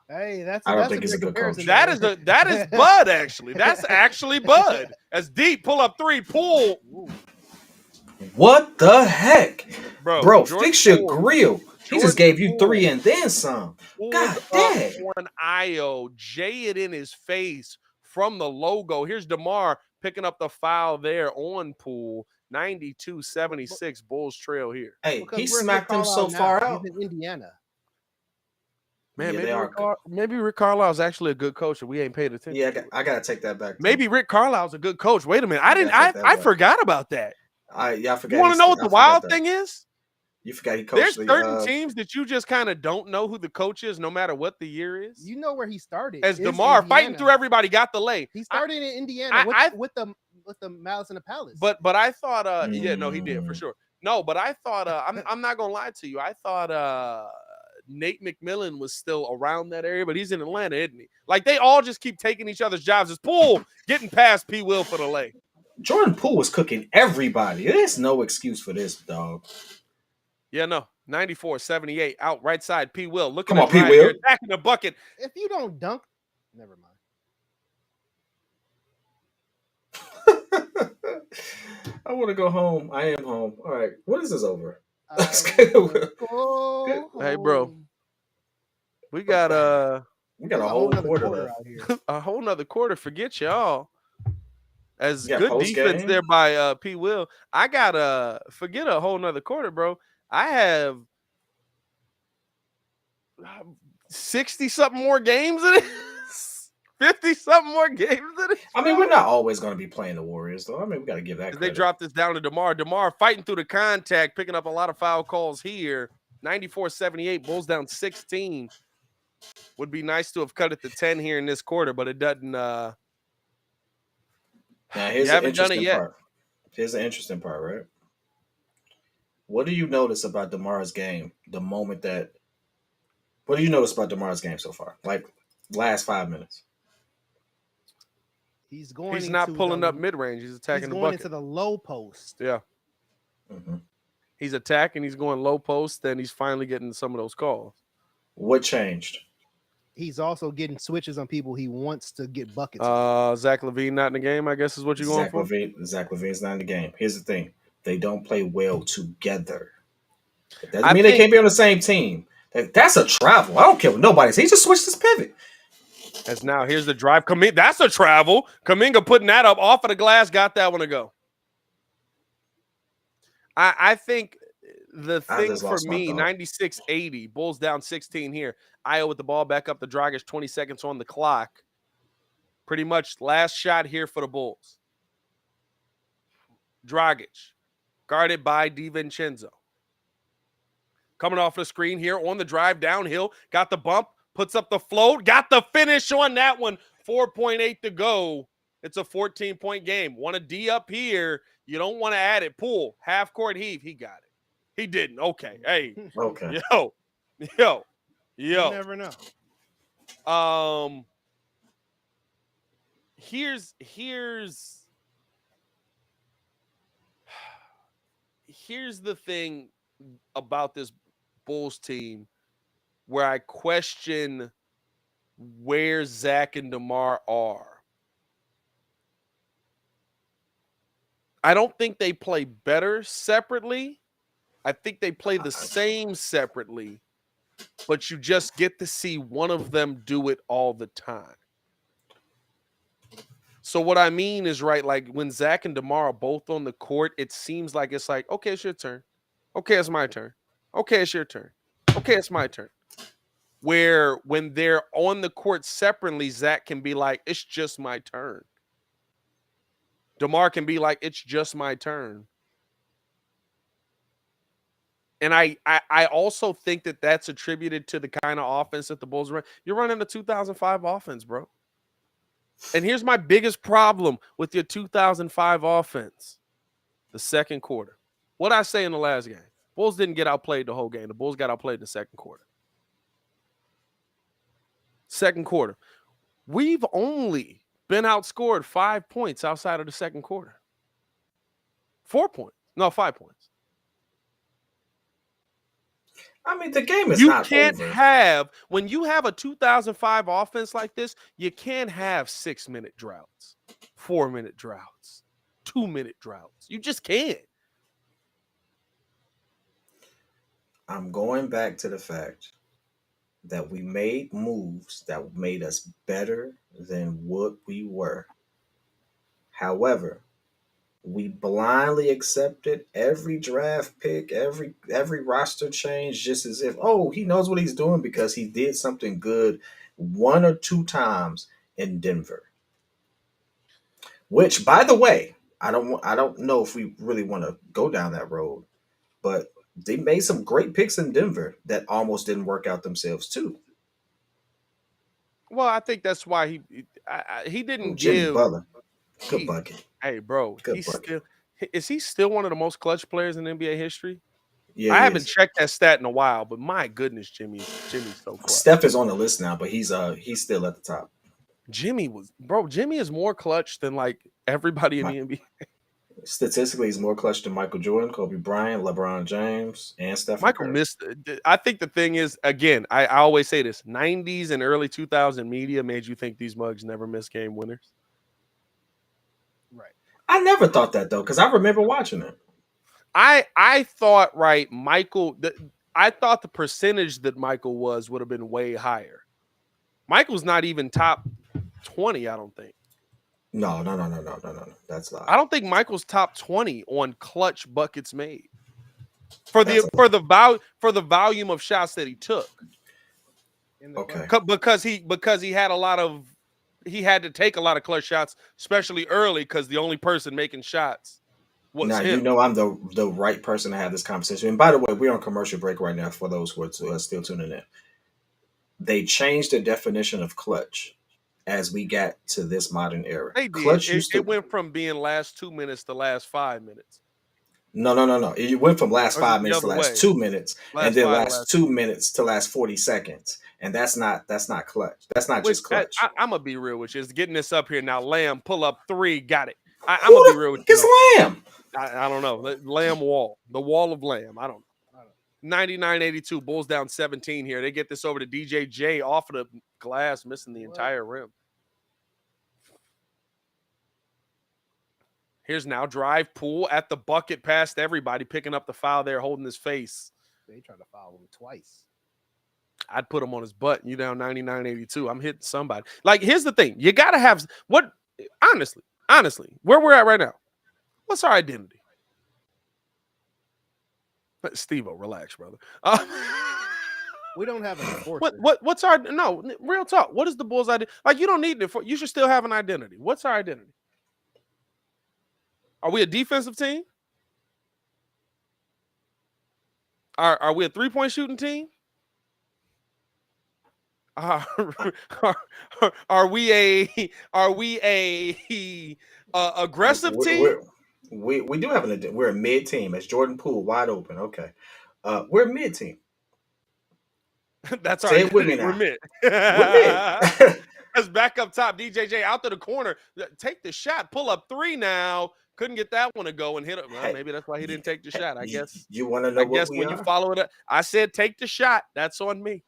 Hey, I don't think he's a good coach. That is Bud actually. That's actually Bud. That's deep. Pull up three. Poole. What the heck, bro? Jordan Fix your Poole. grill. He just gave you three and then some. God damn. One Io, Jay it in his face from the logo. Here's DeMar picking up the foul there on Poole. 92-76 Bulls trail here. Hey, he smacked him so far out. He's in Indiana. Man, maybe Rick Carlisle's actually a good coach and we ain't paid attention. Yeah, I gotta take that back. Maybe Rick Carlisle's a good coach. Wait a minute. I forgot about that. I forgot. You want to know what the wild thing is? You forgot he coached. There's certain teams that you just kind of don't know who the coach is, no matter what the year is. You know where he started. As DeMar fighting through everybody, got the lay. He started in Indiana with the Malice in the Palace. But I thought, he did for sure. No, but I thought, I'm not gonna lie to you. I thought Nate McMillan was still around that area, but he's in Atlanta, isn't he? Like they all just keep taking each other's jobs. It's Poole getting past P. Will for the lay. Jordan Poole was cooking everybody. There's no excuse for this, dog. Yeah, no. 94-78 out right side. P. Will looking at P. Will here, attacking the bucket. If you don't dunk, never mind. I want to go home. I am home. All right. What is this over? Hey, bro. We got a whole quarter out here. A whole nother quarter. Forget y'all. As good defense game there by P. Will. I got forget a whole nother quarter, bro. I have 60-something more games in it. 50-something more games in it. I mean, we're not always going to be playing the Warriors, though. I mean, we got to give that credit. They dropped this down to DeMar. DeMar fighting through the contact, picking up a lot of foul calls here. 94-78, Bulls down 16. Would be nice to have cut it to 10 here in this quarter, but it doesn't. Now, here's the interesting part. Here's the interesting part, right? What do you notice about DeMar's game? What do you notice about DeMar's game so far? Like last 5 minutes. He's not pulling up mid range. He's attacking the bucket. He's going into the low post. Yeah. Mm-hmm. He's attacking. He's going low post, and he's finally getting some of those calls. What changed? He's also getting switches on people he wants to get buckets. Zach LaVine not in the game, I guess is what you're going for? Zach LaVine's not in the game. Here's the thing. They don't play well together. It doesn't mean they can't be on the same team. That's a travel. I don't care what nobody says. He just switched his pivot. As now, here's the drive. That's a travel. Kuminga putting that up off of the glass. Got that one to go. I think The I thing just for lost my me, thought. 96-80, Bulls down 16 here. Iowa with the ball back up to Dragic, 20 seconds on the clock. Pretty much last shot here for the Bulls. Dragic, guarded by DiVincenzo. Coming off the screen here on the drive downhill. Got the bump, puts up the float, got the finish on that one. 4.8 to go. It's a 14-point game. Want a D up here. You don't want to add it. Poole, half court heave. He got it. He didn't. Okay. Hey, Okay. yo. You never know. Here's the thing about this Bulls team where I question where Zach and DeMar are. I don't think they play better separately. I think they play the same separately, but you just get to see one of them do it all the time. So what I mean is, right, like when Zach and DeMar are both on the court, it seems like it's like, okay, it's your turn. Okay, it's my turn. Okay, it's your turn. Okay, it's my turn. Where when they're on the court separately, Zach can be like, it's just my turn. DeMar can be like, it's just my turn. And I also think that that's attributed to the kind of offense that the Bulls run. You're running a 2005 offense, bro. And here's my biggest problem with your 2005 offense. The second quarter. What I say in the last game? Bulls didn't get outplayed the whole game. The Bulls got outplayed in the second quarter. Second quarter. We've only been outscored 5 points outside of the second quarter. 4 points. No, 5 points. I mean, the game is You not can't over. have, when you have a 2005 offense like this, you can't have 6-minute droughts, 4-minute droughts, 2-minute droughts. You just can't. I'm going back to the fact that we made moves that made us better than what we were. However, we blindly accepted every draft pick, every roster change, just as if, oh, he knows what he's doing because he did something good 1 or 2 times in Denver. Which, by the way, I don't know if we really want to go down that road, but they made some great picks in Denver that almost didn't work out themselves too. Well, I think that's why he didn't Jimmy give. Butler, good bucket, Hey, bro, good bucket. is he still one of the most clutch players in NBA history? Yeah, I he haven't is. checked that stat in a while, but my goodness, Jimmy's so clutch. Steph is on the list now, but he's still at the top. Jimmy is more clutch than like everybody in the NBA. Statistically, he's more clutch than Michael Jordan, Kobe Bryant, LeBron James, and Stephen Michael Curry. missed. I think the thing is, again, I always say this: 90s and early 2000 media made you think these mugs never miss game winners. Right. I never thought that though, because I remember watching it. I thought I thought the percentage that Michael would have been way higher. Michael's not even top 20, I don't think. No. That's not. I don't think Michael's top 20 on clutch buckets made. For the volume of shots that he took. Okay. Because he had to take a lot of clutch shots, especially early, because the only person making shots was now, him. you know I'm the right person to have this conversation. And by the way, we're on commercial break right now for those who are still tuning in. They changed the definition of clutch as we got to this modern era. They did. Clutch It went from being last 2 minutes to last 5 minutes. No. It went from last Or is it 5 the minutes to other last way? 2 minutes, and Last then five, last last 2 minutes to last 40 seconds. And that's not clutch. That's not just clutch. I'm gonna be real with you. It's getting this up here now. Lamb, pull up 3, got it. I'm Who gonna be the real with fuck you. is Lamb? I don't know. Lamb wall, the wall of Lamb. I don't know. 99-82, Bulls down 17 here. They get this over to DJ off of the glass, missing the entire rim. Here's now drive, Poole at the bucket past everybody, picking up the foul there, holding his face. They tried to foul him twice. I'd put him on his butt. You down 99-82. I'm hitting somebody. Like, here's the thing. You got to have what, honestly, where we're at right now, what's our identity? Steve-O, relax, brother. We don't have an enforcer. What's our real talk? What is the Bulls' identity? Like, you don't need it. You should still have an identity. What's our identity? Are we a defensive team? Are we a 3-point shooting team? Are we a aggressive team? We do have we're a mid team. It's Jordan Poole wide open. Okay, we're a mid team. That's our Say it with identity. me now. We're mid. We're mid. Let's back up top. DJJ out to the corner. Take the shot. Pull up 3 now. Couldn't get that one to go and hit it. Well, maybe that's why he didn't take the shot. I guess. You want to know what we when are? you follow it up, I said take the shot. That's on me.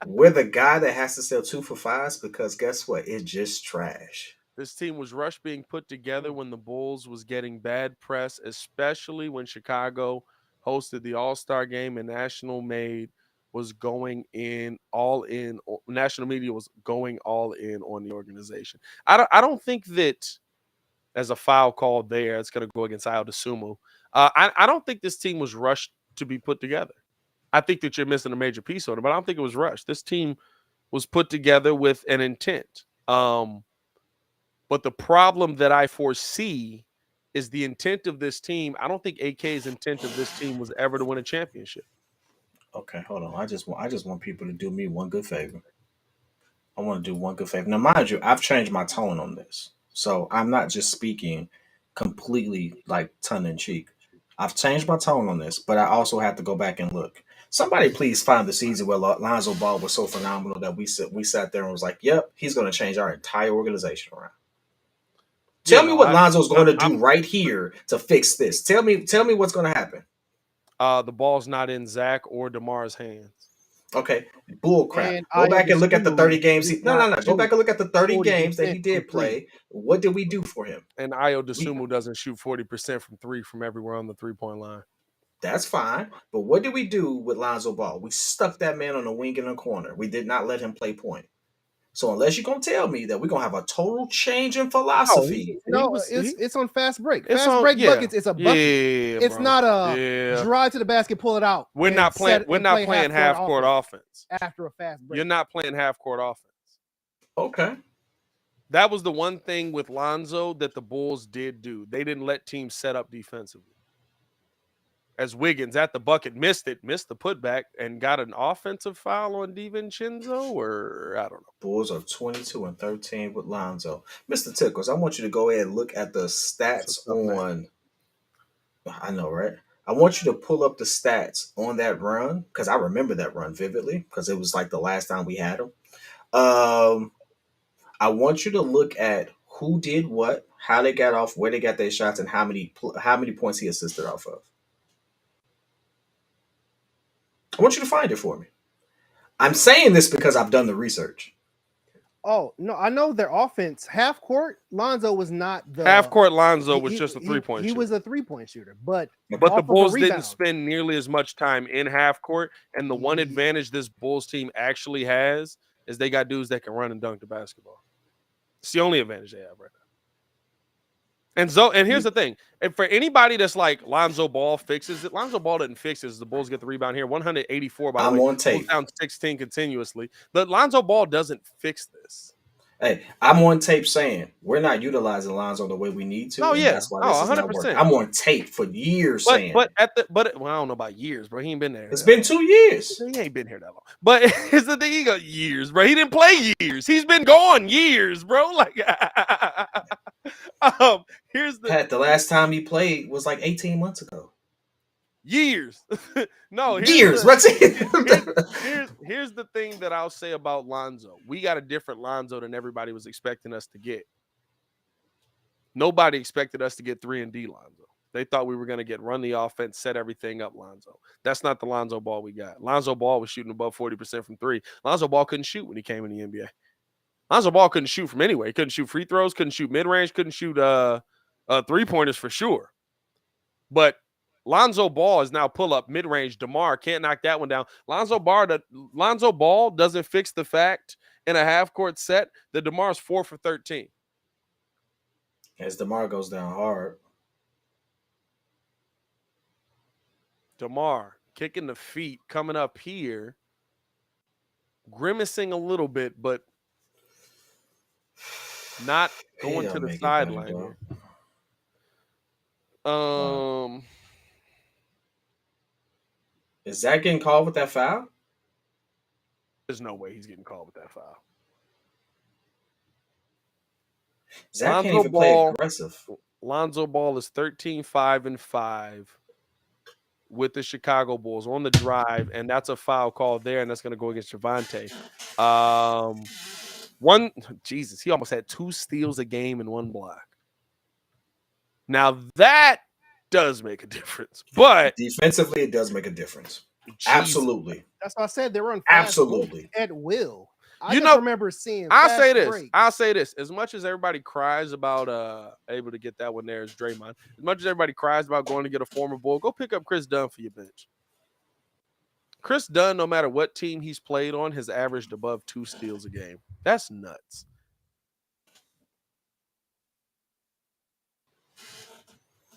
We're the guy that has to sell 2 for $5s because guess what? It's just trash. This team was rushed being put together when the Bulls was getting bad press, especially when Chicago hosted the All-Star game and national media was going all in on the organization. I don't think that as a foul call there, it's going to go against Ayo Dosunmu. I don't think this team was rushed to be put together. I think that you're missing a major piece on it, but I don't think it was rushed. This team was put together with an intent. But the problem that I foresee is the intent of this team. I don't think AK's intent of this team was ever to win a championship. Okay, hold on. I just want people to do me one good favor. I want to do one good favor. Now, mind you, I've changed my tone on this. So I'm not just speaking completely like tongue in cheek. I've changed my tone on this, but I also have to go back and look. Somebody please find the season where Lonzo Ball was so phenomenal that we sat there and was like, yep, he's going to change our entire organization around. Tell me what Lonzo's going to do right here to fix this. Tell me what's going to happen. The ball's not in Zach or DeMar's hands. Okay, bull crap. And Go back and look at the 30 games. No. Go shoot back and look at the 30 games that he 40% did from play. What did we do for him? And Ayo Dosunmu doesn't shoot 40% from 3 from everywhere on the 3-point line. That's fine. But what did we do with Lonzo Ball? We stuck that man on a wing in a corner. We did not let him play point. So unless you're going to tell me that we're going to have a total change in philosophy. It's on fast break. It's Fast break buckets. It's a bucket. Yeah, It's not a drive to the basket, pull it out. We're not playing half court offense after a fast break. You're not playing half court offense. Okay. That was the one thing with Lonzo that the Bulls did do. They didn't let teams set up defensively. As Wiggins at the bucket missed the putback, and got an offensive foul on DiVincenzo, or I don't know. Bulls are 22-13 with Lonzo. Mr. Tickles, I want you to go ahead and look at the stats on. I know, right? I want you to pull up the stats on that run because I remember that run vividly because it was like the last time we had him. I want you to look at who did what, how they got off, where they got their shots, and how many points he assisted off of. I want you to find it for me. I'm saying this because I've done the research. Oh, no, I know their offense. Half court, Lonzo was not the half court. Lonzo was just a 3-point shooter. He was a 3-point shooter, but the Bulls didn't spend nearly as much time in half court. And the one advantage this Bulls team actually has is they got dudes that can run and dunk the basketball. It's the only advantage they have right now. And here's the thing. And for anybody that's like Lonzo Ball fixes it, Lonzo Ball didn't fix it. The Bulls get the rebound here. 184 by the way. I'm on tape. Down 16 continuously. But Lonzo Ball doesn't fix this. Hey, I'm on tape saying we're not utilizing Lonzo the way we need to. Oh, yeah. That's why this is not working. I'm on tape for years saying. Well, I don't know about years, bro. He ain't been there. It's been 2 years. He ain't been here that long. But here's the thing. He got years, bro. He didn't play years. He's been gone years, bro. Like, here's the last time he played was like 18 months ago. Years. No, years. Here's the thing that I'll say about Lonzo. We got a different Lonzo than everybody was expecting us to get. Nobody expected us to get 3-and-D Lonzo. They thought we were going to get run the offense, set everything up Lonzo. That's not the Lonzo Ball we got. Lonzo Ball was shooting above 40% from 3. Lonzo Ball couldn't shoot when he came in the NBA. Lonzo Ball couldn't shoot from anywhere. He couldn't shoot free throws, couldn't shoot mid-range, couldn't shoot 3-pointers for sure. But Lonzo Ball is now pull-up mid-range. DeMar can't knock that one down. Lonzo Ball doesn't fix the fact in a half-court set that DeMar's 4 for 13. As DeMar goes down hard. DeMar kicking the feet, coming up here, grimacing a little bit, but not going Hell, to the make it better, sideline dog. here. Is Zach getting called with that foul? There's no way he's getting called with that foul. Zach can't even play aggressive. Lonzo Ball is 13-5-5 with the Chicago Bulls on the drive, and that's a foul call there, and that's going to go against Javonte. Jesus, he almost had 2 steals a game and 1 block. Now that does make a difference, but Defensively, it does make a difference. Jesus. Absolutely. That's why I said they run fast Absolutely. at will. I You just know, remember seeing. I'll fast say this. breaks. I'll say this. As much as everybody cries about able to get that one there is Draymond. As much as everybody cries about going to get a former Bull, go pick up Chris Dunn for your bench. Chris Dunn, no matter what team he's played on, has averaged above 2 steals a game. That's nuts.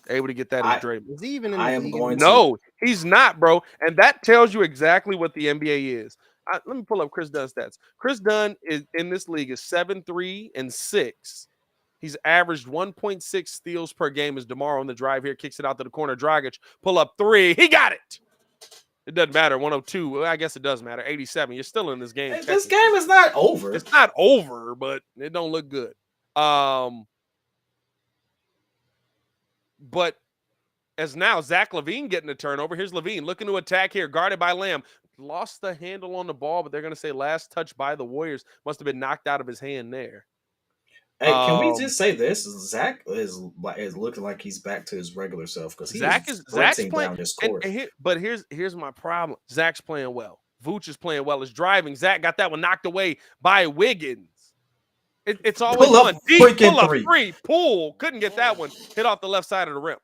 Able to get that is Draymond. Is he even in I the am league going anymore? No, he's not, bro. And that tells you exactly what the NBA is. Let me pull up Chris Dunn's stats. Chris Dunn is in this league is 7-3-6. He's averaged 1.6 steals per game as DeMar on the drive here kicks it out to the corner. Dragic pull up 3. He got it. It doesn't matter. 102. Well, I guess it does matter. 87. You're still in this game. Hey, this game is not over. It's not over, but it don't look good. But as now Zach LaVine getting a turnover. Here's LaVine looking to attack here, guarded by Lamb. Lost the handle on the ball, but they're going to say last touch by the Warriors. Must have been knocked out of his hand there. Hey, can we just say this? Zach is looking like he's back to his regular self because Zach's playing down this court. But here's my problem. Zach's playing well. Vooch is playing well. Is driving. Zach got that one knocked away by Wiggins. It's always one deep pull up 3. Poole couldn't get that one. Hit off the left side of the rim.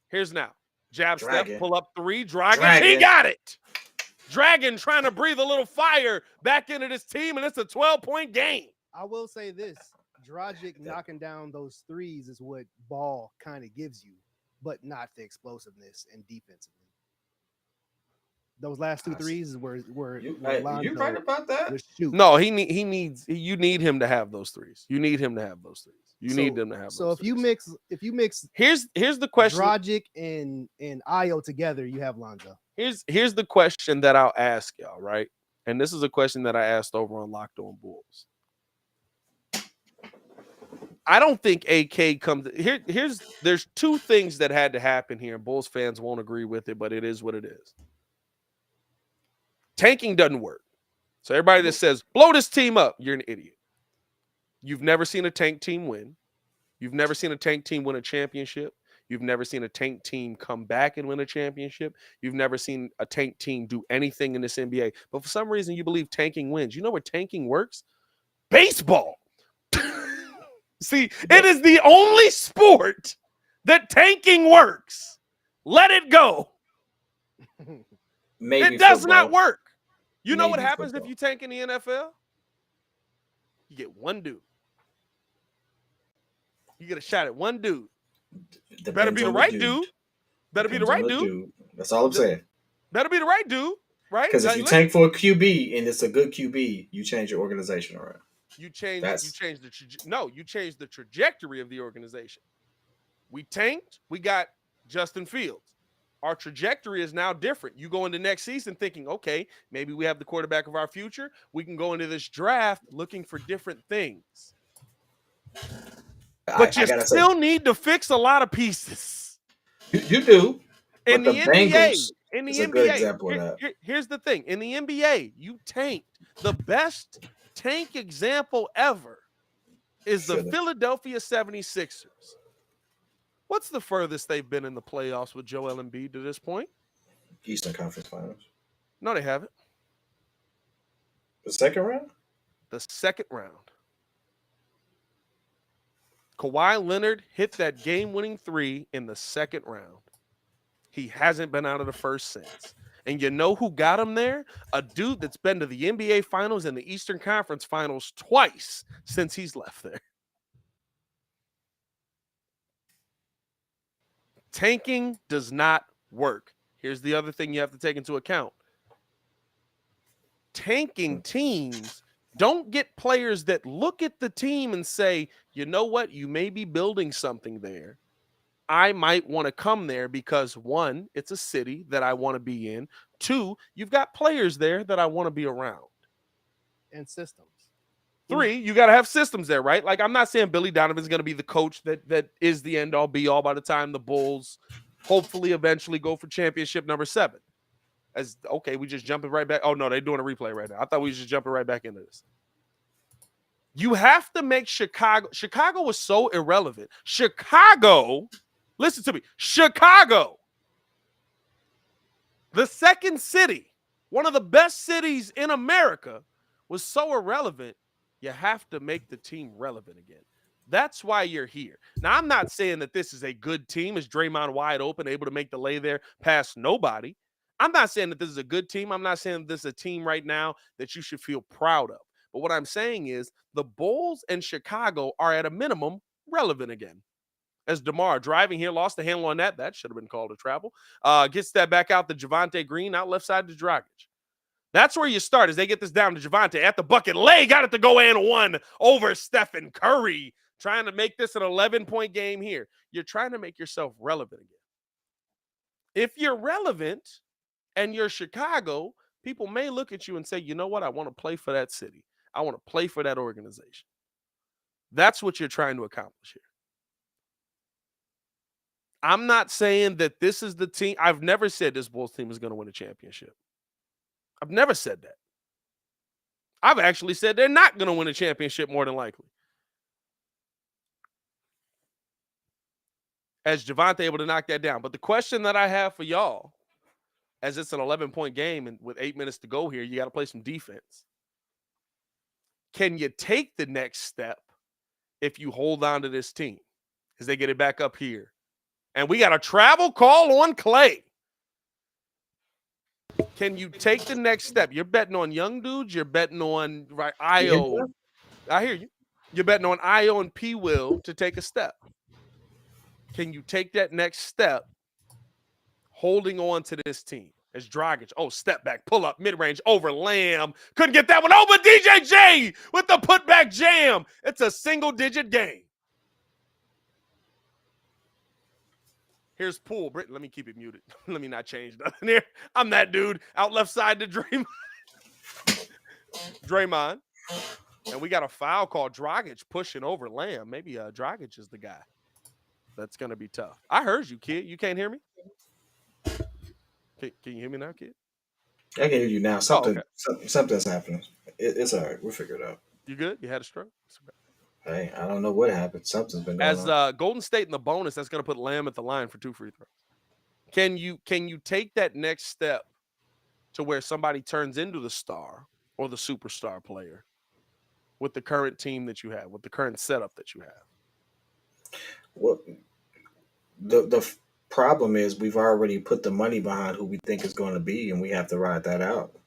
Here's now. Jab step, pull up 3. Dragon. He got it. Dragon trying to breathe a little fire back into this team, and it's a 12-point game. I will say this. Dragic knocking down those threes is what Ball kind of gives you, but not the explosiveness and defensively. Those last 2 threes is where you right about that? No, you need him to have those threes. You need him to have those threes. You need them to have those So threes. if you mix here's the question. Dragic and Ayo together, you have Lonzo. Here's the question that I'll ask y'all, right? And this is a question that I asked over on Locked On Bulls. I don't think AK comes here. There's 2 things that had to happen here, and Bulls fans won't agree with it, but it is what it is. Tanking doesn't work. So everybody that says, blow this team up, you're an idiot. You've never seen a tank team win. You've never seen a tank team win a championship. You've never seen a tank team come back and win a championship. You've never seen a tank team do anything in this NBA. But for some reason, you believe tanking wins. You know where tanking works? Baseball. See, it is the only sport that tanking works. Let it go. Maybe it does football. not work. You know Maybe what happens football. if you tank in the NFL? You get one dude. You get a shot at one dude. Better be the right dude. Better be the right dude. That's all I'm saying. Better be the right dude, right? Because if you tank for a QB and it's a good QB, you change your organization around. You change the trajectory of the organization. We tanked, we got Justin Fields. Our trajectory is now different. You go into next season thinking, okay, maybe we have the quarterback of our future. We can go into this draft looking for different things. But you still need to fix a lot of pieces. You do. In the NBA, a good example of that. Here's the thing. In the NBA, you tanked. The best tank example ever is the Philadelphia 76ers. What's the furthest they've been in the playoffs with Joel Embiid to this point? Eastern Conference Finals. No, they haven't. The second round? The second round. Kawhi Leonard hit that game-winning 3 in the second round. He hasn't been out of the first since. And you know who got him there? A dude that's been to the NBA Finals and the Eastern Conference Finals twice since he's left there. Tanking does not work. Here's the other thing you have to take into account. Tanking teams don't get players that look at the team and say, you know what, you may be building something there. I might want to come there because 1, it's a city that I want to be in. 2, you've got players there that I want to be around. And systems. 3, you got to have systems there, right? Like, I'm not saying Billy Donovan's going to be the coach that is the end all be all by the time the Bulls hopefully eventually go for championship number 7. As okay, we just jumping right back. Oh no, they're doing a replay right now. I thought we was just jumping right back into this. You have to make Chicago. Chicago was so irrelevant. Chicago, listen to me. Chicago, the second city, one of the best cities in America, was so irrelevant. You have to make the team relevant again. That's why you're here. Now, I'm not saying that this is a good team. Is Draymond wide open, able to make the lay there past nobody? I'm not saying that this is a good team. I'm not saying that this is a team right now that you should feel proud of. But what I'm saying is the Bulls and Chicago are at a minimum relevant again. As DeMar driving here, lost the handle on that. That should have been called a travel. Gets that back out to Javonte Green, out left side to Dragic. That's where you start as they get this down to Javonte at the bucket. Lay got it to go and 1 over Stephen Curry. Trying to make this an 11-point game here. You're trying to make yourself relevant again. If you're relevant and you're Chicago, people may look at you and say, you know what? I want to play for that city. I want to play for that organization. That's what you're trying to accomplish here. I'm not saying that this is the team. I've never said this Bulls team is going to win a championship. I've never said that. I've actually said they're not going to win a championship more than likely. As Javonte able to knock that down. But the question that I have for y'all, as it's an 11-point game and with 8 minutes to go here, you got to play some defense. Can you take the next step if you hold on to this team as they get it back up here? And we got a travel call on Clay. Can you take the next step? You're betting on young dudes. You're betting on Io. I hear you. You're betting on Io and P. Will to take a step. Can you take that next step holding on to this team? As Dragic, step back, pull up, mid-range, over Lamb. Couldn't get that one over. DJJ with the putback jam. It's a single-digit game. Here's Poole. Let me keep it muted. Let me not change nothing here. I'm that dude out left side to Draymond. And we got a foul called Dragic pushing over Lamb. Maybe Dragic is the guy. That's going to be tough. I heard you, kid. You can't hear me? Can you hear me now, kid? I can hear you now. Something's happening. It's all right. We'll figure it out. You good? You had a stroke? Hey, I don't know what happened. Something's been going on. As Golden State in the bonus, that's going to put Lamb at the line for 2 free throws. Can you take that next step to where somebody turns into the star or the superstar player with the current team that you have, with the current setup that you have? Well, the problem is we've already put the money behind who we think is going to be, and we have to ride that out.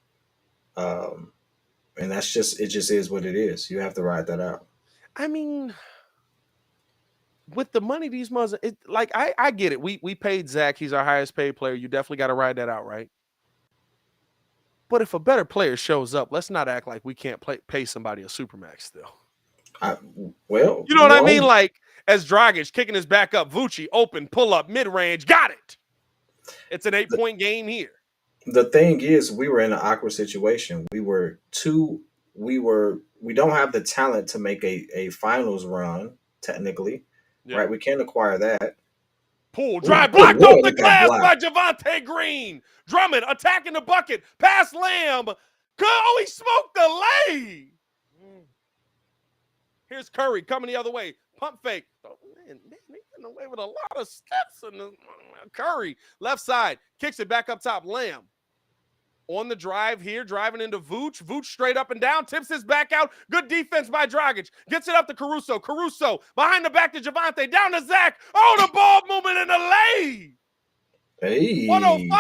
And it just is what it is. You have to ride that out. I mean, with the money these mothers, I get it. We paid Zach. He's our highest paid player. You definitely got to ride that out, right? But if a better player shows up, let's not act like we can't pay somebody a supermax still. You know what I mean? Like, as Dragic kicking his back up, Vucci open, pull up, mid-range, got it. It's an 8-point game here. The thing is, we were in an awkward situation. We don't have the talent to make a finals run, technically. Yeah. Right? We can't acquire that. Poole, drive, blocked off the glass by Javonte Green. Drummond attacking the bucket, pass Lamb. He smoked the lay. Here's Curry coming the other way. Pump fake. Oh, man, they getting away with a lot of steps. Curry, left side, kicks it back up top. Lamb on the drive here, driving into Vooch. Vooch straight up and down, tips his back out. Good defense by Dragic. Gets it up to Caruso. Caruso behind the back to Javonte. Down to Zach. The ball movement in the lay. Hey. 105-99,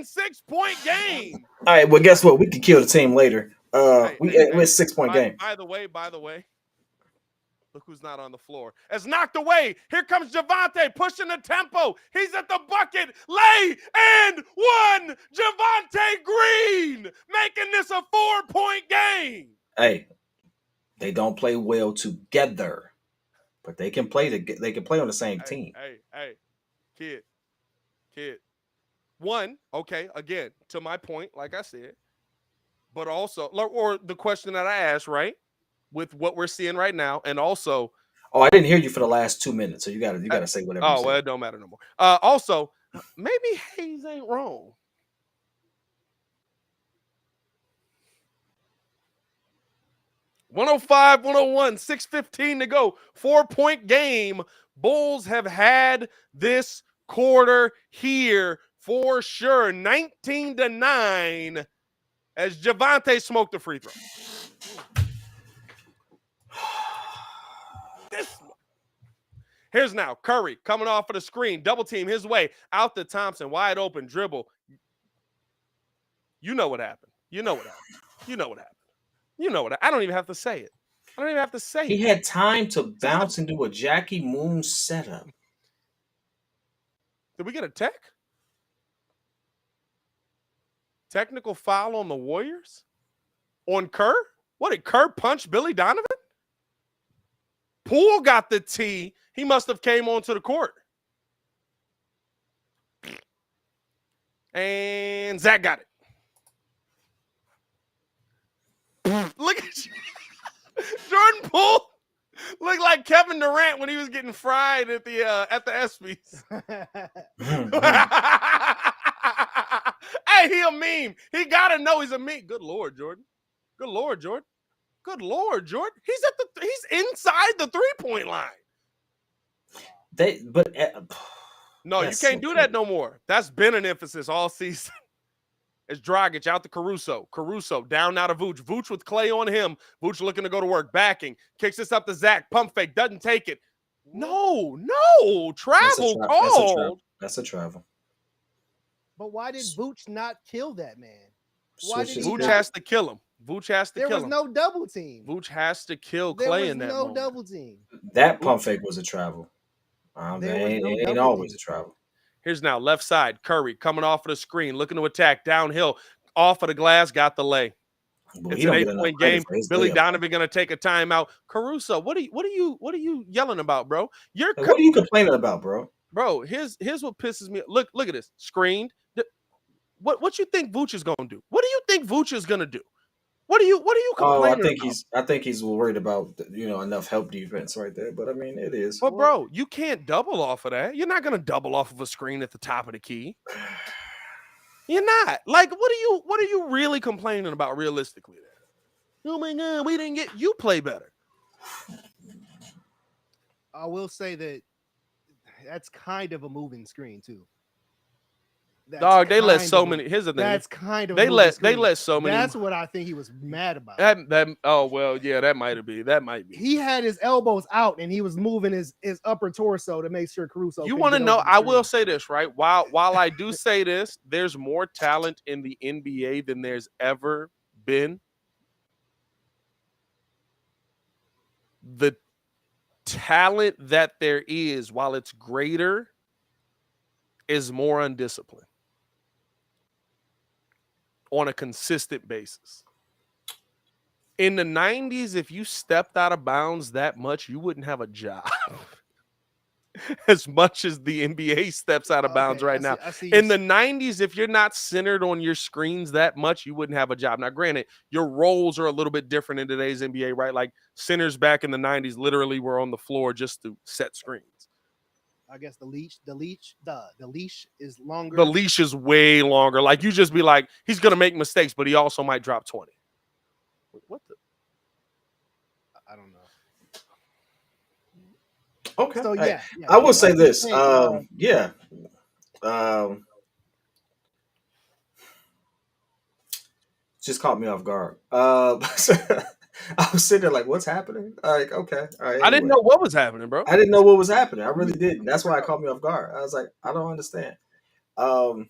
6-point game. All right, well, guess what? We can kill the team later. We're 6-point game. By the way, Look who's not on the floor. It's knocked away. Here comes Javante pushing the tempo. He's at the bucket. Lay and one. Javante Green making this a 4-point game. Hey, they don't play well together, but they can play. They can play on the same team. Hey, kid. One, okay, again, to my point, like I said, but also, or the question that I asked, right, with what we're seeing right now, and also, Oh, I didn't hear you for the last 2 minutes, so you gotta say whatever. You oh, well, said. it don't matter no more. Also, maybe Hayes ain't wrong. $105, 101, 6:15 to go. 4-point game. Bulls have had this quarter here for sure. 19-9 as Javante smoked the free throw. Here's now Curry coming off of the screen. Double team his way. Out to Thompson. Wide open dribble. You know what happened. You know what happened. I don't even have to say it. He had time to bounce and do a Jackie Moon setup. Did we get a technical foul on the Warriors? On Kerr? What, did Kerr punch Billy Donovan? Poole got the tee. He must have came onto the court. And Zach got it. Look at you. Jordan Poole looked like Kevin Durant when he was getting fried at the ESPYs. Hey, he a meme. He gotta know he's a meme. Good Lord, Jordan. He's inside the 3-point line. No, you can't do that no more. That's been an emphasis all season. It's Dragic out to Caruso. Caruso down now to Vooch. Vooch with Clay on him. Vooch looking to go to work. Backing. Kicks this up to Zach. Pump fake. Doesn't take it. No. Travel called. That's a travel. But why did Vooch not kill that man? Vooch has to kill him. There was no double team. Vooch has to kill Clay in that moment. There was no double team. That pump fake was a travel. It ain't always a travel. Here's now left side. Curry coming off of the screen, looking to attack downhill. Off of the glass, got the lay. Well, it's an 8-point game. Billy Donovan gonna take a timeout. Caruso, what are you yelling about, bro? What are you complaining about, bro? Bro, here's what pisses me. Look at this. Screened. What you think Vooch is gonna do? What do you think Vooch is gonna do? What are you complaining about? I think he's worried about enough help defense right there. But I mean, it is. But bro, you can't double off of that. You're not gonna double off of a screen at the top of the key. You're not. Like, what are you really complaining about realistically there? Oh my God, we didn't get you play better. I will say that's kind of a moving screen too. Dog, they let so many. Here's the thing. That's kind of they let so many. That's what I think he was mad about. That might be. He had his elbows out and he was moving his upper torso to make sure Caruso. You want to know? I will say this, right? While I do say this, there's more talent in the NBA than there's ever been. The talent that there is, while it's greater, is more undisciplined on a consistent basis. In the 90s, if you stepped out of bounds that much, you wouldn't have a job. As much as the NBA steps out of bounds right now. In the 90s, if you're not centered on your screens that much, you wouldn't have a job. Now, granted, your roles are a little bit different in today's NBA, right? Like centers back in the 90s literally were on the floor just to set screens. I guess the leash is longer. The leash is way longer. Like you just be like, he's gonna make mistakes, but he also might drop 20. What the? I don't know. Okay. So yeah, I will say this. Just caught me off guard. I was sitting there like, what's happening? Like, okay. All right, anyway. I didn't know what was happening, bro. I didn't know what was happening. I really didn't. That's why it caught me off guard. I was like, I don't understand. I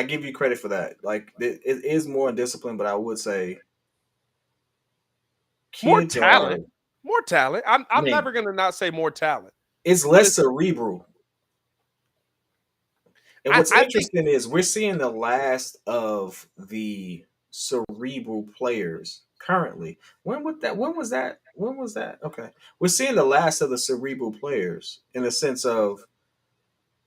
give you credit for that. Like, it is more undisciplined, but I would say More kids are. talent. More talent. I'm I mean, never gonna not say more talent. it's But less cerebral. And what's I think interesting is we're seeing the last of the cerebral players currently. When was that? When was that? When was that? Okay. We're seeing the last of the cerebral players in the sense of,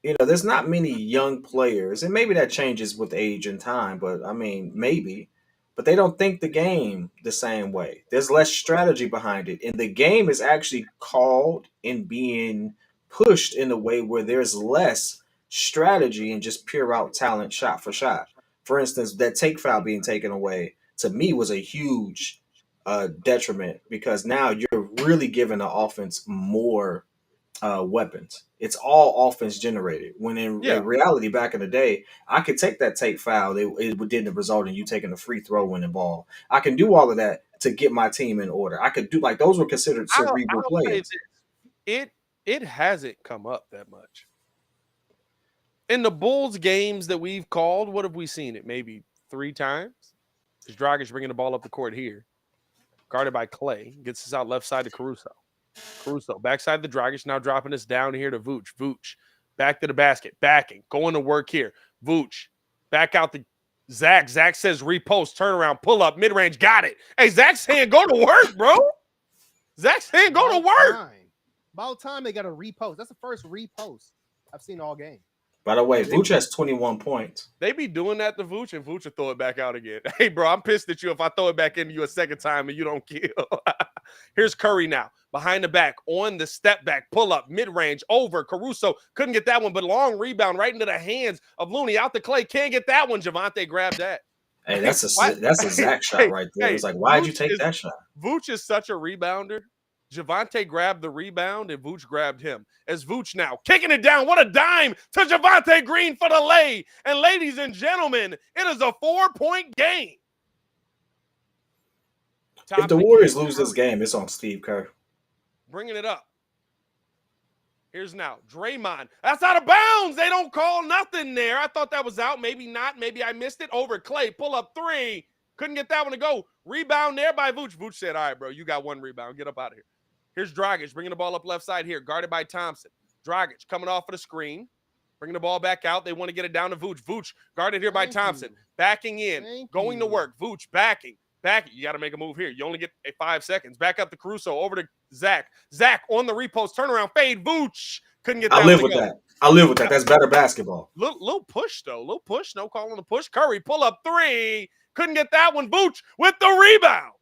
there's not many young players, and maybe that changes with age and time, but I mean, maybe. But they don't think the game the same way. There's less strategy behind it. And the game is actually called and being pushed in a way where there's less strategy and just pure out talent shot for shot. For instance, that take foul being taken away to me was a huge detriment because now you're really giving the offense more weapons. It's all offense generated. When in yeah. reality, back in the day, I could take that take foul. It didn't result in you taking a free throw winning ball. I can do all of that to get my team in order. I could do like those were considered cerebral I'll say plays. this. It hasn't come up that much. In the Bulls games that we've called, what have we seen it? Maybe 3 times. Is Dragic bringing the ball up the court here, guarded by Clay, gets us out left side to Caruso. Caruso backside the Dragic, now dropping us down here to Vooch. Vooch back to the basket, backing, going to work here. Vooch back out to Zach. Zach says repost, turnaround, pull up, mid range, got it. Hey, Zach's saying go to work, bro. Zach's saying go to work. About time they got a repost. That's the first repost I've seen all game. By the way, Vooch has 21 points. They be doing that to Vooch, and Vooch will throw it back out again. Hey, bro, I'm pissed at you if I throw it back into you a second time and you don't kill. Here's Curry now. Behind the back, on the step back, pull up, mid-range, over. Caruso couldn't get that one, but long rebound right into the hands of Looney. Out to Clay. Can't get that one. Javante grabbed that. Hey, that's a Zach shot right there. It's like, why'd you take that shot? Vooch is such a rebounder. Javante grabbed the rebound and Vooch grabbed him. As Vooch now kicking it down. What a dime to Javante Green for the lay. And ladies and gentlemen, it is a 4-point game. If the Warriors lose this game, it's on Steve Kerr. Bringing it up. Here's now Draymond. That's out of bounds. They don't call nothing there. I thought that was out. Maybe not. Maybe I missed it. Over Clay. Pull up 3. Couldn't get that one to go. Rebound there by Vooch. Vooch said, all right, bro, you got 1 rebound. Get up out of here. Here's Dragic bringing the ball up left side here, guarded by Thompson. Dragic coming off of the screen, bringing the ball back out. They want to get it down to Vooch. Vooch guarded here by Thompson. Backing in, going to work. Vooch backing. You got to make a move here. You only get 5 seconds. Back up to Caruso, over to Zach. Zach on the repost, turnaround, fade. Vooch couldn't get that. I live with that. That's better basketball. Little push, though. Little push. No call on the push. Curry, pull up 3. Couldn't get that one. Vooch with the rebound.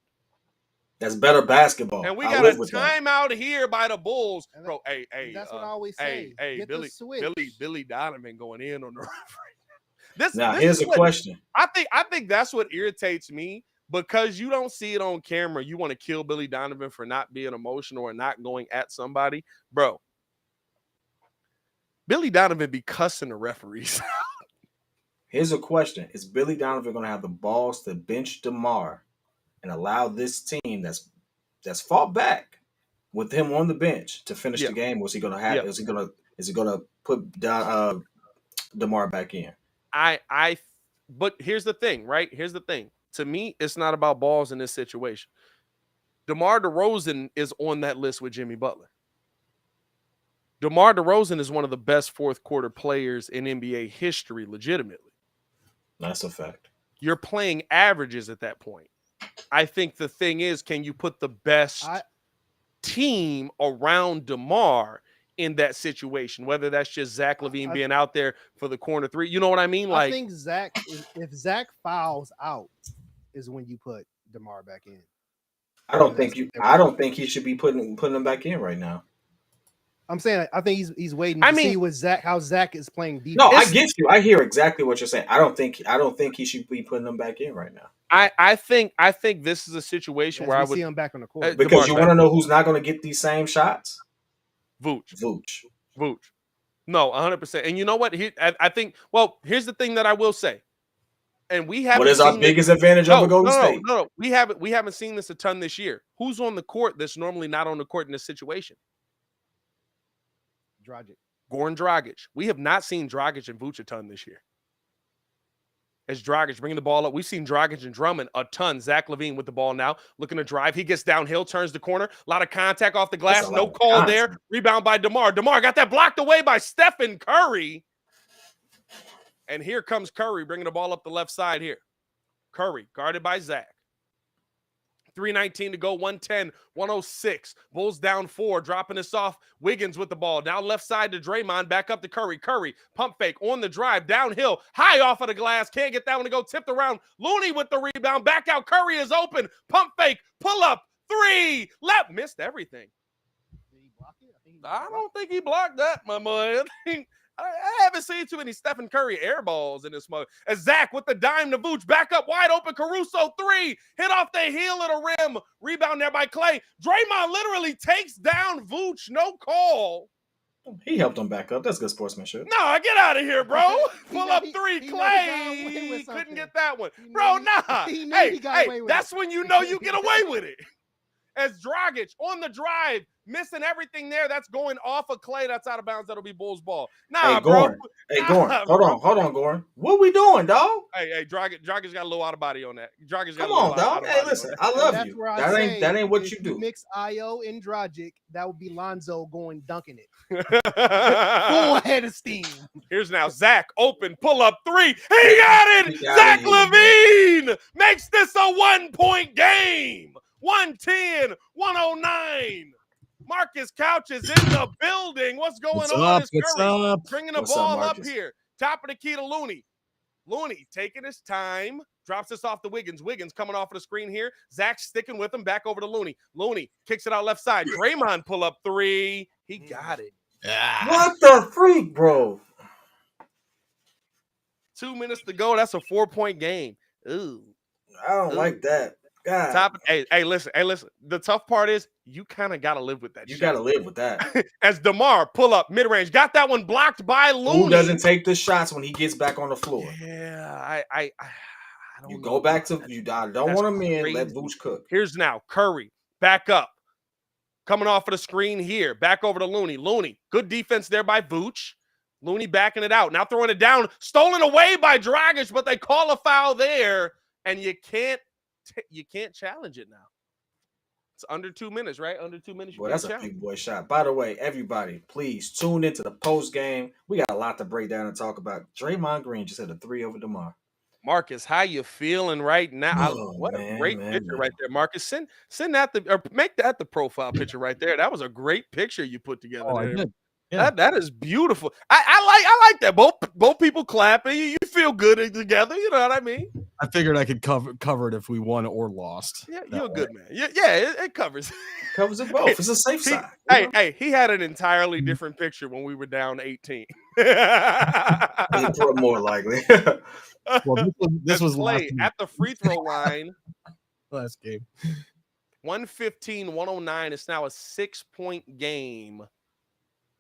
That's better basketball. And we got a timeout here by the Bulls. Bro, hey. That's what I always say. Hey, Billy Donovan going in on the referee. Here's a question. I think that's what irritates me, because you don't see it on camera. You want to kill Billy Donovan for not being emotional or not going at somebody. Bro, Billy Donovan be cussing the referees. Here's a question. Is Billy Donovan going to have the balls to bench DeMar and allow this team that's fought back with him on the bench to finish the game? Was he going to have? Is he going to put DeMar back in? But here's the thing, right? Here's the thing. To me, it's not about balls in this situation. DeMar DeRozan is on that list with Jimmy Butler. DeMar DeRozan is one of the best fourth quarter players in NBA history, legitimately. That's a fact. You're playing averages at that point. I think the thing is, can you put the best team around DeMar in that situation? Whether that's just Zach LaVine being out there for the corner 3. You know what I mean? I think if Zach fouls out is when you put DeMar back in. I don't think he should be putting him back in right now. I'm saying I think he's waiting to see what how Zach is playing defense. No, I get you. I hear exactly what you're saying. I don't think he should be putting him back in right now. I think this is a situation where I would see him back on the court. Because you want to know who's not going to get these same shots? Vooch. No, 100%. And you know what? I think. Well, here's the thing that I will say. And we haven't. What is our biggest advantage over Golden State? No. We haven't seen this a ton this year. Who's on the court that's normally not on the court in this situation? Dragic. Goran Dragic. We have not seen Dragic and Vooch a ton this year. as Dragic bringing the ball up. We've seen Dragic and Drummond a ton. Zach LaVine with the ball now, looking to drive. He gets downhill, turns the corner. A lot of contact off the glass. No call there. Rebound by DeMar. DeMar got that blocked away by Stephen Curry. And here comes Curry bringing the ball up the left side here. Curry guarded by Zach. 3:19 to go, 110, 106. Bulls down 4, dropping this off. Wiggins with the ball. Now left side to Draymond, back up to Curry. Curry, pump fake on the drive, downhill, high off of the glass. Can't get that one to go, tipped around. Looney with the rebound, back out. Curry is open. Pump fake, pull up, 3. Left, missed everything. Did he block it? I don't think he blocked that, my man. I haven't seen too many Stephen Curry air balls in this mug. As Zach with the dime to Vooch, back up wide open. Caruso 3, hit off the heel of the rim. Rebound there by Clay. Draymond literally takes down Vooch, no call. He helped him back up. That's good sportsmanship. Nah, get out of here, bro. Pull up 3, he Clay. Couldn't get that one. Bro, nah. Hey, that's when you know you get away with it. As Dragic on the drive, missing everything there. That's going off of Clay. That's out of bounds. That'll be Bulls ball. Nah, hey, bro. Goran. Hey, Goran. Hold on, Goran. What we doing, dog? Hey, Dragic got a little out of body on that. Dragic got Come on, dog. Hey, listen, I love you. That ain't what you do. Mix Io and Dragic, that would be Lonzo going dunking it. Full head of steam. Here's now Zach open, pull up 3. He got it. Zach LaVine makes this a 1-point game. 110, 109. Marcus Couch is in the building. What's going on? What's up? Bringing the ball up here. Top of the key to Looney. Looney taking his time. Drops this off to Wiggins. Wiggins coming off of the screen here. Zach sticking with him. Back over to Looney. Looney kicks it out left side. Draymond pull up 3. He got it. What the freak, bro? 2 minutes to go. That's a 4-point game. Ooh. I don't like that. God. Hey, listen. The tough part is you kind of got to live with that. You got to live with that. As DeMar pull up mid-range. Got that one blocked by Looney. Who doesn't take the shots when he gets back on the floor? Yeah, I don't you know. Go back to you. I don't want him in. Let Vooch cook. Here's now Curry back up. Coming off of the screen here. Back over to Looney. Looney. Good defense there by Vooch. Looney backing it out. Now throwing it down. Stolen away by Dragic, but they call a foul there. And you can't challenge it now. It's under 2 minutes, right? Under 2 minutes. Boy, that's a big boy shot. By the way, everybody, please tune into the post game. We got a lot to break down and talk about. Draymond Green just hit a 3 over DeMar. Marcus, how you feeling right now? What a great picture right there, Marcus. Send that or make that the profile picture right there. That was a great picture you put together. Oh, there. I did. Yeah. That is beautiful. I like that. Both people clapping. You feel good together. You know what I mean? I figured I could cover it if we won or lost. Yeah, you're a good man. Yeah, it covers. Covers it both. It's a safe side. Hey, he had an entirely different picture when we were down 18. More likely. Well, this was Clay at the free throw line. Last game. 115-109. It's now a 6-point game.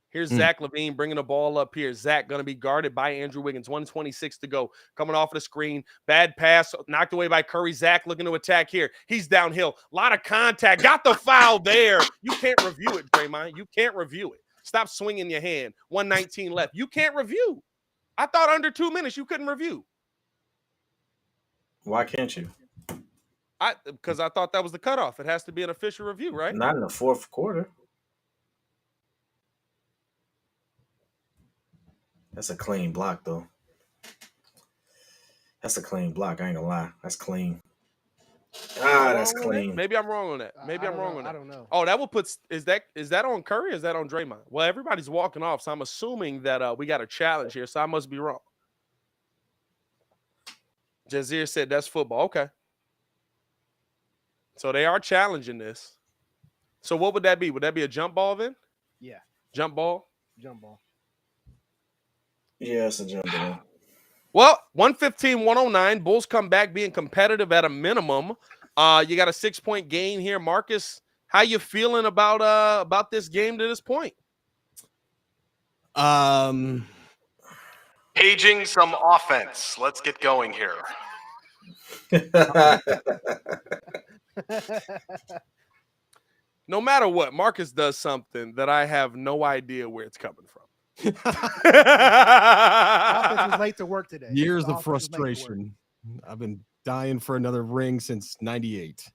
Here's Zach LaVine bringing the ball up here. Zach going to be guarded by Andrew Wiggins. 1:26 to go. Coming off of the screen. Bad pass. Knocked away by Curry. Zach looking to attack here. He's downhill. A lot of contact. Got the foul there. You can't review it, Draymond. You can't review it. Stop swinging your hand. 1:19 left. You can't review. I thought under 2 minutes you couldn't review. Why can't you? Because I thought that was the cutoff. It has to be an official review, right? Not in the fourth quarter. That's a clean block, though. That's a clean block. I ain't gonna lie. That's clean. That's clean. Maybe I'm wrong on that. Maybe I'm wrong on that. I don't know. Oh, that will put. Is that on Curry or is that on Draymond? Well, everybody's walking off, so I'm assuming that we got a challenge here. So I must be wrong. Jazir said that's football. Okay. So they are challenging this. So what would that be? Would that be a jump ball then? Yeah. Jump ball? Jump ball. Yeah, it's a jump ball. Well, 115-109. Bulls come back being competitive at a minimum. You got a 6-point gain here. Marcus, how you feeling about this game to this point? Paging some offense. Let's get going here. No matter what, Marcus does something that I have no idea where it's coming from. Offense was late to work today. Years The of offense was late to work. frustration. I've been dying for another ring since '98.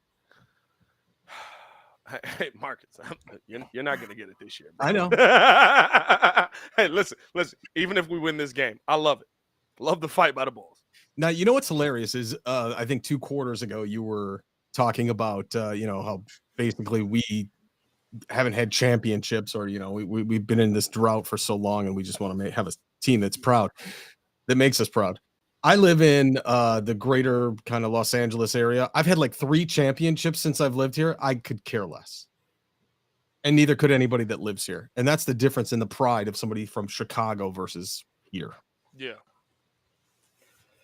Hey, Marcus, you're not going to get it this year, bro. I know. Hey, listen. Even if we win this game, I love it. Love the fight by the Bulls. Now, you know what's hilarious is I think 2 quarters ago you were talking about how basically we haven't had championships, or we've been in this drought for so long, and we just want to have a team that's proud, that makes us proud. I live in the greater kind of Los Angeles area. I've had like 3 championships since I've lived here. I could care less. And neither could anybody that lives here. And that's the difference in the pride of somebody from Chicago versus here. Yeah.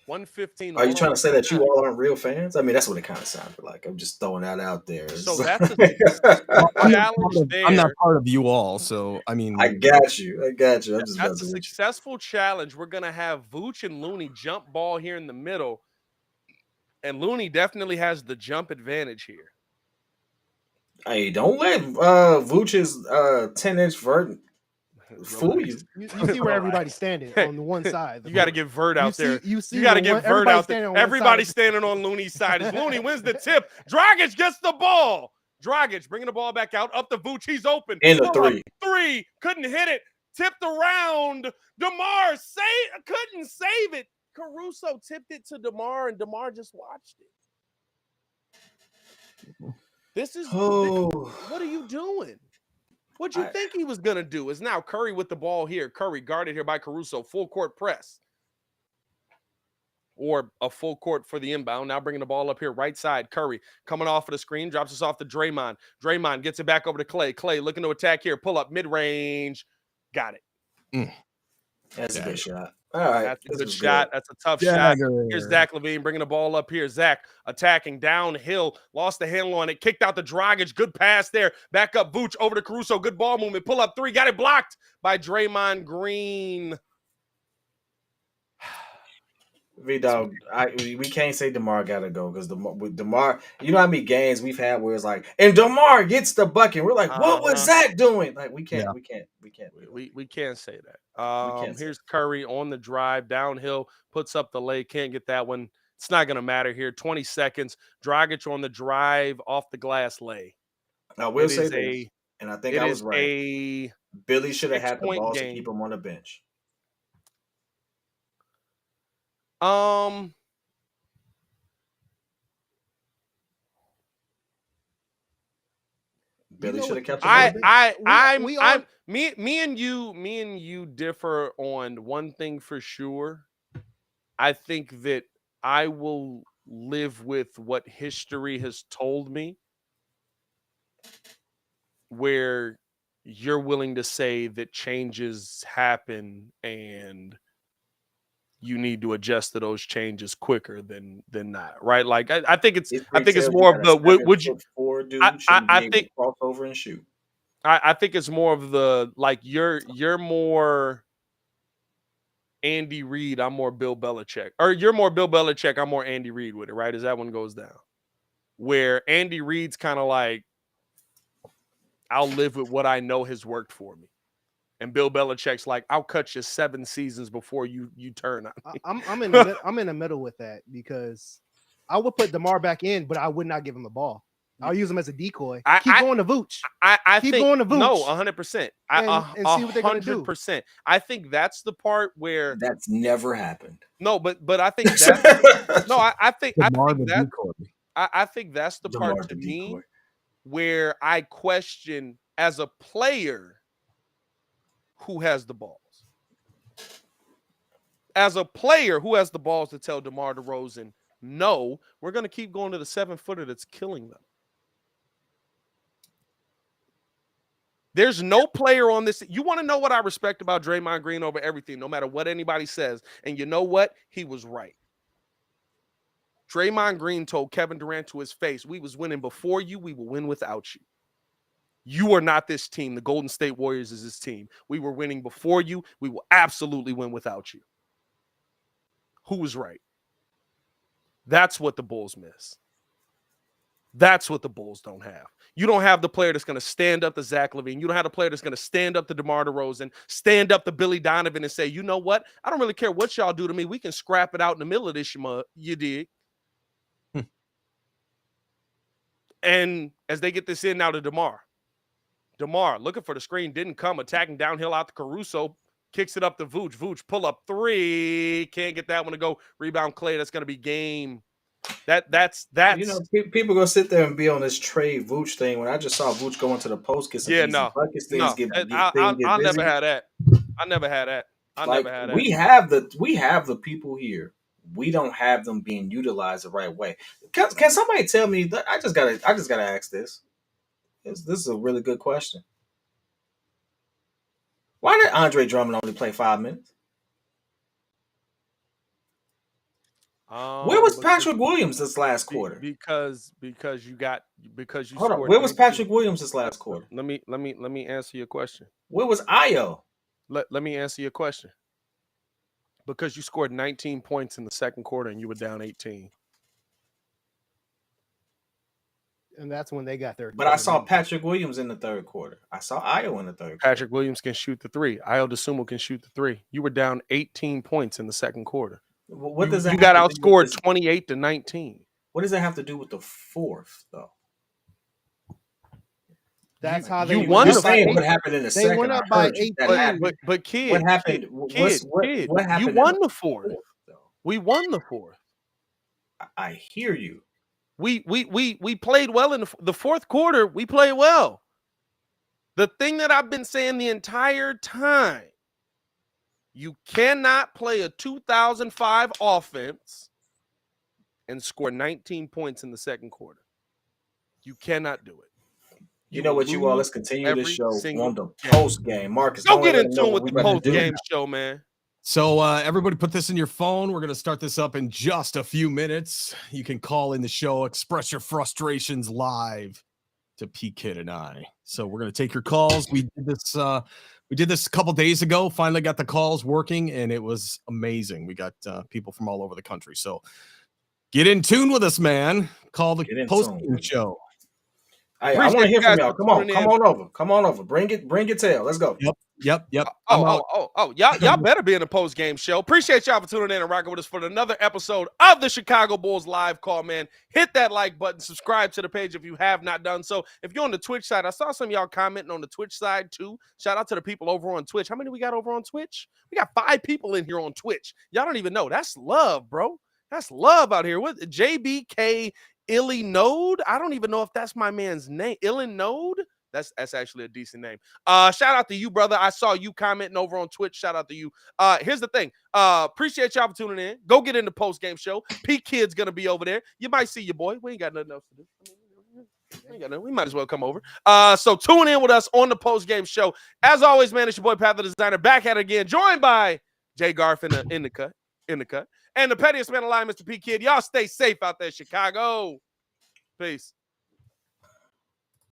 115. Are you trying to say that you all aren't real fans? I mean, that's what it kind of sounded like. I'm just throwing that out there. So that's a challenge there. I'm not part of you all, so I mean, I got you. I'm just That's a messing with you. successful challenge. We're gonna have Vooch and Looney jump ball here in the middle, and Looney definitely has the jump advantage here. Hey, don't let Vooch's 10-inch vert fool you. You see where everybody's standing on the one side. You got to get Vert out there. You see You got to the one- get Vert everybody out standing there. on one Everybody's side. standing on Looney's side. As Looney wins the tip, Dragic gets the ball. Dragic bringing the ball back out, up to Vooch. He's open. In the Pull up, 3. 3. Couldn't hit it. Tipped around. DeMar couldn't save it. Caruso tipped it to DeMar, and DeMar just watched it. This is what are you doing? What'd you think he was gonna do? Is now Curry with the ball here. Curry guarded here by Caruso. Full court press. Or a full court for the inbound. Now bringing the ball up here, right side. Curry coming off of the screen, drops us off to Draymond. Draymond gets it back over to Clay. Clay looking to attack here. Pull up mid-range. Got it. That's a good shot. All right. That's a good shot. That's a tough shot. Here's Zach LaVine bringing the ball up here. Zach attacking downhill. Lost the handle on it. Kicked out to Dragic. Good pass there. Back up Vooch over to Caruso. Good ball movement. Pull up 3. Got it blocked by Draymond Green. V-Dog, we can't say DeMar gotta go because DeMar, you know how many games we've had where it's like, and DeMar gets the bucket. We're like, what was Zach doing? Like, we can't say that. Here's Curry on the drive, downhill, puts up the lay, can't get that one. It's not gonna matter here. 20 seconds. Dragic on the drive, off the glass lay. I will say this, and I think I was right. Billy should have had the balls to keep him on the bench. Billy should have kept him. Me and you differ on one thing for sure. I think that I will live with what history has told me, where you're willing to say that changes happen and you need to adjust to those changes quicker than not, right? Like I think it's more of the would you? I think cross over and shoot. I think it's more of the like you're more Andy Reid, I'm more Bill Belichick, or you're more Bill Belichick, I'm more Andy Reid with it, right? As that one goes down, where Andy Reid's kind of like, I'll live with what I know has worked for me. And Bill Belichick's like, I'll cut you 7 seasons before you turn on me. I'm in the middle with that because I would put DeMar back in, but I would not give him the ball. I'll use him as a decoy. Keep going to Vooch. Keep going to Vooch. No, 100%. And see what they're going to do. 100%. I think that's the part where that's never happened. No, but I think that's no. I think that's the part to me where I question as a player who has the balls. As a player, who has the balls to tell DeMar DeRozan, no, we're going to keep going to the 7-footer that's killing them. There's no player on this. You want to know what I respect about Draymond Green over everything, no matter what anybody says. And you know what? He was right. Draymond Green told Kevin Durant to his face, we was winning before you, we will win without you. You are not this team. The Golden State Warriors is this team. We were winning before you. We will absolutely win without you. Who was right? That's what the Bulls miss. That's what the Bulls don't have. You don't have the player that's going to stand up to Zach LaVine. You don't have the player that's going to stand up to DeMar DeRozan, stand up to Billy Donovan and say, you know what? I don't really care what y'all do to me. We can scrap it out in the middle of this, you dig? And as they get this in now to DeMar looking for the screen, didn't come, attacking downhill out to Caruso, kicks it up to Vooch. Vooch, pull up three. Can't get that one to go. Rebound Clay. That's going to be game. That's You know, people gonna sit there and be on this trade Vooch thing when I just saw Vooch go into the post, get some easy buckets, things get I'll busy. never had that. I never had that. We have the people here. We don't have them being utilized the right way. Can somebody tell me that? I just gotta ask this. This is a really good question. Why did Andre Drummond only play 5 minutes? Where was Patrick Williams this last quarter? Because you Hold on. scored Where was 19. Patrick Williams this last quarter? Let me answer your question. Where was Ayo? Let me answer your question. Because you scored 19 points in the second quarter and you were down 18. And that's when they got their. But I saw Patrick Williams in the third quarter. I saw Ayo in the third quarter. Patrick Williams can shoot the three. Ayo Dosunmu can shoot the three. You were down 18 points in the second quarter. What does that you got outscored 28-19. What does that have to do with the fourth, though? That's how they won. You're saying what happened in the second. They went up by 8. But kid, what happened? What happened? You won the fourth. We won the fourth. I hear you. We played well in the fourth quarter. We played well. The thing that I've been saying the entire time, you cannot play a 2005 offense and score 19 points in the second quarter. You cannot do it. You know what, you all? Let's continue this show on the post game. Marcus, go get in tune with the post game show, man. So everybody put this in your phone. We're going to start this up in just a few minutes. You can call in the show, express your frustrations live to P-Kid and I. So we're going to take your calls. We did this a couple days ago, finally got the calls working, and it was amazing. We got people from all over the country. So get in tune with us, man. Call the post-game show. I want to hear from y'all. Come on over. Bring your tail. Let's go. Yep. Y'all better be in the post game show. Appreciate y'all for tuning in and rocking with us for another episode of the Chicago Bulls live call, man. Hit that like button, subscribe to the page if you have not done so. If you're on the Twitch side, I saw some of y'all commenting on the Twitch side too. Shout out to the people over on Twitch. How many we got over on Twitch? We got 5 people in here on Twitch. Y'all don't even know. That's love, bro. That's love out here. With JBK Illinode. I don't even know if that's my man's name. Illinode. That's actually a decent name. Shout out to you, brother. I saw you commenting over on Twitch. Shout out to you. Here's the thing. Appreciate y'all for tuning in. Go get in the post game show. P-Kid's gonna be over there. You might see your boy. We ain't got nothing else to do. We might as well come over. So tune in with us on the post game show. As always, man, it's your boy Pat the Designer back at it again, joined by Jay Garf in the cut, and the pettiest man alive, Mr. P-Kid. Y'all stay safe out there, Chicago. Peace.